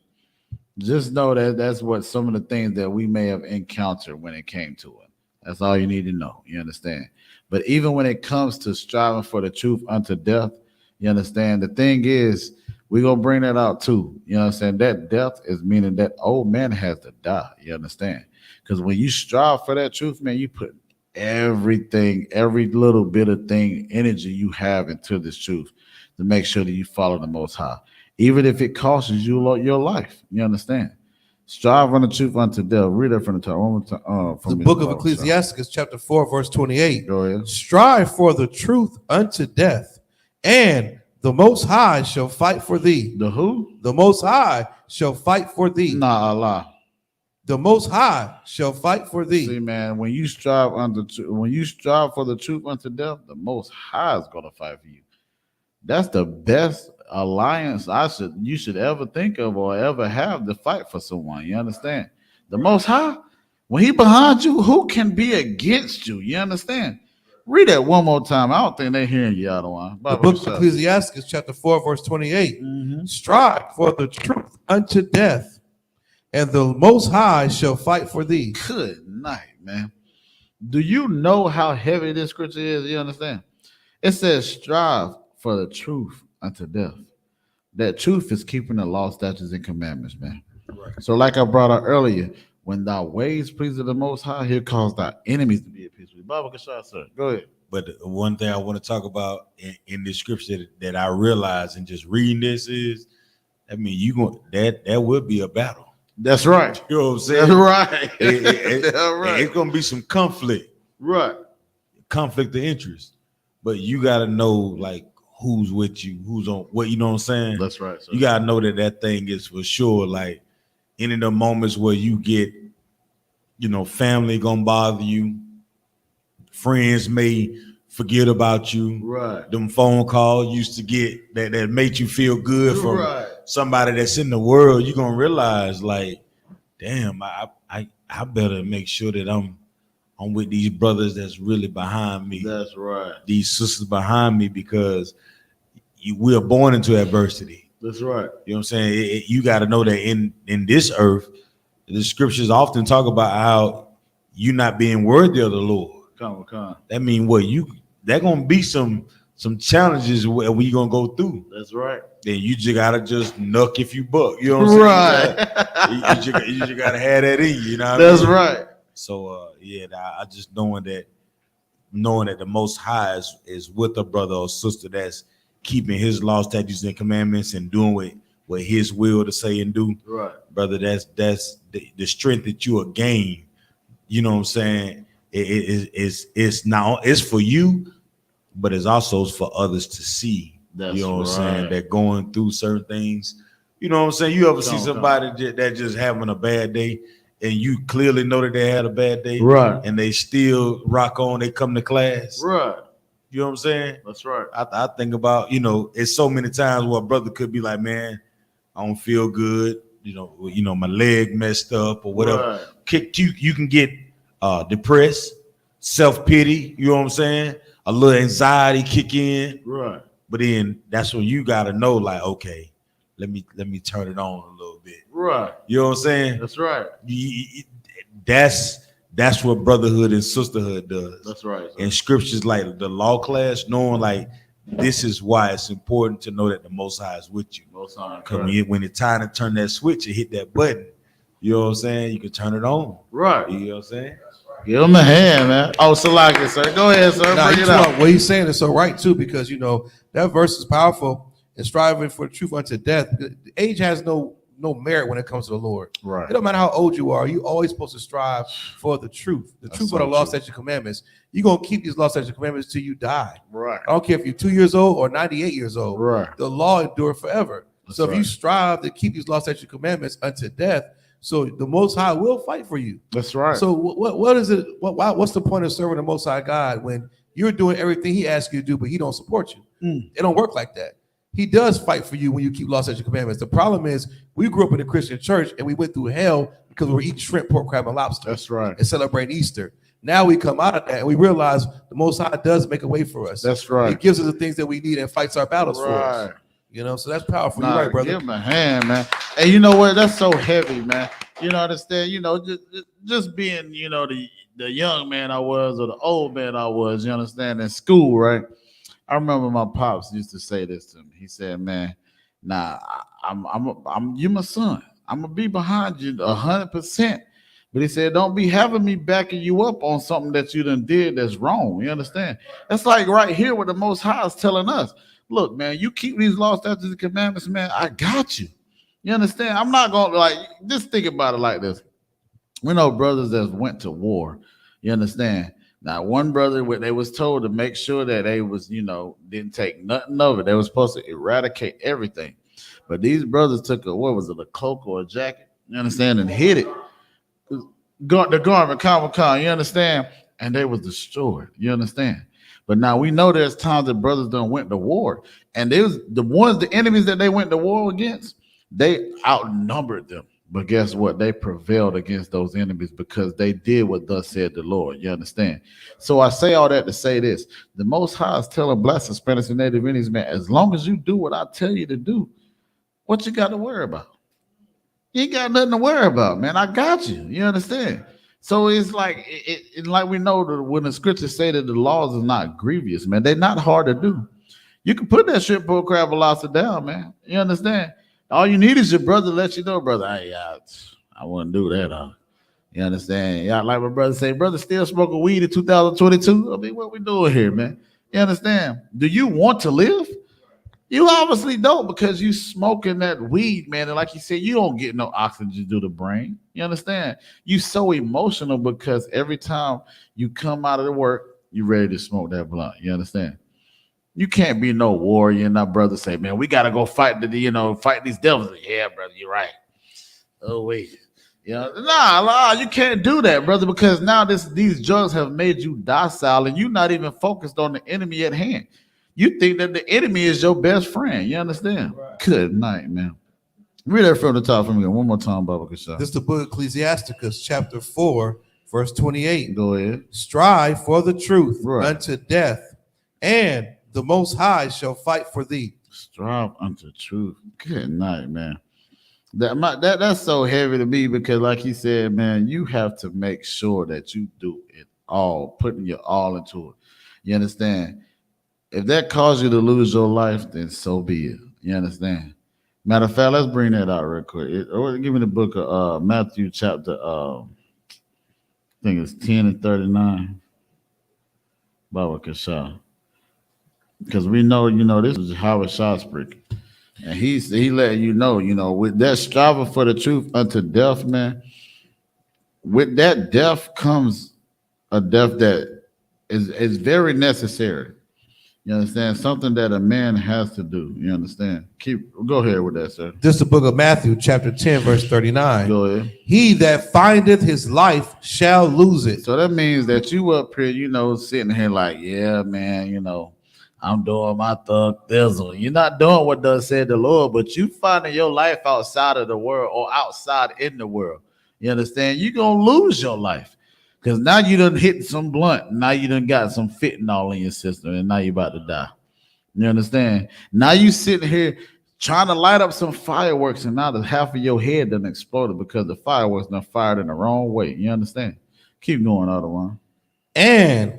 Just know that that's what some of the things that we may have encountered when it came to it. That's all you need to know. You understand? But even when it comes to striving for the truth unto death, you understand? The thing is, we're going to bring that out too. You understand? That death is meaning that old man has to die. You understand? Because when you strive for that truth, man, you put everything, every little bit of thing, energy you have into this truth to make sure that you follow the Most High. Even if it costs you your life. You understand? Strive on the truth unto death. Read that from the top. One more time. The book of Ecclesiasticus, chapter 4, verse 28. Go ahead. Strive for the truth unto death, and the Most High shall fight for thee. The who? The Most High shall fight for thee. Nah, Allah. The Most High shall fight for thee. See, man, when you strive for the truth unto death, the Most High is gonna fight for you. That's the best alliance you should ever think of or ever have to fight for someone. You understand? The Most High, when He behind you, who can be against you? You understand? Read that one more time. I don't think they're hearing you out of one. The book of Ecclesiasticus, chapter 4, verse 28. Strive for the truth unto death, and the Most High shall fight for thee. Good night, man. Do you know how heavy this scripture is? You understand? It says, strive for the truth unto death. That truth is keeping the law, statutes, and commandments, man. Right. So like I brought out earlier, when thy ways please the Most High, He'll cause thy enemies to be at peace with you. Bible Kashah, sir. Go ahead. But one thing I want to talk about in this scripture that I realize in just reading this is, I mean, that would be a battle. That's right. You know what I'm saying? That's right. That's right. It's gonna be some conflict. Right. Conflict of interest. But you gotta know like who's with you, who's on what, you know what I'm saying? That's right. Sir. You gotta know that thing is for sure. Like any of the moments where you get, family gonna bother you, friends may forget about you. Right. Them phone calls used to get that made you feel good from right. somebody that's in the world. You're gonna realize, like, damn, I better make sure that I'm with these brothers that's really behind me. That's right. These sisters behind me, because we are born into adversity. That's right. You know what I'm saying? You got to know that in this earth, the scriptures often talk about how you not being worthy of the Lord. Come. That mean what? That gonna be some challenges where we gonna go through. That's right. Then you just gotta just knuck if you buck. You know what I'm saying? Right. You just gotta have that in you. You know what That's I mean? right. So I just knowing that the Most High is with a brother or sister that's keeping His laws, statutes, and commandments and doing what His will to say and do. Right, brother. That's the strength that you will gain. You know what I'm saying? It's for you, but it's also for others to see. That's you know what right. I'm saying? They're going through certain things. You know what I'm saying? You ever see somebody that just having a bad day, and you clearly know that they had a bad day, right? And they still rock on. They come to class, right? You know what I'm saying? That's right. I think about, it's so many times where a brother could be like, man, I don't feel good. My leg messed up or whatever. Right. You can get depressed, self-pity, you know what I'm saying? A little anxiety kick in. Right. But then that's when you gotta know, like, okay, let me turn it on a little bit. Right. You know what I'm saying? That's right. That's what brotherhood and sisterhood does. That's right. And scriptures like the law class, knowing like this is why it's important to know that the Most High is with you. Most High. Because when it's time to turn that switch and hit that button, you know what I'm saying? You can turn it on. Right. You know what I'm saying? Give him a hand, man. Oh, Salaki, sir. Go ahead, sir. Nah, Bring it out. what he's saying is so right too, because that verse is powerful and striving for the truth unto death. Age has no merit when it comes to the Lord. Right. It don't matter how old you are, you always supposed to strive for the truth. The truth of the law, statutes, and commandments. You're gonna keep these law, statutes, and commandments till you die. Right. I don't care if you're 2 years old or 98 years old. Right. The law endure forever. That's so if right. you strive to keep these law, statutes, and commandments unto death, so the Most High will fight for you. That's right. So what is it? What's the point of serving the Most High God when you're doing everything He asks you to do, but He don't support you? It don't work like that. He does fight for you when you keep law, statutes, and commandments. The problem is we grew up in a Christian church and we went through hell because we were eating shrimp, pork, crab, and lobster. That's right. And celebrating Easter. Now we come out of that and we realize the Most High does make a way for us. That's right. He gives us the things that we need and fights our battles for us. Right. So that's powerful. Nah, You're right, brother. Give him a hand, man. And you know what? That's so heavy, man. Understand? Just being, the young man I was or the old man I was, you understand, in school, right? I remember my pops used to say this to me. He said, man, I'm you my son. I'm gonna be behind you 100%. But he said, don't be having me backing you up on something that you done did that's wrong. You understand? That's like right here what the Most High is telling us. Look, man, you keep these laws, statutes, and commandments, man, I got you. You understand? I'm not going to, just think about it like this. We know brothers that went to war. You understand? Now, one brother, they was told to make sure that they was, didn't take nothing of it. They was supposed to eradicate everything. But these brothers took a cloak or a jacket, you understand, and hid it. The garment, you understand? And they was destroyed, you understand? But now we know there's times that brothers done went to war. And they was the enemies that they went to war against, they outnumbered them. But guess what? They prevailed against those enemies because they did what thus said the Lord. You understand? So I say all that to say this. The Most High is telling blessed Hispanics and Native Indians, man, as long as you do what I tell you to do, what you got to worry about? You ain't got nothing to worry about, man. I got you. You understand? So it's like, like we know that when the scriptures say that the laws are not grievous, man, they're not hard to do. You can put that shrimp, pork, crab, and lobster down, man. You understand? All you need is your brother to let you know, brother, hey, I wouldn't do that. You understand? Yeah, like my brother say, brother still smoking weed in 2022. I mean, what we doing here, man? You understand? Do you want to live? You obviously don't, because you smoking that weed, man. And like you said, you don't get no oxygen to the brain. You understand? You so emotional because every time you come out of the work, you ready to smoke that blunt. You understand? You can't be no warrior and our brother say, man, we got to go fight fight these devils. Yeah, brother, you're right. Oh, wait. Nah, you can't do that, brother, because now these drugs have made you docile and you're not even focused on the enemy at hand. You think that the enemy is your best friend. You understand? Right. Good night, man. Read that from the top for me one more time, Baba Kasha. This is the book of Ecclesiasticus, chapter 4, verse 28. Go ahead. Strive for the truth unto death, and the Most High shall fight for thee. Strive unto truth. Good night, man. That's so heavy to me because, like he said, man, you have to make sure that you do it all, putting your all into it. You understand? If that caused you to lose your life, then so be it. You understand? Matter of fact, let's bring that out real quick. Give me the book of Matthew chapter, I think it's 10 and 39. Baba Kasha. Because we know, this is Howard Shaw speaking. And he letting you know, with that striving for the truth unto death, man, with that death comes a death that is very necessary. You understand? Something that a man has to do. You understand? Go ahead with that, sir. This is the book of Matthew, chapter 10, verse 39. Go ahead. He that findeth his life shall lose it. So that means that you up here, sitting here like, yeah, man, I'm doing my thug thizzle. You're not doing what does said the Lord, but you finding your life outside of the world or outside in the world. You understand? You're going to lose your life. Because now you done hit some blunt. Now you done got some fentanyl in your system, and now you about to die. You understand? Now you sitting here trying to light up some fireworks, and now the half of your head done exploded because the fireworks done fired in the wrong way. You understand? Keep going, other one. And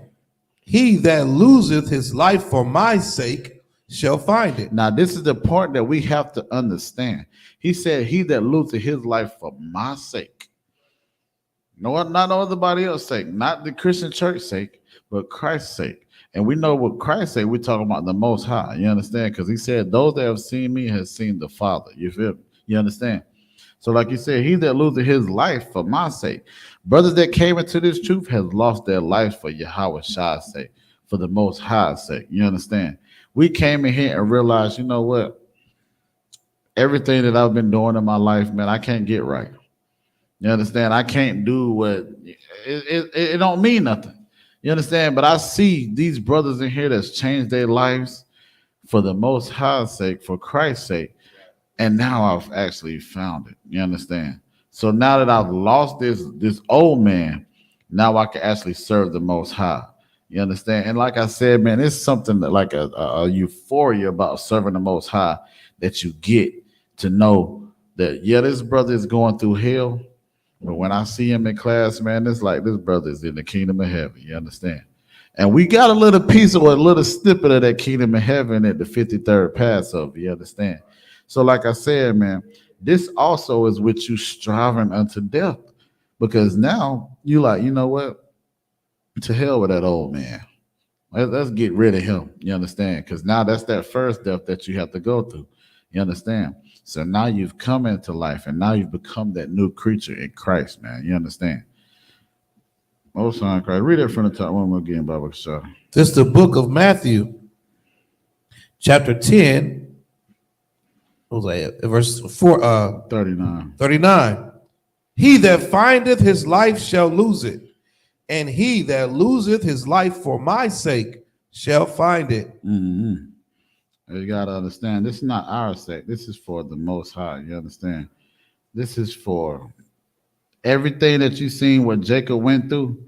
he that loseth his life for my sake shall find it. Now, this is the part that we have to understand. He said, he that loseth his life for my sake. No, not everybody else's sake, not the Christian church sake, but Christ's sake. And we know what Christ said. We're talking about the Most High. You understand? Because He said, "Those that have seen Me has seen the Father." You feel me? You understand? So, like you said, he that loses his life for my sake, brothers that came into this truth has lost their life for Yahweh Shah's sake, for the Most High's sake. You understand? We came in here and realized, you know what? Everything that I've been doing in my life, man, I can't get right. You understand? I can't do what it don't mean nothing. You understand? But I see these brothers in here that's changed their lives for the Most High's sake, for Christ's sake. And now I've actually found it. You understand? So now that I've lost this old man, now I can actually serve the Most High. You understand? And like I said, man, it's something that like a euphoria about serving the Most High that you get to know that, yeah, this brother is going through hell. But when I see him in class, man, it's like this brother is in the kingdom of heaven. You understand? And we got a little piece or a little snippet of that kingdom of heaven at the 53rd Passover. You understand? So, like I said, man, this also is with you striving unto death. Because now you like, you know what? To hell with that old man. Let's get rid of him. You understand? Because now that's that first death that you have to go through. You understand? So now you've come into life and now you've become that new creature in Christ, man. You understand? Most High Christ. Read it from the top one more again, Bible Show. This is the book of Matthew, chapter 10. What was that? Verse 4, 39. 39. He that findeth his life shall lose it, and he that loseth his life for my sake shall find it. Mm-hmm. You got to understand, this is not our sake. This is for the Most High. You understand? This is for everything that you've seen what Jacob went through.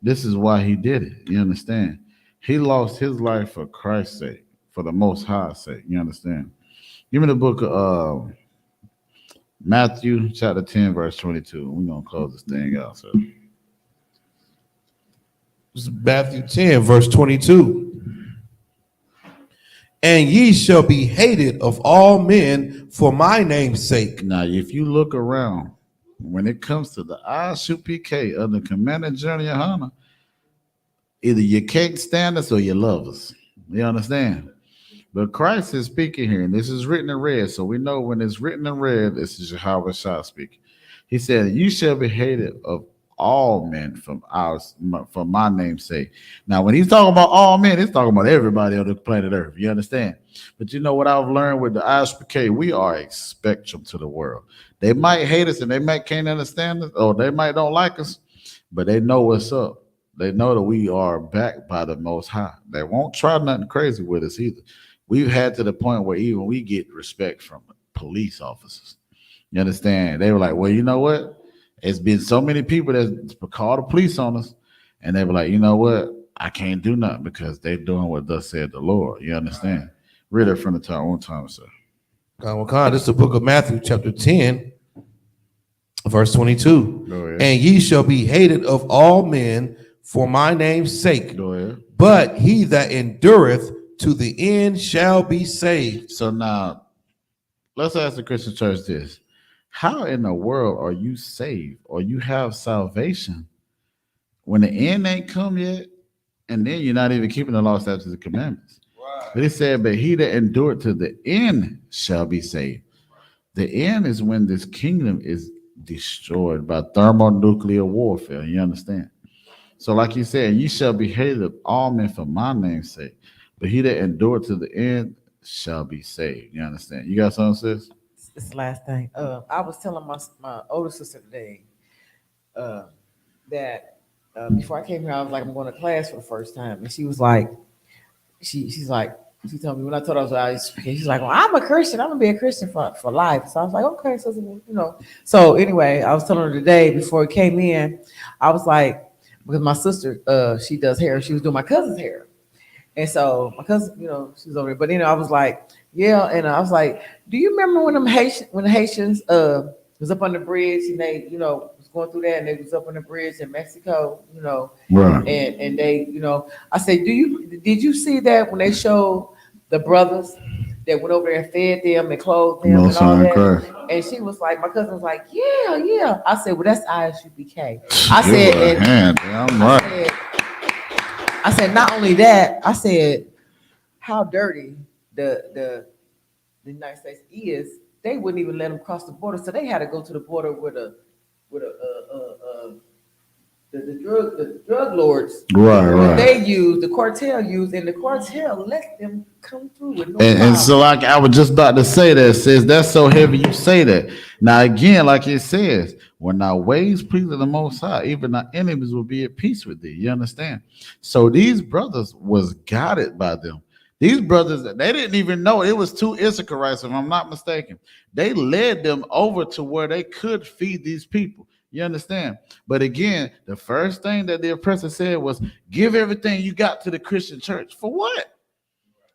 This is why he did it. You understand? He lost his life for Christ's sake, for the Most High's sake. You understand? Give me the book of Matthew chapter 10, verse 22. We're going to close this thing out. So. This is Matthew 10, verse 22. And ye shall be hated of all men for my name's sake. Now, if you look around, when it comes to the I.S.U.P.K of the Commander General YAHANNA, either you can't stand us or you love us. You understand? But Christ is speaking here, and this is written in red, so we know when it's written in red, this is Yahweh Shah speaking. He said, "You shall be hated of all men for my name's sake." Now, when he's talking about all men, he's talking about everybody on the planet Earth. You understand? But you know what I've learned with the I.S.U.P.K? We are a spectrum to the world. They might hate us and they might can't understand us, or they might don't like us, but they know what's up. They know that we are backed by the Most High. They won't try nothing crazy with us either. We've had to the point where even we get respect from police officers. You understand? They were like, well, you know what? It's been so many people that called the police on us, and they were like, you know what? I can't do nothing because they're doing what thus said the Lord. You understand? Read it from the top one time, sir. This is the book of Matthew, chapter 10, verse 22. Go ahead. And ye shall be hated of all men for my name's sake. Go ahead. But he that endureth to the end shall be saved. So now, let's ask the Christian church this. How in the world are you saved or you have salvation when the end ain't come yet, and then you're not even keeping the law, statutes, and commandments? Right. But he said, but he that endured to the end shall be saved. The end is when this kingdom is destroyed by thermonuclear warfare. You understand? So like you said, you shall be hated of all men for my name's sake, but he that endured to the end shall be saved. You understand? You got something, sis? This is the last thing. I was telling my older sister today that before I came here, I was like, I'm going to class for the first time. And she was like, she's like, she told me when I told her I was I.S.U.P.K, she's like, well, I'm a Christian. I'm going to be a Christian for life. So I was like, okay. So, you know. So anyway, I was telling her today before it came in, I was like, because my sister, she does hair. She was doing my cousin's hair. And so my cousin, you know, she was over there. But, you know, I was like, yeah. And I was like, do you remember when the Haitians was up on the bridge and they, you know, was going through that and they was up on the bridge in Mexico, you know, right. And they, you know, I said, did you see that when they showed the brothers that went over there and fed them and clothed them and all that. And she was like, my cousin was like, yeah. I said, well, that's I.S.U.P.K. I said, not only that, I said, how dirty the United States is, they wouldn't even let them cross the border. So they had to go to the border with the drug lords. Right. They used, the cartel used, and the cartel let them come through with no problem. And so, like I was just about to say that, sis, that's so heavy you say that. Now, again, like it says, when our ways please the Most High, even our enemies will be at peace with thee. You understand? So these brothers was guided by them. These brothers, they didn't even know it was two Issacharites, if I'm not mistaken. They led them over to where they could feed these people. You understand? But again, the first thing that the oppressor said was, give everything you got to the Christian church. For what?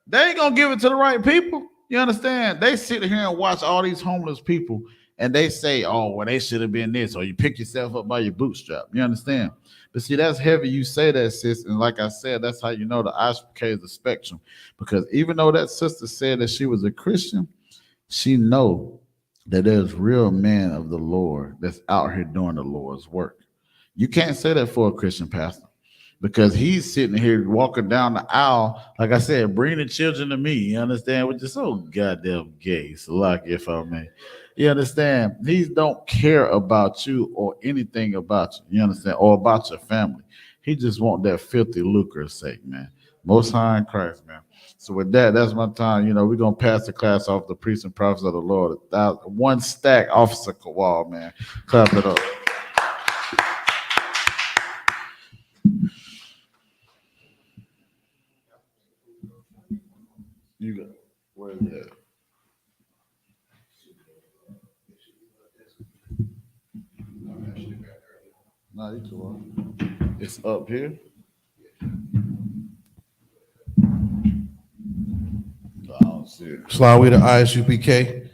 They ain't gonna give it to the right people. You understand? They sit here and watch all these homeless people and they say, oh, well, they should have been this, or you pick yourself up by your bootstrap. You understand? But see, that's heavy. You say that, sis. And like I said, that's how you know the I.S.U.P.K is the spectrum. Because even though that sister said that she was a Christian, she know that there's real men of the Lord that's out here doing the Lord's work. You can't say that for a Christian pastor because he's sitting here walking down the aisle, like I said, bring the children to me. You understand? Which is so goddamn gay. So like, if I may, you understand? He don't care about you or anything about you. You understand? Or about your family. He just want that filthy lucre's sake, man. Most High in Christ, man. So with that, that's my time. You know, we're going to pass the class off the priests and prophets of the Lord. One stack, Officer Kowal, man. Clap it up. You got, where is that? No, you can. It's up here. Slide with the I.S.U.P.K.